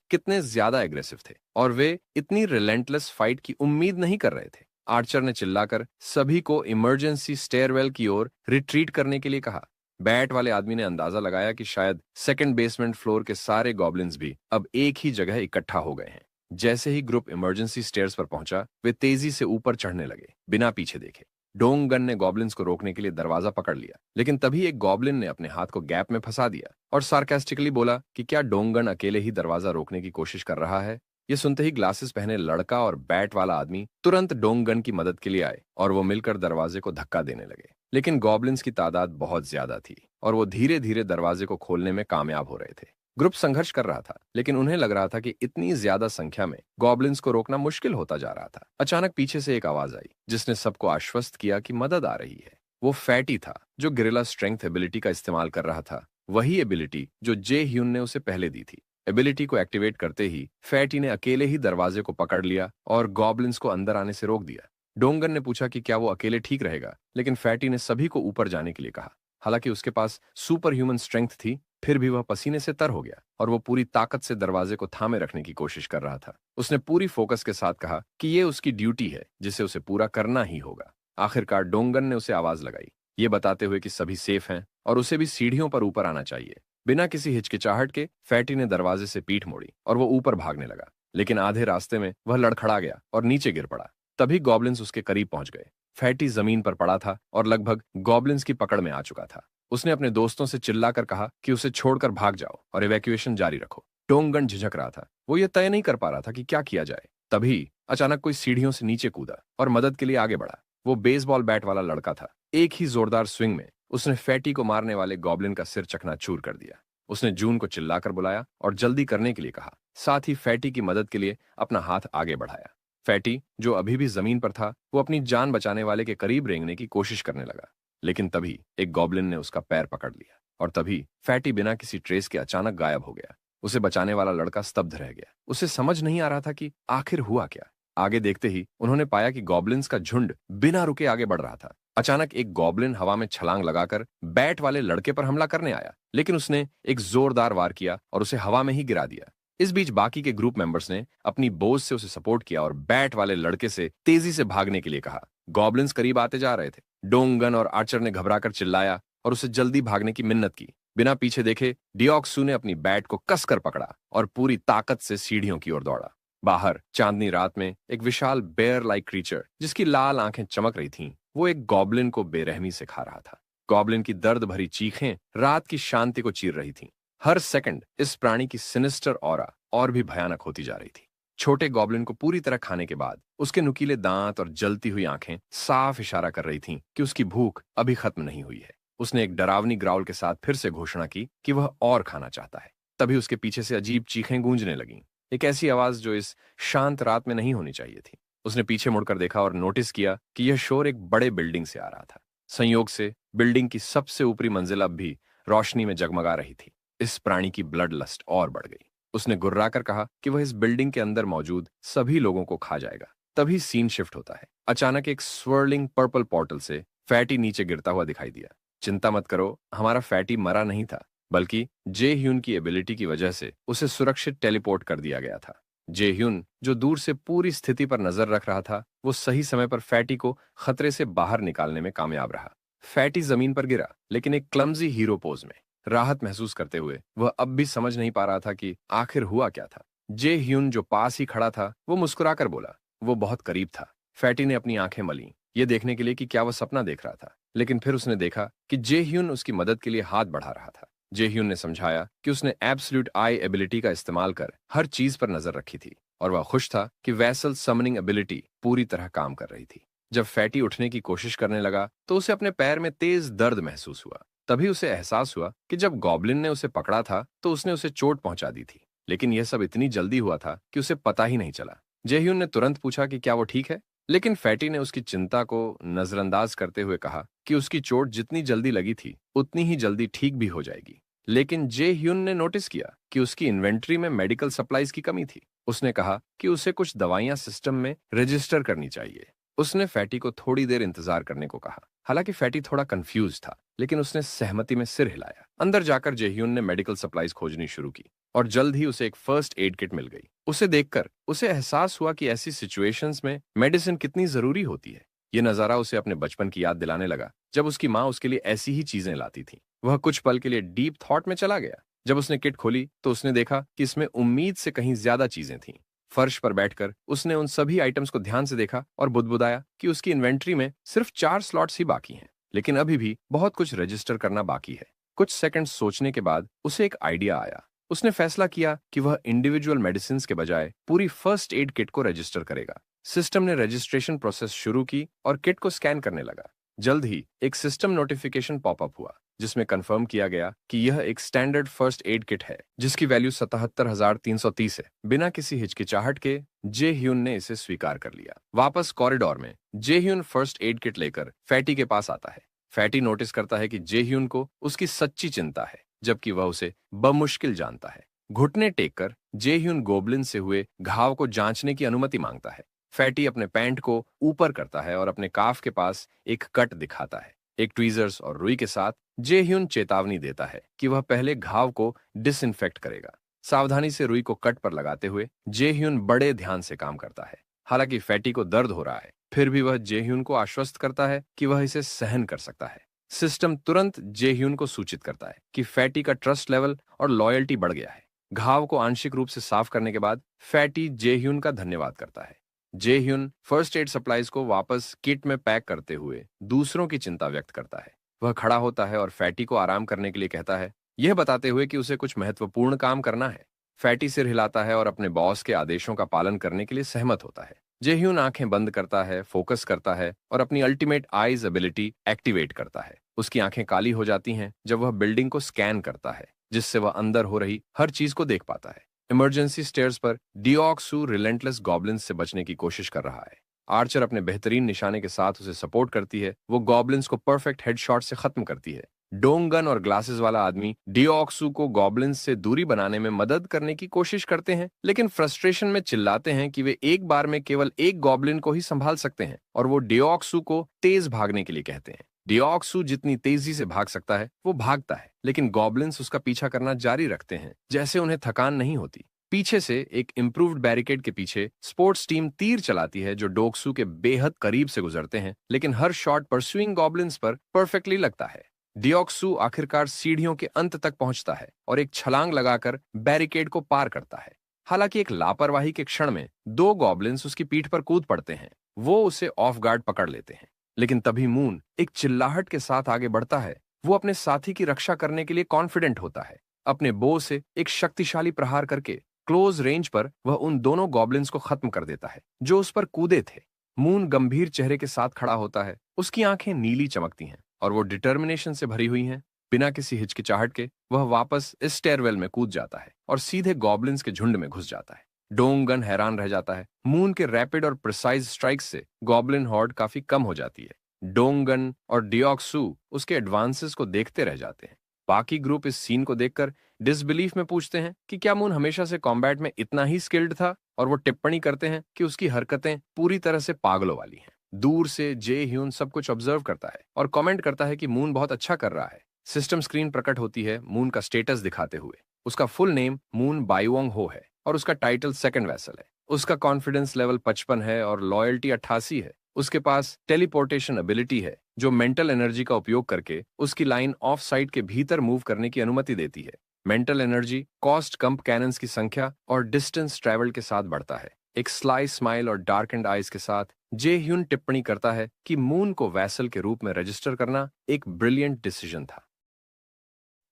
कितने ज्यादा एग्रेसिव थे और वे इतनी रिलेंटलेस फाइट की उम्मीद नहीं कर रहे थे। आर्चर ने चिल्लाकर सभी को इमरजेंसी स्टेयरवेल की ओर रिट्रीट करने के लिए कहा। बैट वाले आदमी ने अंदाजा लगाया कि शायद सेकंड बेसमेंट फ्लोर के सारे गॉब्लिन्स भी अब एक ही जगह इकट्ठा हो गए हैं। जैसे ही ग्रुप इमरजेंसी स्टेयर्स पर पहुंचा, वे तेजी से ऊपर चढ़ने लगे, बिना पीछे देखे। डोंगन ने गॉब्लिन्स को रोकने के लिए दरवाजा पकड़ लिया, लेकिन तभी एक गॉब्लिन ने अपने हाथ को गैप में फंसा दिया और सार्कास्टिकली बोला कि क्या डोंगन अकेले ही दरवाजा रोकने की कोशिश कर रहा है। ये सुनते ही ग्लासेस पहने लड़का और बैट वाला आदमी तुरंत डोंगन की मदद के लिए आए और वो मिलकर दरवाजे को धक्का देने लगे। लेकिन गॉब्लिन्स की तादाद बहुत ज्यादा थी और वो धीरे धीरे दरवाजे को खोलने में कामयाब हो रहे थे। ग्रुप संघर्ष कर रहा था, लेकिन उन्हें लग रहा था कि इतनी ज्यादा संख्या में गॉब्लिन्स को रोकना मुश्किल होता जा रहा था। अचानक पीछे से एक आवाज आई जिसने सबको आश्वस्त किया कि मदद आ रही है। वो फैटी था, जो गिरिला स्ट्रेंथ एबिलिटी का इस्तेमाल कर रहा था, वही एबिलिटी जो जे ह्यून ने उसे पहले दी थी। एबिलिटी को एक्टिवेट करते ही फैटी ने अकेले ही दरवाजे को पकड़ लिया और गॉब्लिन्स को अंदर आने से रोक दिया। डोंगन ने पूछा कि क्या वो अकेले ठीक रहेगा, लेकिन फैटी ने सभी को ऊपर जाने के लिए कहा। हालांकि उसके पास सुपर ह्यूमन स्ट्रेंथ थी, फिर भी वह पसीने से तर हो गया और वो पूरी ताकत से दरवाजे को थामे रखने की कोशिश कर रहा था। उसने पूरी फोकस के साथ कहा कि ये उसकी ड्यूटी है जिसे उसे पूरा करना ही होगा। आखिरकार डोंगन ने उसे आवाज लगाई, ये बताते हुए कि सभी सेफ हैं और उसे भी सीढ़ियों पर ऊपर आना चाहिए। बिना किसी हिचकिचाहट के फैटी ने दरवाजे से पीठ मोड़ी और वो ऊपर भागने लगा, लेकिन आधे रास्ते में वह लड़खड़ा गया और नीचे गिर पड़ा। तभी गॉब्लिन्स उसके करीब पहुंच गए। फैटी जमीन पर पड़ा था और लगभग गॉब्लिन्स की पकड़ में आ चुका था। उसने अपने दोस्तों से चिल्लाकर कहा कि उसे छोड़कर भाग जाओ और इवैक्यूएशन जारी रखो। डोंगन झिझक रहा था, वो ये तय नहीं कर पा रहा था कि क्या किया जाए। तभी अचानक कोई सीढ़ियों से नीचे कूदा और मदद के लिए आगे बढ़ा। वो बेसबॉल बैट वाला लड़का था। एक ही जोरदार स्विंग में उसने फैटी को मारने वाले गॉब्लिन का सिर चकनाचूर कर दिया। उसने जून को चिल्लाकर बुलाया और जल्दी करने के लिए कहा, साथ ही फैटी की मदद के लिए अपना हाथ आगे बढ़ाया। फैटी, जो अभी भी जमीन पर था, वो अपनी जान बचाने वाले के करीब रेंगने की कोशिश करने लगा, लेकिन तभी एक गॉब्लिन ने उसका पैर पकड़ लिया और तभी फैटी बिना किसी ट्रेस के अचानक गायब हो गया। उसे बचाने वाला लड़का स्तब्ध रह गया। उसे समझ नहीं आ रहा था कि आखिर हुआ क्या। आगे देखते ही उन्होंने पाया कि गॉब्लिन्स का झुंड बिना रुके आगे बढ़ रहा था। अचानक एक गॉब्लिन हवा में छलांग लगाकर बैट वाले लड़के पर हमला करने आया, लेकिन उसने एक जोरदार वार किया और उसे हवा में ही गिरा दिया। इस बीच बाकी के ग्रुप मेंबर्स ने अपनी बोझ से उसे सपोर्ट किया और बैट वाले लड़के से तेजी से भागने के लिए कहा। गॉब्लिन्स करीब आते जा रहे थे। डोंगन और आर्चर ने घबराकर चिल्लाया और उसे जल्दी भागने की मिन्नत की। बिना पीछे देखे डिओक्सू ने अपनी बैट को कसकर पकड़ा और पूरी ताकत से सीढ़ियों की ओर दौड़ा। बाहर चांदनी रात में एक विशाल बेयर लाइक क्रीचर, जिसकी लाल आंखें चमक रही थीं, वो एक गॉब्लिन को बेरहमी से खा रहा था। गॉब्लिन की दर्द भरी चीखें रात की शांति को चीर रही थीं। हर सेकंड इस प्राणी की सिनिस्टर ऑरा और भी भयानक होती जा रही थी। छोटे गॉब्लिन को पूरी तरह खाने के बाद उसके नुकीले दांत और जलती हुई आंखें साफ इशारा कर रही थीं कि उसकी भूख अभी खत्म नहीं हुई है। उसने एक डरावनी ग्राउल के साथ फिर से घोषणा की कि वह और खाना चाहता है। तभी उसके पीछे से अजीब चीखें गूंजने लगीं, एक ऐसी आवाज जो इस शांत रात में नहीं होनी चाहिए थी। उसने पीछे मुड़कर देखा और नोटिस किया कि यह शोर एक बड़े बिल्डिंग से आ रहा था। संयोग से बिल्डिंग की सबसे ऊपरी मंजिल अब भी रोशनी में जगमगा रही थी। इस प्राणी की ब्लड लस्ट और बढ़ गई। उसने गुर्राकर कहा कि वह इस बिल्डिंग के अंदर मौजूद सभी लोगों को खा जाएगा। तभी सीन शिफ्ट होता है। अचानक एक स्वर्लिंग पर्पल पोर्टल से फैटी नीचे गिरता हुआ दिखाई दिया। चिंता मत करो, हमारा फैटी मरा नहीं था, बल्कि जे ह्यून की एबिलिटी की वजह से उसे सुरक्षित टेलीपोर्ट कर दिया गया था। जे ह्यून, जो दूर से पूरी स्थिति पर नजर रख रहा था, वो सही समय पर फैटी को खतरे से बाहर निकालने में कामयाब रहा। फैटी जमीन पर गिरा, लेकिन एक क्लमजी हीरो पोज में। राहत महसूस करते हुए वह अब भी समझ नहीं पा रहा था कि आखिर हुआ क्या था। जे ह्यून, जो पास ही खड़ा था, वो मुस्कुराकर बोला, वो बहुत करीब था। फैटी ने अपनी आंखें मलीं, ये देखने के लिए कि क्या वह सपना देख रहा था, लेकिन फिर उसने देखा कि जे ह्यून उसकी मदद के लिए हाथ बढ़ा रहा था। जे ह्यून ने समझाया कि उसने एब्सोल्यूट आई एबिलिटी का इस्तेमाल कर हर चीज पर नजर रखी थी और वह खुश था कि वैसल समनिंग एबिलिटी पूरी तरह काम कर रही थी। जब फैटी उठने की कोशिश करने लगा तो उसे अपने पैर में तेज दर्द महसूस हुआ। तभी उसे एहसास हुआ कि जब गॉब्लिन ने उसे पकड़ा था तो उसने उसे चोट पहुंचा दी थी, लेकिन यह सब इतनी जल्दी हुआ था कि उसे पता ही नहीं चला। जे ह्यून ने तुरंत पूछा कि क्या वो ठीक है, लेकिन फैटी ने उसकी चिंता को नजरअंदाज करते हुए कहा कि उसकी चोट जितनी जल्दी लगी थी उतनी ही जल्दी ठीक भी हो जाएगी। लेकिन जे ह्यून ने नोटिस किया कि उसकी इन्वेंट्री में मेडिकल सप्लाईज की कमी थी। उसने कहा कि उसे कुछ दवाइयां सिस्टम में रजिस्टर करनी चाहिए। उसने फैटी को थोड़ी देर इंतजार करने को कहा। हालांकि फैटी थोड़ा कंफ्यूज था, लेकिन उसने सहमति में सिर हिलाया। अंदर जाकर जे ह्यून ने मेडिकल सप्लाईज खोजनी शुरू की और जल्द ही उसे एक फर्स्ट एड किट मिल गई। उसे देखकर उसे एहसास हुआ कि ऐसी सिचुएशंस में मेडिसिन कितनी जरूरी होती है। ये नजारा उसे अपने बचपन की याद दिलाने लगा, जब उसकी माँ उसके लिए ऐसी ही चीजें लाती थी। वह कुछ पल के लिए डीप थॉट में चला गया। जब उसने किट खोली तो उसने देखा कि इसमें उम्मीद से कहीं ज्यादा चीजें थीं। फर्श पर बैठकर उसने उन सभी आइटम्स को ध्यान से देखा और बुदबुदाया कि उसकी इन्वेंट्री में सिर्फ 4 स्लॉट्स ही बाकी हैं, लेकिन अभी भी बहुत कुछ रजिस्टर करना बाकी है। कुछ सेकंड्स सोचने के बाद उसे एक आइडिया आया। उसने फैसला किया कि वह इंडिविजुअल मेडिसिन के बजाय पूरी फर्स्ट एड किट को रजिस्टर करेगा। सिस्टम ने रजिस्ट्रेशन प्रोसेस शुरू की और किट को स्कैन करने लगा। जल्द ही एक सिस्टम नोटिफिकेशन पॉपअप हुआ जिसमें कंफर्म किया गया कि यह एक स्टैंडर्ड फर्स्ट एड किट है जिसकी वैल्यू 77,330 है। बिना किसी हिचकिचाहट के जे ह्यून ने इसे स्वीकार कर लिया। वापस कॉरिडोर में जे ह्यून फर्स्ट एड किट लेकर फैटी के पास आता है। फैटी नोटिस करता है कि जे ह्यून को उसकी सच्ची चिंता है, जबकि वह उसे बमुश्किल जानता है। घुटने टेक कर जे ह्यून गोबलिन से हुए घाव को जांचने की अनुमति मांगता है। फैटी अपने पैंट को ऊपर करता है और अपने काफ के पास एक कट दिखाता है। एक ट्वीजर्स और रुई के साथ जे ह्यून चेतावनी देता है कि वह पहले घाव को डिसइंफेक्ट करेगा। सावधानी से रुई को कट पर लगाते हुए जे ह्यून बड़े ध्यान से काम करता है। हालांकि फैटी को दर्द हो रहा है, फिर भी वह जे ह्यून को आश्वस्त करता है कि वह इसे सहन कर सकता है। सिस्टम तुरंत जे ह्यून को सूचित करता है कि फैटी का ट्रस्ट लेवल और लॉयल्टी बढ़ गया है। घाव को आंशिक रूप से साफ करने के बाद फैटी जे ह्यून का धन्यवाद करता है। जे ह्यून फर्स्ट एड सप्लाईज को वापस किट में पैक करते हुए दूसरों की चिंता व्यक्त करता है। वह खड़ा होता है और फैटी को आराम करने के लिए कहता है, यह बताते हुए कि उसे कुछ महत्वपूर्ण काम करना है। फैटी सिर हिलाता है और अपने बॉस के आदेशों का पालन करने के लिए सहमत होता है। जे ह्यून आंखें बंद करता है, फोकस करता है और अपनी अल्टीमेट आईज एबिलिटी एक्टिवेट करता है। उसकी आंखें काली हो जाती हैं जब वह बिल्डिंग को स्कैन करता है, जिससे वह अंदर हो रही हर चीज को देख पाता है। इमरजेंसी स्टेयर्स पर डिओक्सू रिलेंटलेस गॉब्लिन्स से बचने की कोशिश कर रहा है। आर्चर अपने बेहतरीन निशाने के साथ उसे सपोर्ट करती है। वो गॉब्लिन्स को परफेक्ट हेडशॉट से खत्म करती है। डोंगन और ग्लासेस वाला आदमी डिओक्सू को गॉब्लिन्स से दूरी बनाने में मदद करने की कोशिश करते हैं, लेकिन फ्रस्ट्रेशन में चिल्लाते हैं कि वे एक बार में केवल एक गॉब्लिन को ही संभाल सकते हैं और वो डिओक्सू को तेज भागने के लिए कहते हैं। डिओक्सू जितनी तेजी से भाग सकता है वो भागता है, लेकिन गॉब्लिन्स उसका पीछा करना जारी रखते हैं जैसे उन्हें थकान नहीं होती। पीछे से एक इम्प्रूव्ड बैरिकेड के पीछे स्पोर्ट्स टीम तीर चलाती है जो डोक्सू के बेहद करीब से गुजरते हैं, लेकिन हर शॉट परस्यूइंग गॉब्लिन्स पर परफेक्टली लगता है। डिओक्सू आखिरकार सीढ़ियों के अंत तक पहुंचता है और एक छलांग लगाकर बैरिकेड को पार करता है। हालांकि एक लापरवाही के क्षण में 2 गॉब्लिन्स उसकी पीठ पर कूद पड़ते हैं। वो उसे ऑफ गार्ड पकड़ लेते हैं, लेकिन तभी मून एक चिल्लाहट के साथ आगे बढ़ता है। वो अपने साथी की रक्षा करने के लिए कॉन्फिडेंट होता है। अपने बो से एक शक्तिशाली प्रहार करके क्लोज रेंज पर वह उन दोनों गॉब्लिन्स को खत्म कर देता है जो उस पर कूदे थे। मून गंभीर चेहरे के साथ खड़ा होता है। उसकी आंखें नीली चमकती हैं और वो डिटर्मिनेशन से भरी हुई हैं। बिना किसी हिचकिचाहट के वह वापस इस स्टेयरवेल में कूद जाता है और सीधे गॉब्लिन्स के झुंड में घुस जाता है। डोंगन हैरान रह जाता है। मून के रैपिड और प्रिसाइज स्ट्राइक्स से गॉब्लिन हॉर्ड काफी कम हो जाती है। डोंगन और डिओक्सू उसके एडवांसेस को देखते रह जाते हैं। बाकी ग्रुप इस सीन को देखकर डिसबिलीफ में पूछते हैं कि क्या मून हमेशा से कॉम्बैट में इतना ही स्किल्ड था, और वो टिप्पणी करते हैं कि उसकी हरकतें पूरी तरह से पागलों वाली हैं। दूर से जे ह्यून सब कुछ ऑब्जर्व करता है और कमेंट करता है कि मून बहुत अच्छा कर रहा है। सिस्टम स्क्रीन प्रकट होती है मून का स्टेटस दिखाते हुए। उसका फुल नेम मून बाइवोंग हो है और उसका टाइटल सेकंड वेसल है। उसका कॉन्फिडेंस लेवल 55 है और लॉयल्टी 88 है। उसके पास टेलीपोर्टेशन एबिलिटी है जो मेंटल एनर्जी का उपयोग करके उसकी लाइन ऑफ साइट के भीतर मूव करने की अनुमति देती है। मेंटल एनर्जी कॉस्ट कम्प कैनन्स की संख्या और डिस्टेंस ट्रेवल के साथ बढ़ता है। एक स्लाई स्माइल और डार्क एंड आइज के साथ जे ह्यून टिप्पणी करता है कि मून को वैसल के रूप में रजिस्टर करना एक ब्रिलियंट डिसीजन था।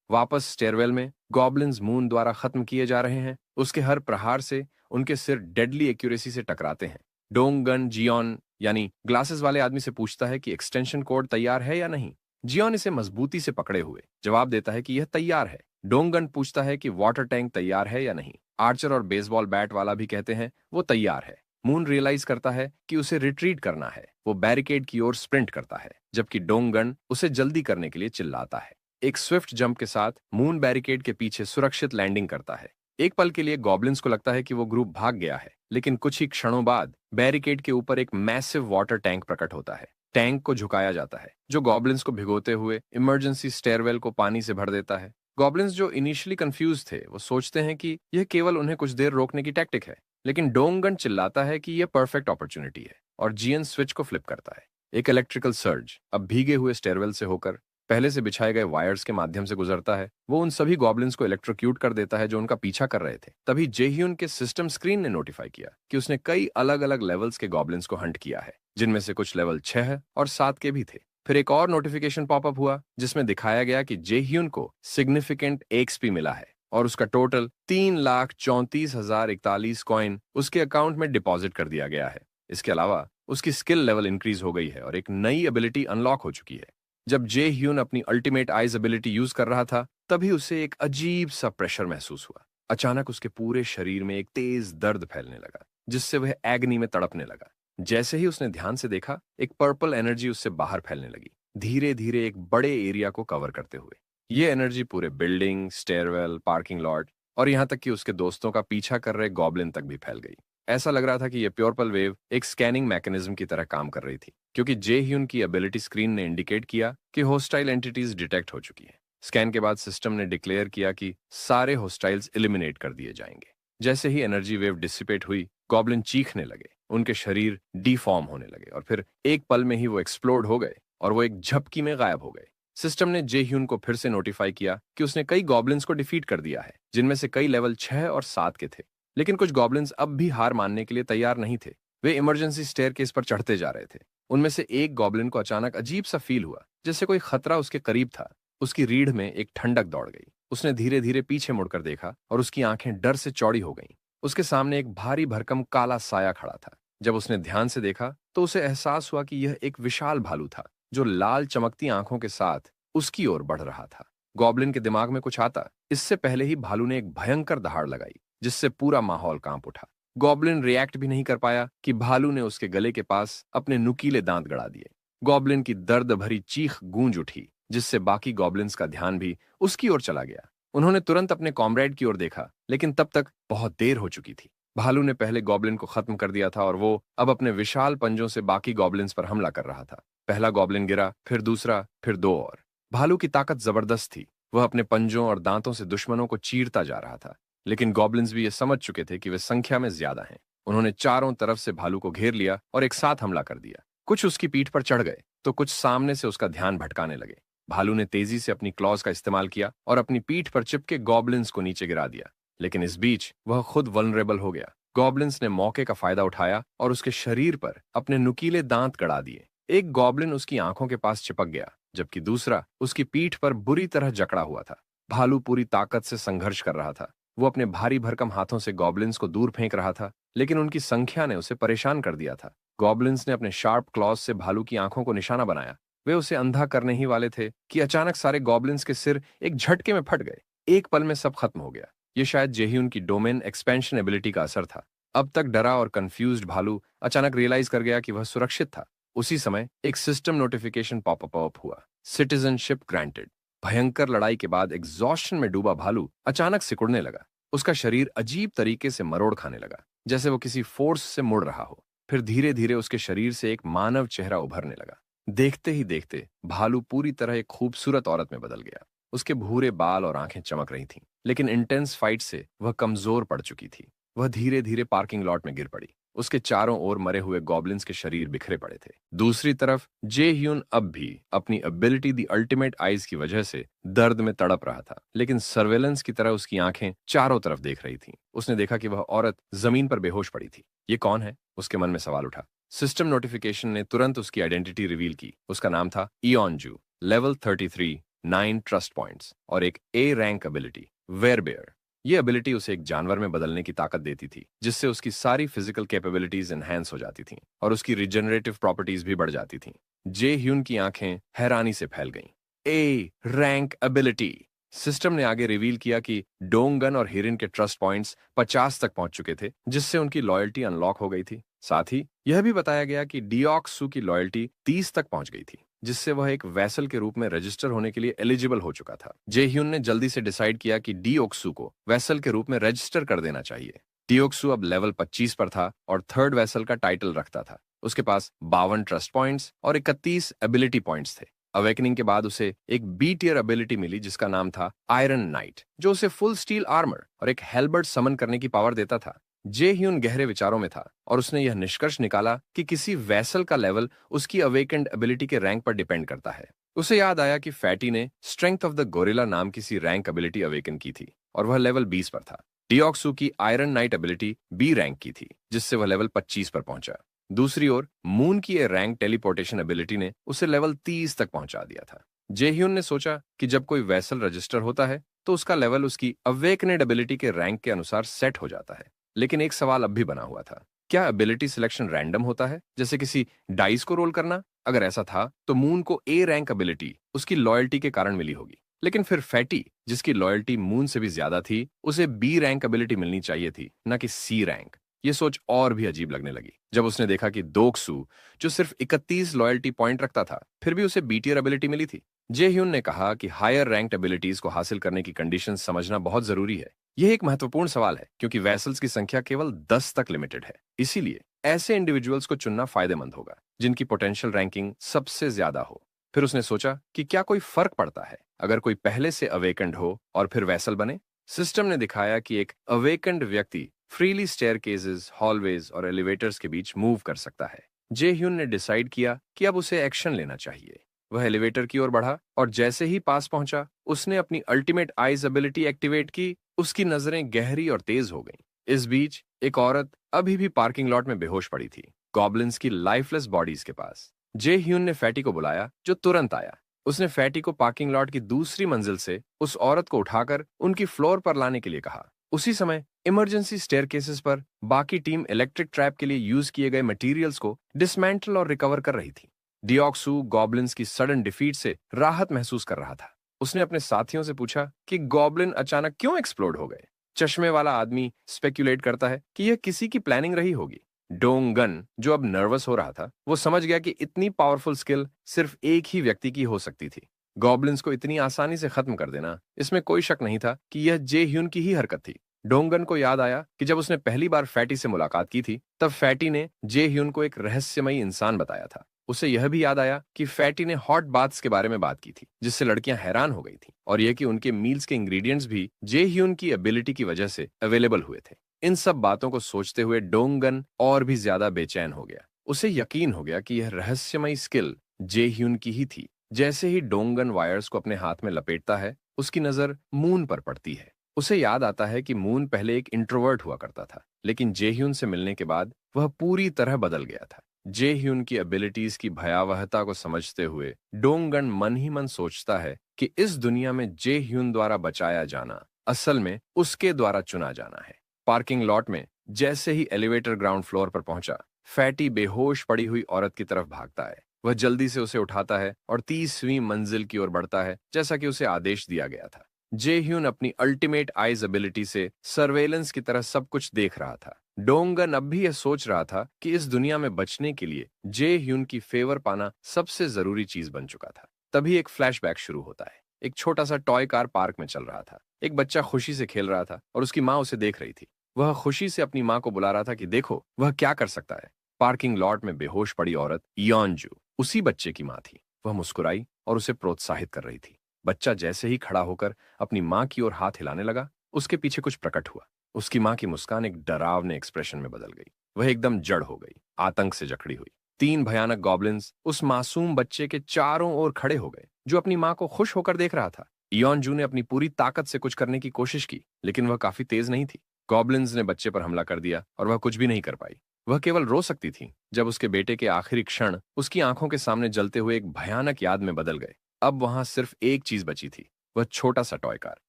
वापस स्टेयरवेल में गॉब्लिन्स मून द्वारा खत्म किए जा रहे हैं। उसके हर प्रहार से उनके सिर डेडली एक्यूरेसी से टकराते हैं। डोंगन जियोन यानी ग्लासेस वाले आदमी से पूछता है कि एक्सटेंशन कोड तैयार है या नहीं। जियोन इसे मजबूती से पकड़े हुए जवाब देता है कि यह तैयार है। डोंगन पूछता है कि वाटर टैंक तैयार है या नहीं। आर्चर और बेसबॉल बैट वाला भी कहते हैं वो तैयार है। मून रियलाइज करता है कि उसे रिट्रीट करना है। वो बैरिकेड की ओर स्प्रिंट करता है, जबकि डोंगन उसे जल्दी करने के लिए चिल्लाता है। एक स्विफ्ट जंप के साथ मून बैरिकेड के पीछे सुरक्षित लैंडिंग करता है। एक पल के लिए गॉब्लिन्स को लगता है कि वो ग्रुप भाग गया है, लेकिन कुछ ही क्षणों बाद बैरिकेड के ऊपर एक मैसिव वाटर टैंक प्रकट होता है। टैंक को झुकाया जाता है जो गॉब्लिन्स को भिगोते हुए इमरजेंसी स्टेयरवेल को पानी से भर देता है। गॉब्लिन्स जो इनिशियली कंफ्यूज थे वो सोचते हैं कि यह केवल उन्हें कुछ देर रोकने की टैक्टिक है, लेकिन डोंगन चिल्लाता है कि यह परफेक्ट अपॉर्चुनिटी है और जियन स्विच को फ्लिप करता है। एक इलेक्ट्रिकल सर्ज अब भीगे हुए स्टेयरवेल से होकर पहले से बिछाए गए वायर्स के माध्यम से गुजरता है। वो उन सभी गॉब्लिन्स को इलेक्ट्रोक्यूट कर देता है जो उनका पीछा कर रहे थे। तभी जेह्यून के सिस्टम स्क्रीन ने नोटिफाई किया कि उसने कई अलग अलग लेवल्स के गॉब्लिन्स को हंट किया है, जिनमें से कुछ लेवल 6 और 7 के भी थे। फिर एक और नोटिफिकेशन पॉपअप हुआ जिसमें दिखाया गया कि जेह्यून को सिग्निफिकेंट एक्सपी मिला है और उसका टोटल 3,34,041 कॉइन उसके अकाउंट में डिपॉजिट कर दिया गया है। इसके अलावा उसकी स्किल लेवल इंक्रीज हो गई है और एक नई एबिलिटी अनलॉक हो चुकी है। जब जे ह्यून अपनी अल्टीमेट आइज एबिलिटी यूज कर रहा था, तभी उसे एक अजीब सा प्रेशर महसूस हुआ। अचानक उसके पूरे शरीर में एक तेज दर्द फैलने लगा, जिससे वह एग्नी में तड़पने लगा। जैसे ही उसने ध्यान से देखा, एक पर्पल एनर्जी उससे बाहर फैलने लगी, धीरे धीरे एक बड़े एरिया को कवर करते हुए। ये एनर्जी पूरे बिल्डिंग, स्टेयरवेल, पार्किंग लॉट और यहाँ तक कि उसके दोस्तों का पीछा कर रहे गॉब्लिन तक भी फैल गई। ऐसा लग रहा था कि यह प्योरपल वेव एक स्कैनिंग मैकेनिज्म की तरह काम कर रही थी, क्योंकि जे ह्यून की एबिलिटी स्क्रीन ने इंडिकेट किया कि होस्टाइल एंटिटीज डिटेक्ट हो चुकी हैं। स्कैन के बाद सिस्टम ने डिक्लेयर किया कि सारे होस्टाइल्स एलिमिनेट कर दिए जाएंगे। जैसे ही एनर्जी वेव डिसिपेट हुई, गॉब्लिन चीखने लगे, उनके शरीर डिफॉर्म होने लगे और फिर एक पल में ही वो एक्सप्लोड हो गए और वो एक झपकी में गायब हो गए। सिस्टम ने जे ह्यून को फिर से नोटिफाई किया कि उसने कई गॉब्लिन्स को डिफीट कर दिया है, जिनमें से कई लेवल 6 और 7 के थे। लेकिन कुछ गॉब्लिन्स अब भी हार मानने के लिए तैयार नहीं थे। वे इमरजेंसी स्टेयरकेस पर चढ़ते जा रहे थे। उनमें से एक गॉब्लिन को अचानक अजीब सा फील हुआ, जैसे कोई खतरा उसके करीब था। उसकी रीढ़ में एक ठंडक दौड़ गई। उसने धीरे धीरे पीछे मुड़कर देखा और उसकी आंखें डर से चौड़ी हो गईं। उसके सामने एक भारी भरकम काला साया खड़ा था। जब उसने ध्यान से देखा तो उसे एहसास हुआ कि यह एक विशाल भालू था, जो लाल चमकती आंखों के साथ उसकी ओर बढ़ रहा था। गॉब्लिन के दिमाग में कुछ आता, इससे पहले ही भालू ने एक भयंकर दहाड़ लगाई, जिससे पूरा माहौल कांप उठा। गॉब्लिन रिएक्ट भी नहीं कर पाया कि भालू ने उसके गले के पास अपने नुकीले दांत गड़ा दिए। गॉब्लिन की दर्द भरी चीख गूंज उठी, जिससे बाकी गॉब्लिन्स का ध्यान भी उसकी ओर चला गया। उन्होंने तुरंत अपने कॉमरेड की ओर देखा, लेकिन तब तक बहुत देर हो चुकी थी। भालू ने पहले गॉब्लिन को खत्म कर दिया था और वो अब अपने विशाल पंजों से बाकी गॉब्लिन्स पर हमला कर रहा था। पहला गॉब्लिन गिरा, फिर दूसरा, फिर दो और। भालू की ताकत जबरदस्त थी। वह अपने पंजों और दांतों से दुश्मनों को चीरता जा रहा था। लेकिन गॉब्लिन्स भी ये समझ चुके थे कि वे संख्या में ज्यादा हैं। उन्होंने चारों तरफ से भालू को घेर लिया और एक साथ हमला कर दिया। कुछ उसकी पीठ पर चढ़ गए तो कुछ सामने से उसका ध्यान भटकाने लगे। भालू ने तेजी से अपनी क्लॉज का इस्तेमाल किया और अपनी पीठ पर चिपके गॉब्लिन्स को नीचे गिरा दिया। लेकिन इस बीच वह खुद वल्नरेबल हो गया। गॉब्लिन्स ने मौके का फायदा उठाया और उसके शरीर पर अपने नुकीले दांत गड़ा दिए। एक गॉब्लिन उसकी आंखों के पास चिपक गया, जबकि दूसरा उसकी पीठ पर बुरी तरह जकड़ा हुआ था। भालू पूरी ताकत से संघर्ष कर रहा था। वो अपने भारी भरकम हाथों से गॉब्लिन्स को दूर फेंक रहा था, लेकिन उनकी संख्या ने उसे परेशान कर दिया था। गॉब्लिन्स ने अपने शार्प क्लॉज से भालू की आंखों को निशाना बनाया। वे उसे अंधा करने ही वाले थे कि अचानक सारे गॉब्लिन्स के सिर एक झटके में फट गए। एक पल में सब खत्म हो गया। ये शायद जेह्यून की डोमेन एक्सपेंशन एबिलिटी का असर था। अब तक डरा और कंफ्यूज्ड भालू अचानक रियलाइज कर गया कि वह सुरक्षित था। उसी समय एक सिस्टम नोटिफिकेशन पॉपअप हुआ, सिटीजनशिप ग्रांटेड। भयंकर लड़ाई के बाद एग्जॉस्शन में डूबा भालू अचानक सिकुड़ने लगा। उसका शरीर अजीब तरीके से मरोड़ खाने लगा, जैसे वो किसी फोर्स से मुड़ रहा हो। फिर धीरे धीरे उसके शरीर से एक मानव चेहरा उभरने लगा। देखते ही देखते भालू पूरी तरह एक खूबसूरत औरत में बदल गया। उसके भूरे बाल और आंखें चमक रही थीं, लेकिन इंटेंस फाइट से वह कमजोर पड़ चुकी थी। वह धीरे धीरे पार्किंग लॉट में गिर पड़ी। उसके चारों ओर मरे हुए गॉब्लिन्स के शरीर बिखरे पड़े थे। दूसरी तरफ जे ह्यून अब भी अपनी एबिलिटी द अल्टीमेट आइज की वजह से दर्द में तड़प रहा था, लेकिन सर्वेलेंस की तरह उसकी आंखें चारों तरफ देख रही थीं। उसने देखा कि वह औरत जमीन पर बेहोश पड़ी थी। ये कौन है? उसके मन में सवाल उठा। सिस्टम नोटिफिकेशन ने तुरंत उसकी आइडेंटिटी रिवील की। उसका नाम था इयॉनजू, लेवल 33, 9 ट्रस्ट पॉइंट्स और एक ए रैंक एबिलिटी, वेयरबेयर। ये एबिलिटी उसे एक जानवर में बदलने की ताकत देती थी, जिससे उसकी सारी फिजिकल कैपेबिलिटीज एनहांस हो जाती थीं और उसकी रिजेनरेटिव प्रॉपर्टीज भी बढ़ जाती थीं। जे ह्यून की आंखें हैरानी से फैल गईं। A rank ability. सिस्टम ने आगे रिवील किया कि डोंगन और हिरिन के ट्रस्ट पॉइंट्स 50 तक पहुंच चुके थे, जिससे उनकी लॉयल्टी अनलॉक हो गई थी। साथ ही यह भी बताया गया कि डिऑक्सू की लॉयल्टी 30 तक पहुंच गई थी, जिससे वह एक वैसल के रूप में रजिस्टर होने के लिए एलिजिबल हो चुका था। जे ह्यून ने जल्दी से डिसाइड किया कि डिओक्सू को वैसल के रूप में रजिस्टर कर देना चाहिए। डिओक्सू अब लेवल 25 पर था और थर्ड वैसल का टाइटल रखता था। उसके पास 52 ट्रस्ट पॉइंट्स और 31 एबिलिटी पॉइंट्स थे। अवेकनिंग के बाद उसे एक बी टियर एबिलिटी मिली, जिसका नाम था आयरन नाइट, जो उसे फुल स्टील आर्मर और एक हेलबर्ट समन करने की पावर देता था। जे ह्यून गहरे विचारों में था और उसने यह निष्कर्ष निकाला कि किसी वैसल का लेवल उसकी अवेकेंड एबिलिटी के रैंक पर डिपेंड करता है। उसे याद आया कि फैटी ने स्ट्रेंथ ऑफ द गोरिल्ला नाम किसी रैंक एबिलिटी अवेकन की थी और वह लेवल 20 पर था। डिऑक्सू की iron knight ability B rank की थी, जिससे वह लेवल 25 पर पहुंचा। दूसरी ओर मून की ए रैंक टेलीपोर्टेशन एबिलिटी ने उसे लेवल 30 तक पहुंचा दिया था। जेह्यून ने सोचा कि जब कोई वैसल रजिस्टर होता है तो उसका लेवल उसकी अवेकनेड एबिलिटी के रैंक के अनुसार सेट हो जाता है। लेकिन एक सवाल अब भी बना हुआ था, क्या एबिलिटी सिलेक्शन रैंडम होता है, जैसे किसी डाइस को रोल करना? अगर ऐसा था तो मून को ए रैंक एबिलिटी उसकी लॉयल्टी के कारण मिली होगी, लेकिन फिर फैटी, जिसकी लॉयल्टी मून से भी ज्यादा थी, उसे बी रैंक एबिलिटी मिलनी चाहिए थी, न कि सी रैंक। ये सोच और भी अजीब लगने लगी जब उसने देखा कि दोक्सू, जो सिर्फ 31 लॉयल्टी पॉइंट रखता था, फिर भी उसे बी टियर एबिलिटी मिली थी। जेह्यून ने कहा कि हायर रैंक्ड एबिलिटीज को हासिल करने की कंडीशन समझना बहुत जरूरी है। यह एक महत्वपूर्ण सवाल है क्योंकि वेसल्स की संख्या केवल 10 तक लिमिटेड है। इसीलिए ऐसे इंडिविजुअल्स को चुनना फायदेमंद होगा जिनकी पोटेंशियल रैंकिंग सबसे ज्यादा हो। फिर उसने सोचा कि क्या कोई फर्क पड़ता है अगर कोई पहले से अवेकंड हो और फिर वैसल बने। सिस्टम ने दिखाया कि एक अवेकंड व्यक्ति फ्रीली स्टेयरकेसेस, हॉलवेज और एलिवेटर्स के बीच मूव कर सकता है। जेह्यून ने डिसाइड किया कि अब उसे एक्शन लेना चाहिए। वह एलिवेटर की ओर बढ़ा और जैसे ही पास पहुंचा, उसने अपनी अल्टीमेट आइज एबिलिटी एक्टिवेट की। उसकी नजरें गहरी और तेज हो गईं। इस बीच एक औरत अभी भी पार्किंग लॉट में बेहोश पड़ी थी, गॉब्लिन्स की लाइफलेस बॉडीज के पास। जेह्यून ने फैटी को बुलाया, जो तुरंत आया। उसने फैटी को पार्किंग लॉट की दूसरी मंजिल से उस औरत को उठाकर उनकी फ्लोर पर लाने के लिए कहा। उसी समय इमरजेंसी स्टेयरकेसेस पर बाकी टीम इलेक्ट्रिक ट्रैप के लिए यूज किए गए मटेरियल्स को डिसमेंटल और रिकवर कर रही थी। डिऑक्सू गॉब्लिन्स की सडन डिफीट से राहत महसूस कर रहा था। उसने अपने साथियों से पूछा कि गॉब्लिन अचानक क्यों एक्सप्लोड हो गए। चश्मे वाला आदमी स्पेक्यूलेट करता है कि यह किसी की प्लानिंग रही होगी। डोंगन, जो अब नर्वस हो रहा था, वो समझ गया कि इतनी पावरफुल स्किल सिर्फ एक ही व्यक्ति की हो सकती थी। गॉब्लिन्स को इतनी आसानी से खत्म कर देना, इसमें कोई शक नहीं था कि यह जेह्यून की ही हरकत थी। डोंगन को याद आया कि जब उसने पहली बार फैटी से मुलाकात की थी, तब फैटी ने जेह्यून को एक रहस्यमयी इंसान बताया था। उसे यह भी याद आया कि फैटी ने हॉट बाथ्स के बारे में बात की थी, जिससे लड़कियां हैरान हो गई थीं, और यह कि उनके मील्स के इंग्रेडिएंट्स भी जेह्यून की एबिलिटी की वजह से अवेलेबल हुए थे। इन सब बातों को सोचते हुए डोंगन और भी ज्यादा बेचैन हो गया। उसे यकीन हो गया कि यह रहस्यमयी स्किल जेह्यून की ही थी। जैसे ही डोंगन वायर्स को अपने हाथ में लपेटता है, उसकी नजर मून पर पड़ती है। उसे याद आता है कि मून पहले एक इंट्रोवर्ट हुआ करता था, लेकिन जेह्यून से मिलने के बाद वह पूरी तरह बदल गया था। जेह्यून की एबिलिटीज की भयावहता को समझते हुए डोंगन मन ही मन सोचता है कि इस दुनिया में जेह्यून द्वारा बचाया जाना असल में उसके द्वारा चुना जाना है। पार्किंग लॉट में जैसे ही एलिवेटर ग्राउंड फ्लोर पर पहुंचा, फैटी बेहोश पड़ी हुई औरत की तरफ भागता है। वह जल्दी से उसे उठाता है और 30वीं मंजिल की ओर बढ़ता है, जैसा कि उसे आदेश दिया गया था। जेह्यून अपनी अल्टीमेट आइज एबिलिटी से सर्वेलेंस की तरह सब कुछ देख रहा था। डोंगन अब भी यह सोच रहा था कि इस दुनिया में बचने के लिए जेह्यून की फेवर पाना सबसे जरूरी चीज बन चुका था। तभी एक फ्लैशबैक शुरू होता है। एक छोटा सा टॉय कार पार्क में चल रहा था। एक बच्चा खुशी से खेल रहा था और उसकी माँ उसे देख रही थी। वह खुशी से अपनी माँ को बुला रहा था कि देखो वह क्या कर सकता है। पार्किंग लॉट में बेहोश पड़ी औरत योंजू उसी बच्चे की माँ थी। वह मुस्कुराई और उसे प्रोत्साहित कर रही थी। बच्चा जैसे ही खड़ा होकर अपनी माँ की ओर हाथ हिलाने लगा, उसके पीछे कुछ प्रकट हुआ। उसकी माँ की मुस्कान एक डरावने एक्सप्रेशन में बदल गई। वह एकदम जड़ हो गई, आतंक से जकड़ी हुई। 3 भयानक गॉब्लिन्स उस मासूम बच्चे के चारों ओर खड़े हो गए, जो अपनी माँ को खुश होकर देख रहा था। योंजू ने अपनी पूरी ताकत से कुछ करने की कोशिश की, लेकिन वह काफी तेज नहीं थी। गॉब्लिन्स ने बच्चे पर हमला कर दिया और वह कुछ भी नहीं कर पाई। वह केवल रो सकती थी जब उसके बेटे के आखिरी क्षण उसकी आंखों के सामने जलते हुए एक भयानक याद में बदल गए। अब वहां सिर्फ एक चीज बची थी, वह छोटा सा टॉय कार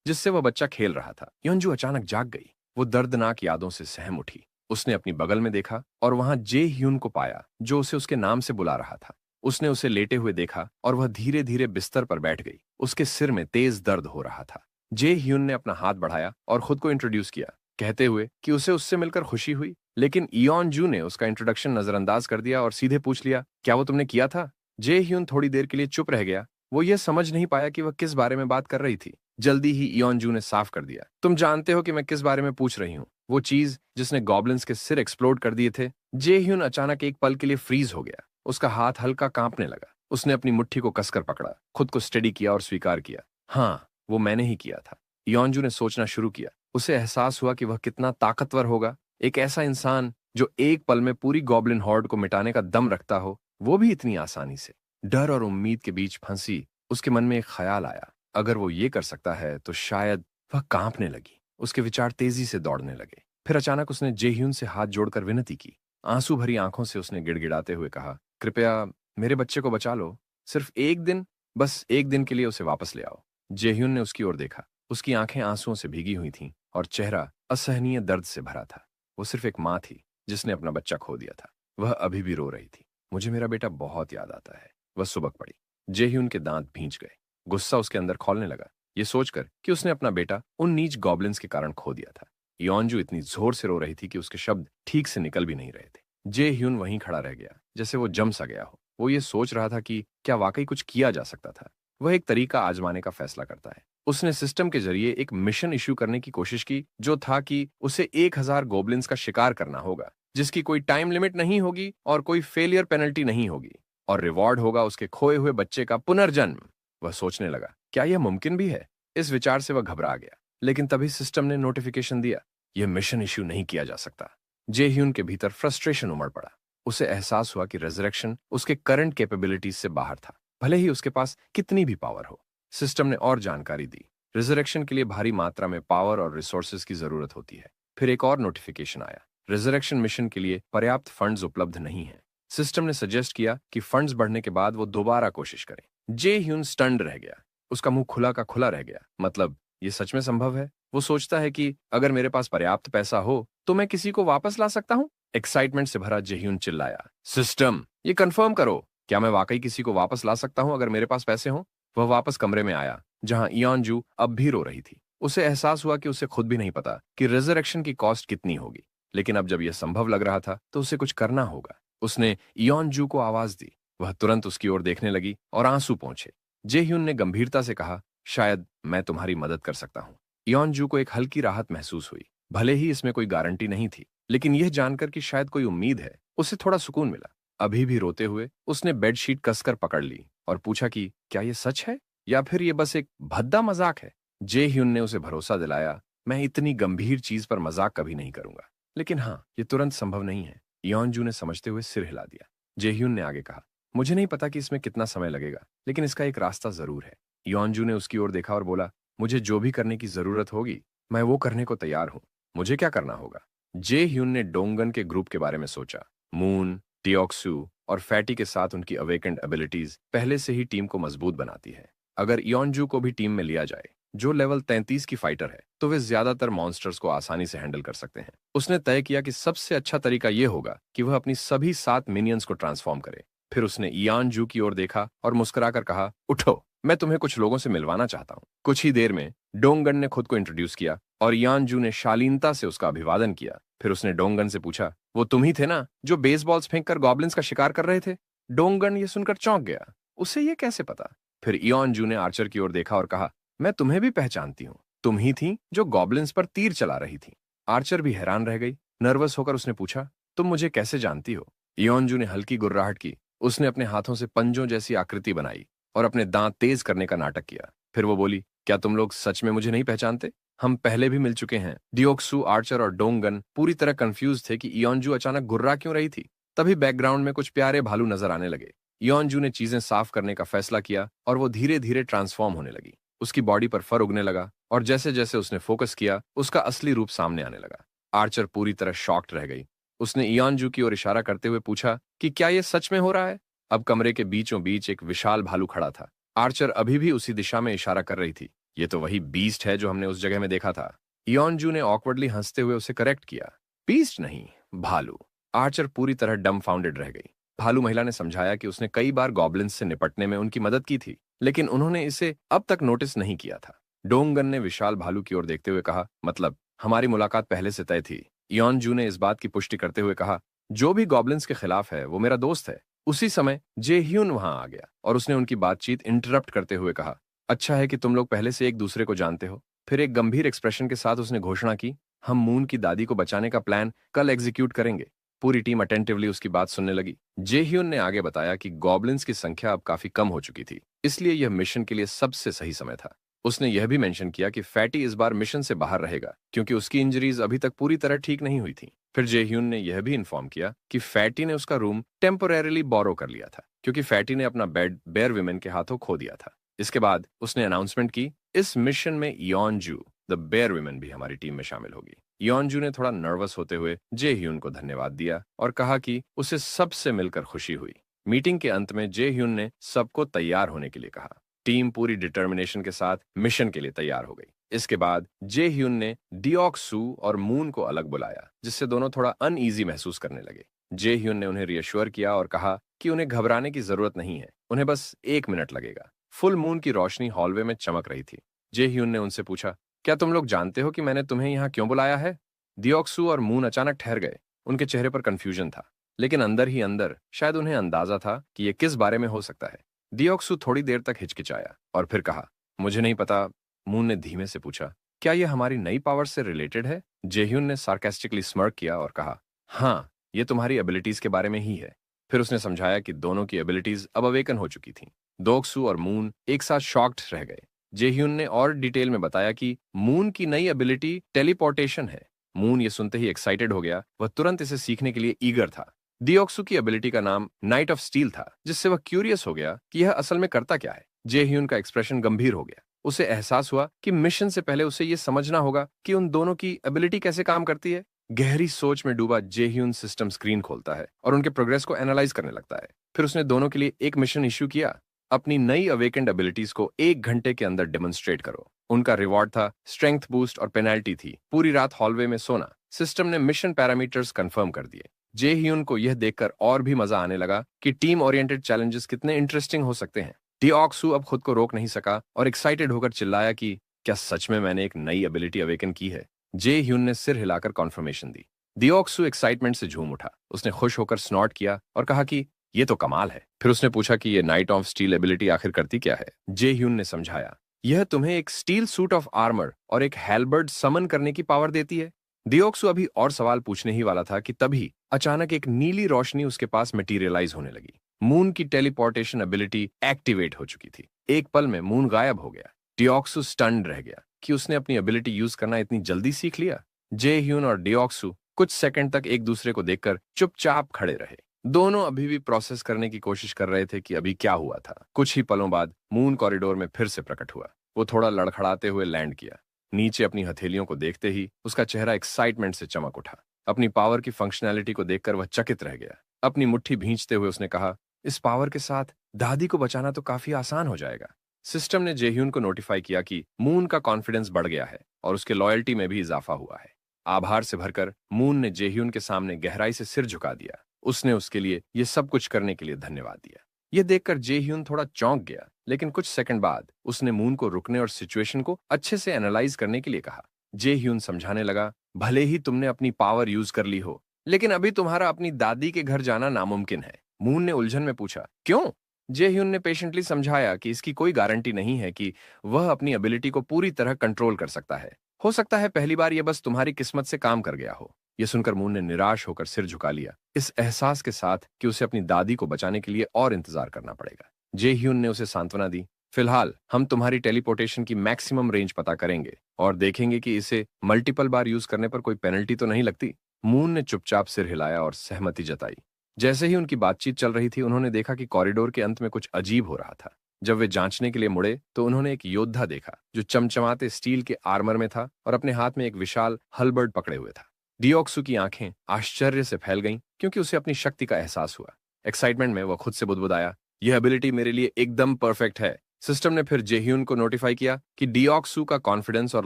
जिससे वह बच्चा खेल रहा था। योंजू अचानक जाग गई। वो दर्दनाक यादों से सहम उठी। उसने अपनी बगल में देखा और वहां जेह्यून को पाया, जो उसे उसके नाम से बुला रहा था। उसने उसे लेटे हुए देखा और वह धीरे धीरे बिस्तर पर बैठ गई। उसके सिर में तेज दर्द हो रहा था। जेह्यून ने अपना हाथ बढ़ाया और खुद को इंट्रोड्यूस किया, कहते हुए कि उसे उससे मिलकर खुशी हुई। लेकिन योंजू ने उसका इंट्रोडक्शन नजरअंदाज कर दिया और सीधे पूछ लिया, क्या वो तुमने किया था? जेह्यून थोड़ी देर के लिए चुप रह गया। वो ये समझ नहीं पाया कि वह किस बारे में बात कर रही थी। जल्दी ही योंजू ने साफ कर दिया, तुम जानते हो कि मैं किस बारे में पूछ रही हूँ, वो चीज जिसने गॉब्लिन्स के सिर एक्सप्लोड कर दिए थे। जेह्यून अचानक एक पल के लिए फ्रीज हो गया। उसका हाथ हल्का कांपने लगा। उसने अपनी मुट्ठी को कसकर पकड़ा, खुद को स्टेडी किया और स्वीकार किया, हाँ, वो मैंने ही किया था। योंजू ने सोचना शुरू किया। उसे एहसास हुआ कि वह कितना ताकतवर होगा। एक ऐसा इंसान जो एक पल में पूरी गॉब्लिन हॉर्ड को मिटाने का दम रखता हो, वो भी इतनी आसानी से। डर और उम्मीद के बीच फंसी उसके मन में एक ख्याल आया, अगर वो ये कर सकता है तो शायद। वह कांपने लगी, उसके विचार तेजी से दौड़ने लगे। फिर अचानक उसने जेह्यून से हाथ जोड़कर विनती की। आंसू भरी आंखों से उसने गिड़गिड़ाते हुए कहा, कृपया मेरे बच्चे को बचा लो। सिर्फ एक दिन, बस एक दिन के लिए उसे वापस ले आओ। जेह्यून ने उसकी ओर देखा। उसकी आंखें आंसुओं से भीगी हुई थीं और चेहरा असहनीय दर्द से भरा था। वो सिर्फ एक माँ थी जिसने अपना बच्चा खो दिया था। वह अभी भी रो रही थी। मुझे मेरा बेटा बहुत याद आता है, वह सुबक पड़ी। जेह्यून के दांत भींच गए। गुस्सा उसके अंदर खौलने लगा, ये सोचकर कि उसने अपना बेटा उन नीच गॉब्लिन्स के कारण खो दिया था। योंजू इतनी जोर से रो रही थी कि उसके शब्द ठीक से निकल भी नहीं रहे थे। जेह्यून वहीं खड़ा रह गया, जैसे वो जम सा गया हो। वो ये सोच रहा था कि क्या वाकई कुछ किया जा सकता था। वह एक तरीका आजमाने का फैसला करता है। उसने सिस्टम के जरिए एक मिशन इश्यू करने की कोशिश की, जो था कि उसे 1000 गोब्लिन्स का शिकार करना होगा, जिसकी कोई टाइम लिमिट नहीं होगी और कोई फेलियर पेनल्टी नहीं होगी, और रिवॉर्ड होगा उसके खोए हुए बच्चे का पुनर्जन्म। वह सोचने लगा, क्या यह मुमकिन भी है? इस विचार से वह घबरा गया। लेकिन तभी सिस्टम ने नोटिफिकेशन दिया, यह मिशन इश्यू नहीं किया जा सकता। जेह्यून के भीतर फ्रस्ट्रेशन उमड़ पड़ा। उसे एहसास हुआ कि रेजरेक्शन उसके करंट कैपेबिलिटीज से बाहर था, भले ही उसके पास कितनी भी पावर हो। सिस्टम ने और जानकारी दी, रिजरेक्शन के लिए भारी मात्रा में पावर और रिसोर्सेज की जरूरत होती है। फिर एक और नोटिफिकेशन आया, रिजरेक्शन मिशन के लिए पर्याप्त फंड्स उपलब्ध नहीं है। सिस्टम ने सजेस्ट किया कि फंड्स बढ़ने के बाद वो दोबारा कोशिश करें। जेह्यून स्टन्ड रह गया। उसका मुंह खुला का खुला रह गया। मतलब, ये सच में संभव है? वो सोचता है कि अगर मेरे पास पर्याप्त पैसा हो तो मैं किसी को वापस ला सकता हूं। एक्साइटमेंट से भरा जेह्यून चिल्लाया, सिस्टम, ये कंफर्म करो, क्या मैं वाकई किसी को वापस ला सकता हूं अगर मेरे पास पैसे हों? वह वापस कमरे में आया जहां इयोनजू अब भी रो रही थी। उसे एहसास हुआ कि उसे खुद भी नहीं पता कि रिजरेक्शन की कॉस्ट कितनी होगी, लेकिन अब जब यह संभव लग रहा था तो उसे कुछ करना होगा। उसने इयोनजू को आवाज दी। वह तुरंत उसकी ओर देखने लगी और आंसू पहुंचे। जेह्यून ने गंभीरता से कहा, शायद मैं तुम्हारी मदद कर सकता हूं। इयोनजू को एक हल्की राहत महसूस हुई। भले ही इसमें कोई गारंटी नहीं थी, लेकिन यह जानकर कि शायद कोई उम्मीद है, उसे थोड़ा सुकून मिला। अभी भी रोते हुए उसने बेडशीट कसकर पकड़ ली और पूछा कि क्या यह सच है या फिर यह बस एक भद्दा मजाक है। जेह्यून ने उसे भरोसा दिलाया, मैं इतनी गंभीर चीज पर मजाक कभी नहीं करूंगा, लेकिन हाँ, यह तुरंत संभव नहीं है। इयोनजू ने समझते हुए सिर हिला दिया। जेह्यून ने आगे कहा, मुझे नहीं पता कि इसमें कितना समय लगेगा, लेकिन इसका एक रास्ता जरूर है। इयोनजू ने उसकी ओर देखा और बोला, मुझे जो भी करने की जरूरत होगी मैं वो करने को तैयार हूं। मुझे क्या करना होगा? जेह्यून ने डोंगन के ग्रुप के बारे में सोचा। मून, टियोक्सू और फैटी के साथ उनकी अवेकेंड एबिलिटीज पहले से ही टीम को मजबूत बनाती है। अगर इयोनजू को भी टीम में लिया जाए, जो लेवल 33 की फाइटर है, तो वे ज्यादातर मॉन्स्टर्स को आसानी से हैंडल कर सकते हैं। उसने तय किया कि सबसे अच्छा तरीका यह होगा कि वह अपनी सभी 7 मिनियंस को ट्रांसफॉर्म करे। फिर उसने इयानजू की ओर देखा और मुस्कुराकर कहा, उठो, मैं तुम्हें कुछ लोगों से मिलवाना चाहता हूं। कुछ ही देर में डोंगन ने खुद को इंट्रोड्यूस किया और इयानजू ने शालीनता से उसका अभिवादन किया। फिर उसने डोंगन से पूछा, वो तुम ही थे ना जो बेसबॉल्स फेंककर गॉब्लिन्स का शिकार कर रहे थे? डोंगन ये सुनकर चौंक गया। उसे ये कैसे पता? फिर इयोनजू ने आर्चर की ओर देखा और कहा, मैं तुम्हें भी पहचानती हूँ, तुम ही थी जो गॉब्लिन्स पर तीर चला रही थी। आर्चर भी हैरान रह गई। नर्वस होकर उसने पूछा, तुम मुझे कैसे जानती हो? इयोनजू ने हल्की गुर्राहट की। उसने अपने हाथों से पंजों जैसी आकृति बनाई और अपने दांत तेज करने का नाटक किया। फिर वो बोली, क्या तुम लोग सच में मुझे नहीं पहचानते? हम पहले भी मिल चुके हैं। डियोक्सू, आर्चर और डोंगन पूरी तरह कंफ्यूज थे कि इयोनजू अचानक गुर्रा क्यों रही थी। तभी बैकग्राउंड में कुछ प्यारे भालू नजर आने लगे। इयोनजू ने चीजें साफ करने का फैसला किया और वो धीरे धीरे ट्रांसफॉर्म होने लगी। उसकी बॉडी पर फर उगने लगा और जैसे जैसे उसने फोकस किया, उसका असली रूप सामने आने लगा। आर्चर पूरी तरह शॉक्ड रह गई। उसने इयोनजू की ओर इशारा करते हुए पूछा कि क्या यह सच में हो रहा है? अब कमरे के बीचों बीच एक विशाल भालू खड़ा था। आर्चर अभी भी उसी दिशा में इशारा कर रही थी। ये तो वही बीस्ट है जो हमने उस जगह में देखा था। इयोनजू ने ऑकवर्डली हंसते हुए उसे करेक्ट किया, बीस्ट नहीं, भालू। आर्चर पूरी तरह डम्बफाउंडेड रह गई। भालू महिला ने समझाया कि उसने कई बार गॉब्लिन्स से निपटने में उनकी मदद की थी, लेकिन उन्होंने इसे अब तक नोटिस नहीं किया था। डोंगन ने विशाल भालू की ओर देखते हुए कहा, मतलब हमारी मुलाकात पहले से तय थी। इयोनजू ने इस बात की पुष्टि करते हुए कहा, जो भी गॉब्लिन्स के खिलाफ है वो मेरा दोस्त है। उसी समय जेह्यून वहां आ गया और उसने उनकी बातचीत इंटरप्ट करते हुए कहा, अच्छा है कि तुम लोग पहले से एक दूसरे को जानते हो। फिर एक गंभीर एक्सप्रेशन के साथ उसने घोषणा की, हम मून की दादी को बचाने का प्लान कल एग्जीक्यूट करेंगे। पूरी टीम अटेंटिवली उसकी बात सुनने लगी। जेह्यून ने आगे बताया कि गॉब्लिन्स की संख्या अब काफी कम हो चुकी थी, इसलिए यह मिशन के लिए सबसे सही समय था। उसने यह भी मेंशन किया कि फैटी इस बार मिशन से बाहर रहेगा क्योंकि उसकी इंजरीज अभी तक पूरी तरह ठीक नहीं हुई थी। फिर जेह्यून ने यह भी इन्फॉर्म किया कि फैटी ने उसका रूम टेम्पोरेरीली बोरो कर लिया था क्योंकि फैटी ने अपना बेड बेयर विमेन के हाथों खो दिया था। इसके बाद उसने अनाउंसमेंट की, इस मिशन में योनजू द बेयर विमेन भी हमारी टीम में शामिल होगी। योनजू ने थोड़ा नर्वस होते हुए जेह्यून को धन्यवाद दिया और कहा कि उसे सबसे मिलकर खुशी हुई। मीटिंग के अंत में जेह्यून ने सबको तैयार होने के लिए कहा। टीम पूरी डिटर्मिनेशन के साथ मिशन के लिए तैयार हो गई। इसके बाद जेह्यून ने डियोक सू और मून को अलग बुलाया, जिससे दोनों थोड़ा अनईजी महसूस करने लगे। जेह्यून ने उन्हें रियश्योर किया और कहा कि उन्हें घबराने की जरूरत नहीं है, उन्हें बस 1 मिनट लगेगा। फुल मून की रोशनी हॉलवे में चमक रही थी। जेह्यून ने उनसे पूछा, क्या तुम लोग जानते हो कि मैंने तुम्हें यहाँ क्यों बुलाया है? डियोक्सू और मून अचानक ठहर गए। उनके चेहरे पर कंफ्यूजन था, लेकिन अंदर ही अंदर शायद उन्हें अंदाजा था कि यह किस बारे में हो सकता है। डियोक्सू थोड़ी देर तक हिचकिचाया और फिर कहा, मुझे नहीं पता। मून ने धीमे से पूछा, क्या यह हमारी नई पावर से रिलेटेड है? जेह्यून ने सार्केस्टिकली स्मर्क किया और कहा, हाँ, यह तुम्हारी एबिलिटीज के बारे में ही है। फिर उसने समझाया कि दोनों की एबिलिटीज अब अवेकन हो चुकी थीं। दोक्सू और मून एक साथ शॉक्ड रह गए। जेह्यून ने और डिटेल में बताया कि मून की नई एबिलिटी टेलीपोर्टेशन है। मून ये सुनते ही एक्साइटेड हो गया, वह तुरंत इसे सीखने के लिए ईगर था। डियोक्सू की एबिलिटी का नाम नाइट ऑफ स्टील था, जिससे वह क्यूरियस हो गया कि यह असल में करता क्या है। जेह्यून का एक्सप्रेशन गंभीर हो गया। उसे एहसास हुआ कि मिशन से पहले उसे यह समझना होगा कि उन दोनों की एबिलिटी कैसे काम करती है। गहरी सोच में डूबा जेह्यून सिस्टम स्क्रीन खोलता है और उनके प्रोग्रेस को एनालाइज करने लगता है। फिर उसने दोनों के लिए एक मिशन इश्यू किया, अपनी नई अवेकेंड एबिलिटीज को 1 घंटे के अंदर डेमोन्स्ट्रेट करो। उनका रिवॉर्ड था स्ट्रेंथ बूस्ट और पेनल्टी थी पूरी रात हॉलवे में सोना। सिस्टम ने मिशन पैरामीटर्स कंफर्म कर दिए। जेह्यून को यह देखकर और भी मजा आने लगा कि टीम ओरिएंटेड चैलेंजेस कितने इंटरेस्टिंग हो सकते हैं। डियोक्सू अब खुद को रोक नहीं सका और एक्साइटेड होकर चिल्लाया कि क्या सच में मैंने एक नई एबिलिटी अवेकन की है? जेह्यून ने सिर हिलाकर कॉन्फर्मेशन दी। डियोक्सू एक्साइटमेंट से झूम उठा। उसने खुश होकर स्नॉट किया और कहा कि ये तो कमाल है। फिर उसने पूछा कि ये नाइट ऑफ स्टील एबिलिटी आखिर करती क्या है? जेह्यून ने समझाया, यह तुम्हें एक स्टील सूट ऑफ आर्मर और एक हेलबर्ड समन करने की पावर देती है। डियोक्सू अभी और सवाल पूछने ही वाला था कि तभी अचानक एक नीली रोशनी उसके पास मटेरियलाइज होने लगी। मून की टेलीपोर्टेशन एबिलिटी एक्टिवेट हो चुकी थी। एक पल में मून गायब हो गया। डियोक्सू स्टन्ड रह गया कि उसने अपनी एबिलिटी यूज करना इतनी जल्दी सीख लिया। जेह्यून और डियोक्सू कुछ सेकंड तक एक दूसरे को देखकर चुपचाप खड़े रहे। दोनों अभी भी प्रोसेस करने की कोशिश कर रहे थे कि अभी क्या हुआ था। कुछ ही पलों बाद मून कॉरिडोर में फिर से प्रकट हुआ। वो थोड़ा लड़खड़ाते हुए लैंड किया। नीचे अपनी हथेलियों को देखते ही उसका चेहरा एक्साइटमेंट से चमक उठा। अपनी पावर की फंक्शनैलिटी को देखकर वह चकित रह गया। अपनी मुट्ठी भींचते हुए उसने कहा, इस पावर के साथ दादी को बचाना तो काफी आसान हो जाएगा। सिस्टम ने जेह्यून को नोटिफाई किया कि मून का कॉन्फिडेंस बढ़ गया है और उसके लॉयल्टी में भी इजाफा हुआ है। आभार से भरकर मून ने जेह्यून के सामने गहराई से सिर झुका दिया। उसने उसके लिए ये सब कुछ करने के लिए धन्यवाद दिया। यह देखकर जेह्यून थोड़ा चौंक गया, लेकिन कुछ सेकंड बाद उसने मून को रुकने और सिचुएशन को अच्छे से एनालाइज करने के लिए कहा। जेह्यून समझाने लगा, भले ही तुमने अपनी पावर यूज कर ली हो, लेकिन अभी तुम्हारा अपनी दादी के घर जाना नामुमकिन है। मून ने उलझन में पूछा, क्यों? जेह्यून ने पेशेंटली समझाया कि इसकी कोई गारंटी नहीं है कि वह अपनी एबिलिटी को पूरी तरह कंट्रोल कर सकता है। हो सकता है पहली बार यह बस तुम्हारी किस्मत से काम कर गया हो। यह सुनकर मून ने निराश होकर सिर झुका लिया, इस एहसास के साथ कि उसे अपनी दादी को बचाने के लिए और इंतजार करना पड़ेगा। जेह्यून ने उसे सांत्वना दी, फिलहाल हम तुम्हारी टेलीपोर्टेशन की मैक्सिमम रेंज पता करेंगे और देखेंगे कि इसे मल्टीपल बार यूज करने पर कोई पेनल्टी तो नहीं लगती। मून ने चुपचाप सिर हिलाया और सहमति जताई। जैसे ही उनकी बातचीत चल रही थी, उन्होंने देखा कि कॉरिडोर के अंत में कुछ अजीब हो रहा था। जब वे जांचने के लिए मुड़े तो उन्होंने एक योद्धा देखा जो चमचमाते स्टील के आर्मर में था और अपने हाथ में एक विशाल हलबर्ड पकड़े हुए था। डियोक्सू की आंखें आश्चर्य से फैल गईं क्योंकि उसे अपनी शक्ति का एहसास हुआ। एक्साइटमेंट में वह खुद से बुदबुदाया, यह एबिलिटी मेरे लिए एकदम परफेक्ट है। सिस्टम ने फिर जेह्यून को नोटिफाई किया कि डियोक्सू का कॉन्फिडेंस और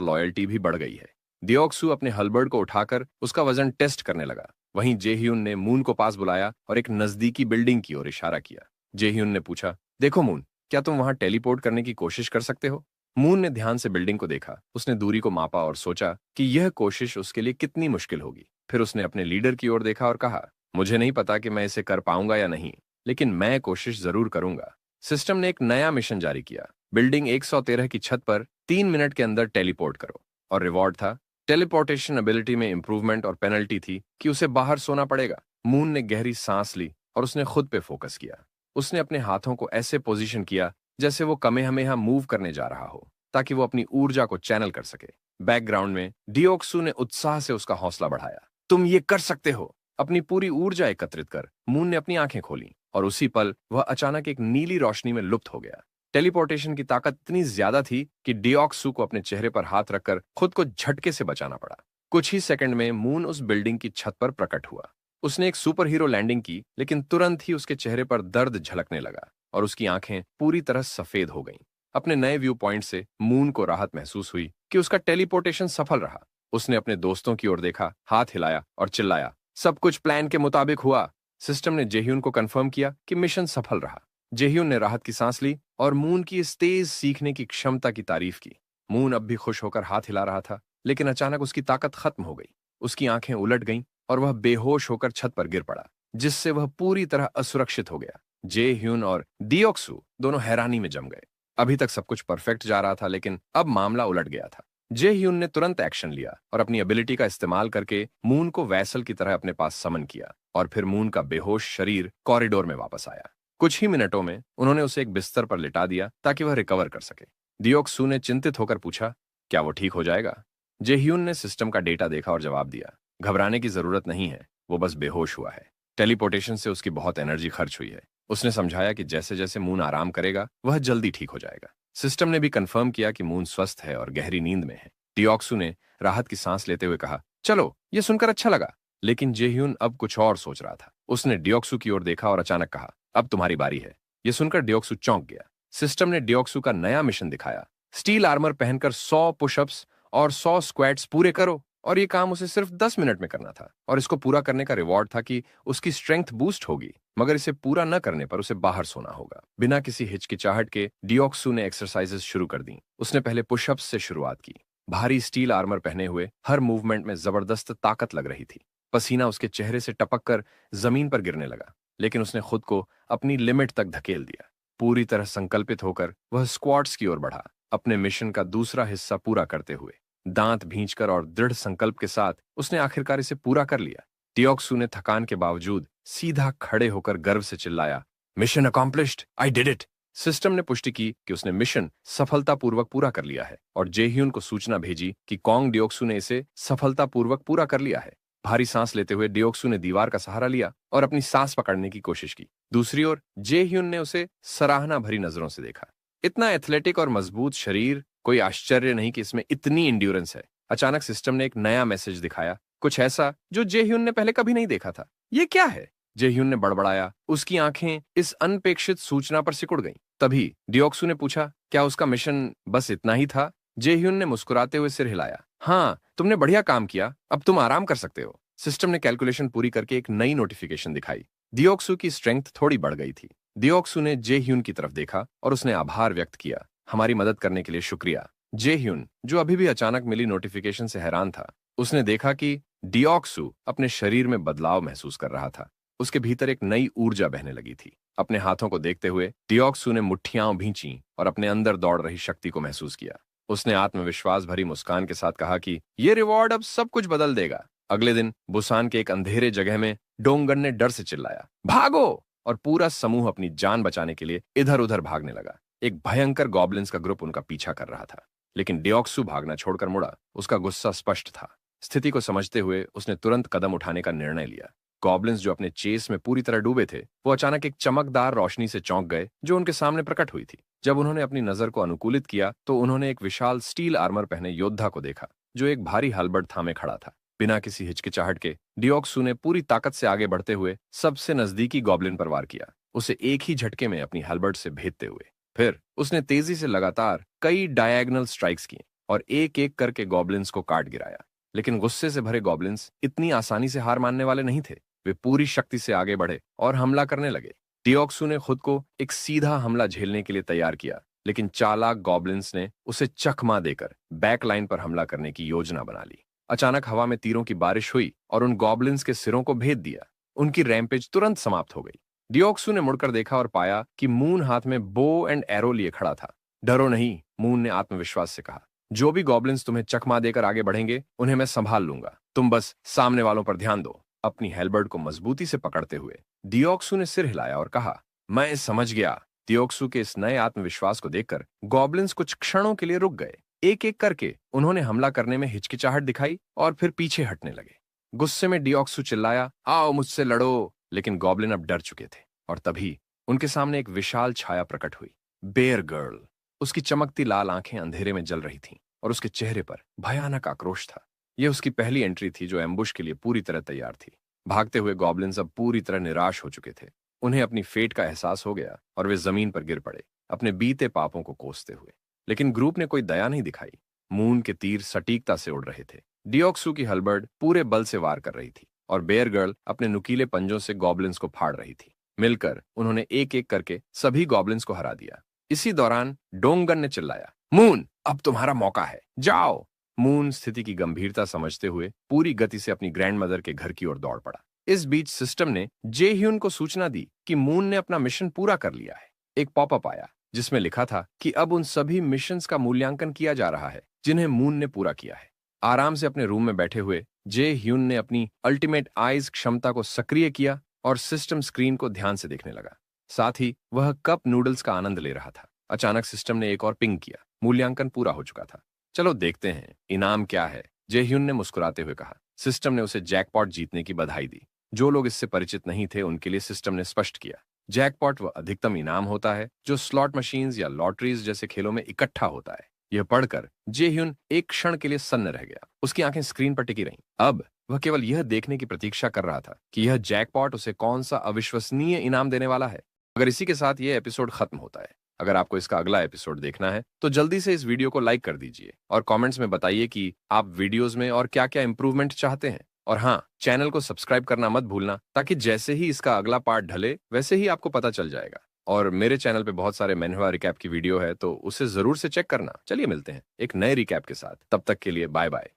लॉयल्टी भी बढ़ गई है। डियोक्सू अपने हलबर्ड को उठाकर उसका वजन टेस्ट करने लगा। वहीं जेह्यून ने मून को पास बुलाया और एक नजदीकी बिल्डिंग की ओर इशारा किया। जेह्यून ने पूछा, देखो मून, क्या तुम वहां टेलीपोर्ट करने की कोशिश कर सकते हो? मून ने ध्यान से बिल्डिंग को देखा। उसने दूरी को मापा और सोचा कि यह कोशिश उसके लिए कितनी मुश्किल होगी। फिर उसने अपने लीडर की ओर देखा और कहा, मुझे नहीं पता कि मैं इसे कर पाऊंगा या नहीं, लेकिन मैं कोशिश जरूर करूंगा। सिस्टम ने एक नया मिशन जारी किया, बिल्डिंग 113 की छत पर 3 मिनट के अंदर टेलीपोर्ट करो। और रिवॉर्ड था टेलीपोर्टेशन एबिलिटी में इंप्रूवमेंट और पेनल्टी थी कि उसे बाहर सोना पड़ेगा। मून ने गहरी सांस ली और उसने खुद पे फोकस किया। उसने अपने हाथों को ऐसे पोजीशन किया जैसे वो कमेहमेहा मूव करने जा रहा हो, ताकि वो अपनी ऊर्जा को चैनल कर सके। बैकग्राउंड में डियोक्सू ने उत्साह से उसका हौसला बढ़ाया। तुम ये कर सकते हो। अपनी पूरी ऊर्जा एकत्रित कर मून ने अपनी आंखें खोली और उसी पल वह अचानक एक नीली रोशनी में लुप्त हो गया। टेलीपोर्टेशन की ताकत इतनी ज्यादा थी कि डिओक्सू को अपने चेहरे पर हाथ रखकर खुद को झटके से बचाना पड़ा। कुछ ही सेकंड में मून उस बिल्डिंग की छत पर प्रकट हुआ। उसने एक सुपर हीरो लैंडिंग की, लेकिन तुरंत ही उसके चेहरे पर दर्द झलकने लगा और उसकी आंखें पूरी तरह सफेद हो गईं। अपने नए व्यू पॉइंट से मून को राहत महसूस हुई कि उसका टेलीपोर्टेशन सफल रहा। उसने अपने दोस्तों की ओर देखा, हाथ हिलाया और चिल्लाया, सब कुछ प्लान के मुताबिक हुआ। सिस्टम ने जेह्यून को कंफर्म किया कि मिशन सफल रहा। जेह्यून ने राहत की सांस ली और मून की इस तेज सीखने की क्षमता की तारीफ की। मून अब भी खुश होकर हाथ हिला रहा था, लेकिन अचानक उसकी ताकत खत्म हो गई। उसकी आंखें उलट गईं और वह बेहोश होकर छत पर गिर पड़ा, जिससे वह पूरी तरह असुरक्षित हो गया। जेह्यून और डिओक्सू दोनों हैरानी में जम गए। अभी तक सब कुछ परफेक्ट जा रहा था, लेकिन अब मामला उलट गया था। जेह्यून ने तुरंत एक्शन लिया और अपनी एबिलिटी का इस्तेमाल करके मून को वैसल की तरह अपने पास समन किया और फिर मून का बेहोश शरीर कॉरिडोर में वापस आया। कुछ ही मिनटों में उन्होंने उसे एक बिस्तर पर लिटा दिया ताकि वह रिकवर कर सके। डिओक्सू ने चिंतित होकर पूछा, क्या वो ठीक हो जाएगा? जेह्यून ने सिस्टम का डेटा देखा और जवाब दिया, घबराने की जरूरत नहीं है, वो बस बेहोश हुआ है। टेलीपोर्टेशन से उसकी बहुत एनर्जी खर्च हुई है। उसने समझाया कि जैसे जैसे मून आराम करेगा वह जल्दी ठीक हो जाएगा। सिस्टम ने भी कंफर्म किया कि मून स्वस्थ है और गहरी नींद में है। डिओक्सू ने राहत की सांस लेते हुए कहा, चलो, ये सुनकर अच्छा लगा। लेकिन जेह्यून अब कुछ और सोच रहा था। उसने डिओक्सू की ओर देखा और अचानक कहा, अब तुम्हारी बारी है। यह सुनकर डिओक्सू चौंक गया। सिस्टम ने डिओक्सू का नया मिशन दिखाया, स्टील आर्मर पहनकर 100 पुशअप्स और 100 स्क्वाट्स पूरे करो। और ये काम उसे सिर्फ 10 मिनट में करना था और इसको पूरा करने का रिवॉर्ड था कि उसकी स्ट्रेंथ बूस्ट होगी, मगर इसे पूरा न करने पर उसे बाहर सोना होगा। बिना किसी हिचकिचाहट के डिओक्सू ने एक्सरसाइजेस शुरू कर दी। उसने पहले पुशअप्स से शुरुआत की। भारी स्टील आर्मर पहने हुए हर मूवमेंट में जबरदस्त ताकत लग रही थी। पसीना उसके चेहरे से टपक कर जमीन पर गिरने लगा, लेकिन उसने खुद को अपनी लिमिट तक धकेल दिया। पूरी तरह संकल्पित होकर वह स्क्वाट्स की ओर बढ़ा, अपने मिशन का दूसरा हिस्सा पूरा करते हुए। दांत भींचकर और दृढ़ संकल्प के साथ उसने आखिरकार इसे पूरा कर लिया। डिओक्सू ने थकान के बावजूद सीधा खड़े होकर गर्व से चिल्लाया, mission accomplished, I did it. System ने पुष्टि की कि उसने मिशन सफलतापूर्वक पूरा कर लिया है और जेह्यून को सूचना भेजी कि कॉन्ग डिओक्सू ने इसे सफलतापूर्वक पूरा कर लिया है। भारी सांस लेते हुए डिओक्सू ने दीवार का सहारा लिया और अपनी सांस पकड़ने की कोशिश की। दूसरी ओर जेह्यून ने उसे सराहना भरी नजरों से देखा। इतना एथलेटिक और मजबूत शरीर, कोई आश्चर्य नहीं कि इसमें इतनी इंड्योरेंस है। अचानक सिस्टम ने एक नया मैसेज दिखाया, कुछ ऐसा जो जेह्यून ने पहले कभी नहीं देखा था। ये क्या है? जेह्यून ने बड़बड़ाया। उसकी आंखें इस अनपेक्षित सूचना पर सिकुड़ गईं। तभी डिओक्सू ने पूछा, क्या उसका मिशन बस इतना ही था? जेह्यून ने मुस्कुराते हुए सिर हिलाया। हाँ, तुमने बढ़िया काम किया, अब तुम आराम कर सकते हो। सिस्टम ने कैलकुलेशन पूरी करके एक नई नोटिफिकेशन दिखाई। डिओक्सू की स्ट्रेंथ थोड़ी बढ़ गई थी। डिओक्सू ने जेह्यून की तरफ देखा और उसने आभार व्यक्त किया, हमारी मदद करने के लिए शुक्रिया। जेह्यून, जो अभी भी अचानक मिली नोटिफिकेशन से हैरान था, उसने देखा कि डिओक्सू अपने शरीर में बदलाव महसूस कर रहा था। उसके भीतर एक नई ऊर्जा बहने लगी थी। अपने हाथों को देखते हुए डिओक्सू ने मुट्ठियां भींची और अपने अंदर दौड़ रही शक्ति को महसूस किया। उसने आत्मविश्वास भरी मुस्कान के साथ कहा कि यह रिवॉर्ड अब सब कुछ बदल देगा। अगले दिन बुसान के एक अंधेरे जगह में डोंगन ने डर से चिल्लाया, भागो! और पूरा समूह अपनी जान बचाने के लिए इधर उधर भागने लगा। एक भयंकर गॉब्लिन्स का ग्रुप उनका पीछा कर रहा था, लेकिन डिओक्सू भागना छोड़कर मुड़ा। उसका गुस्सा स्पष्ट था। स्थिति को समझते हुए उसने तुरंत कदम उठाने का निर्णय लिया। गॉब्लिन्स जो अपने चेस में पूरी तरह डूबे थे, वो अचानक एक चमकदार रोशनी से चौंक गए जो उनके सामने प्रकट हुई थी। जब उन्होंने अपनी नजर को अनुकूलित किया तो उन्होंने एक विशाल स्टील आर्मर पहने योद्धा को देखा जो एक भारी हलबर्ड थामे खड़ा था। बिना किसी हिचकिचाहट के डिओक्सू ने पूरी ताकत से आगे बढ़ते हुए सबसे नजदीकी गॉब्लिन पर वार किया, उसे एक ही झटके में अपनी हलबर्ड से भेदते हुए। फिर उसने तेजी से लगातार कई डायगोनल स्ट्राइक्स किए और एक एक करके गॉब्लिन्स को काट गिराया। लेकिन गुस्से से भरे गॉब्लिन्स इतनी आसानी से हार मानने वाले नहीं थे। वे पूरी शक्ति से आगे बढ़े और हमला करने लगे। डिओक्सू ने खुद को एक सीधा हमला झेलने के लिए तैयार किया, लेकिन चालाक गॉब्लिन्स ने उसे चकमा देकर बैक लाइन पर हमला करने की योजना बना ली। अचानक हवा में तीरों की बारिश हुई और उन गॉब्लिन्स के सिरों को भेद दिया। उनकी रैम्पेज तुरंत समाप्त हो गई। डिओक्सू ने मुड़कर देखा और पाया कि मून हाथ में बो एंड एरो लिए खड़ा था। डरो नहीं, मून ने आत्मविश्वास से कहा, जो भी गॉब्लिन्स तुम्हें चकमा देकर आगे बढ़ेंगे उन्हें मैं संभाल लूंगा, तुम बस सामने वालों पर ध्यान दो। अपनी हेलबर्ड को मजबूती से पकड़ते हुए डिओक्सू ने सिर हिलाया और कहा, मैं समझ गया। डिओक्सू के इस नए आत्मविश्वास को देखकर गॉब्लिन्स कुछ क्षणों के लिए रुक गए। एक एक करके उन्होंने हमला करने में हिचकिचाहट दिखाई और फिर पीछे हटने लगे। गुस्से में डिऑक्सू चिल्लाया, आओ मुझसे लड़ो। लेकिन गॉब्लिन अब डर चुके थे और तभी उनके सामने एक विशाल छाया प्रकट हुई। Bear girl. उसकी चमकती लाल आंखें अंधेरे में जल रही थीं और उसके चेहरे पर भयानक आक्रोश था। यह उसकी पहली एंट्री थी जो एम्बुश के लिए पूरी तरह तैयार थी। भागते हुए गॉब्लिन्स अब पूरी तरह निराश हो चुके थे। उन्हें अपनी फेट का एहसास हो गया और वे जमीन पर गिर पड़े, अपने बीते पापों को कोसते हुए। लेकिन ग्रुप ने कोई दया नहीं दिखाई। मून के तीर सटीकता से उड़ रहे थे। डिऑक्सू की हलबर्ड पूरे बल से वार कर रही थी और बेयर गर्ल अपने नुकीले पंजों से गॉब्लिन्स को फाड़ रही थी। मिलकर उन्होंने एक एक करके सभी गॉब्लिन्स को हरा दिया। इसी दौरान डोंगन ने चिल्लाया, मून, अब तुम्हारा मौका है, जाओ। मून स्थिति की गंभीरता समझते हुए पूरी गति से अपनी ग्रैंडमदर के घर की ओर दौड़ पड़ा। इस बीच सिस्टम ने जे ह्यून को सूचना दी कि मून ने अपना मिशन पूरा कर लिया है। एक पॉपअप आया जिसमें लिखा था कि अब उन सभी मिशंस का मूल्यांकन किया जा रहा है जिन्हें मून ने पूरा किया है। आराम से अपने रूम में बैठे हुए जे ह्यून ने अपनी अल्टीमेट आइज क्षमता को सक्रिय किया और सिस्टम स्क्रीन को ध्यान से देखने लगा। साथ ही वह कप नूडल्स का आनंद ले रहा था। अचानक सिस्टम ने एक और पिंग किया। मूल्यांकन पूरा हो चुका था। चलो देखते हैं इनाम क्या है, जे ह्यून ने मुस्कुराते हुए कहा। सिस्टम ने उसे जैकपॉट जीतने की बधाई दी। जो लोग इससे परिचित नहीं थे उनके लिए सिस्टम ने स्पष्ट किया, जैकपॉट वह अधिकतम इनाम होता है जो स्लॉट मशीन्स या लॉटरीज जैसे खेलों में इकट्ठा होता है। यह पढ़कर जे ह्यून एक क्षण के लिए सन्न रह गया। उसकी आंखें स्क्रीन पर टिकी रहीं। अब वह केवल यह देखने की प्रतीक्षा कर रहा था कि यह जैकपॉट उसे कौन सा अविश्वसनीय इनाम देने वाला है। अगर इसी के साथ यह एपिसोड खत्म होता है। अगर आपको इसका अगला एपिसोड देखना है तो जल्दी से इस वीडियो को लाइक कर दीजिए और कमेंट्स में बताइए कि आप वीडियोस में और क्या-क्या इंप्रूवमेंट चाहते हैं। और हाँ, चैनल को सब्सक्राइब करना मत भूलना ताकि जैसे ही इसका अगला पार्ट ढले वैसे ही आपको पता चल जाएगा। और मेरे चैनल पे बहुत सारे मैनहवा रिकैप की वीडियो है तो उसे जरूर से चेक करना। चलिए मिलते हैं एक नए रिकैप के साथ। तब तक के लिए बाय बाय।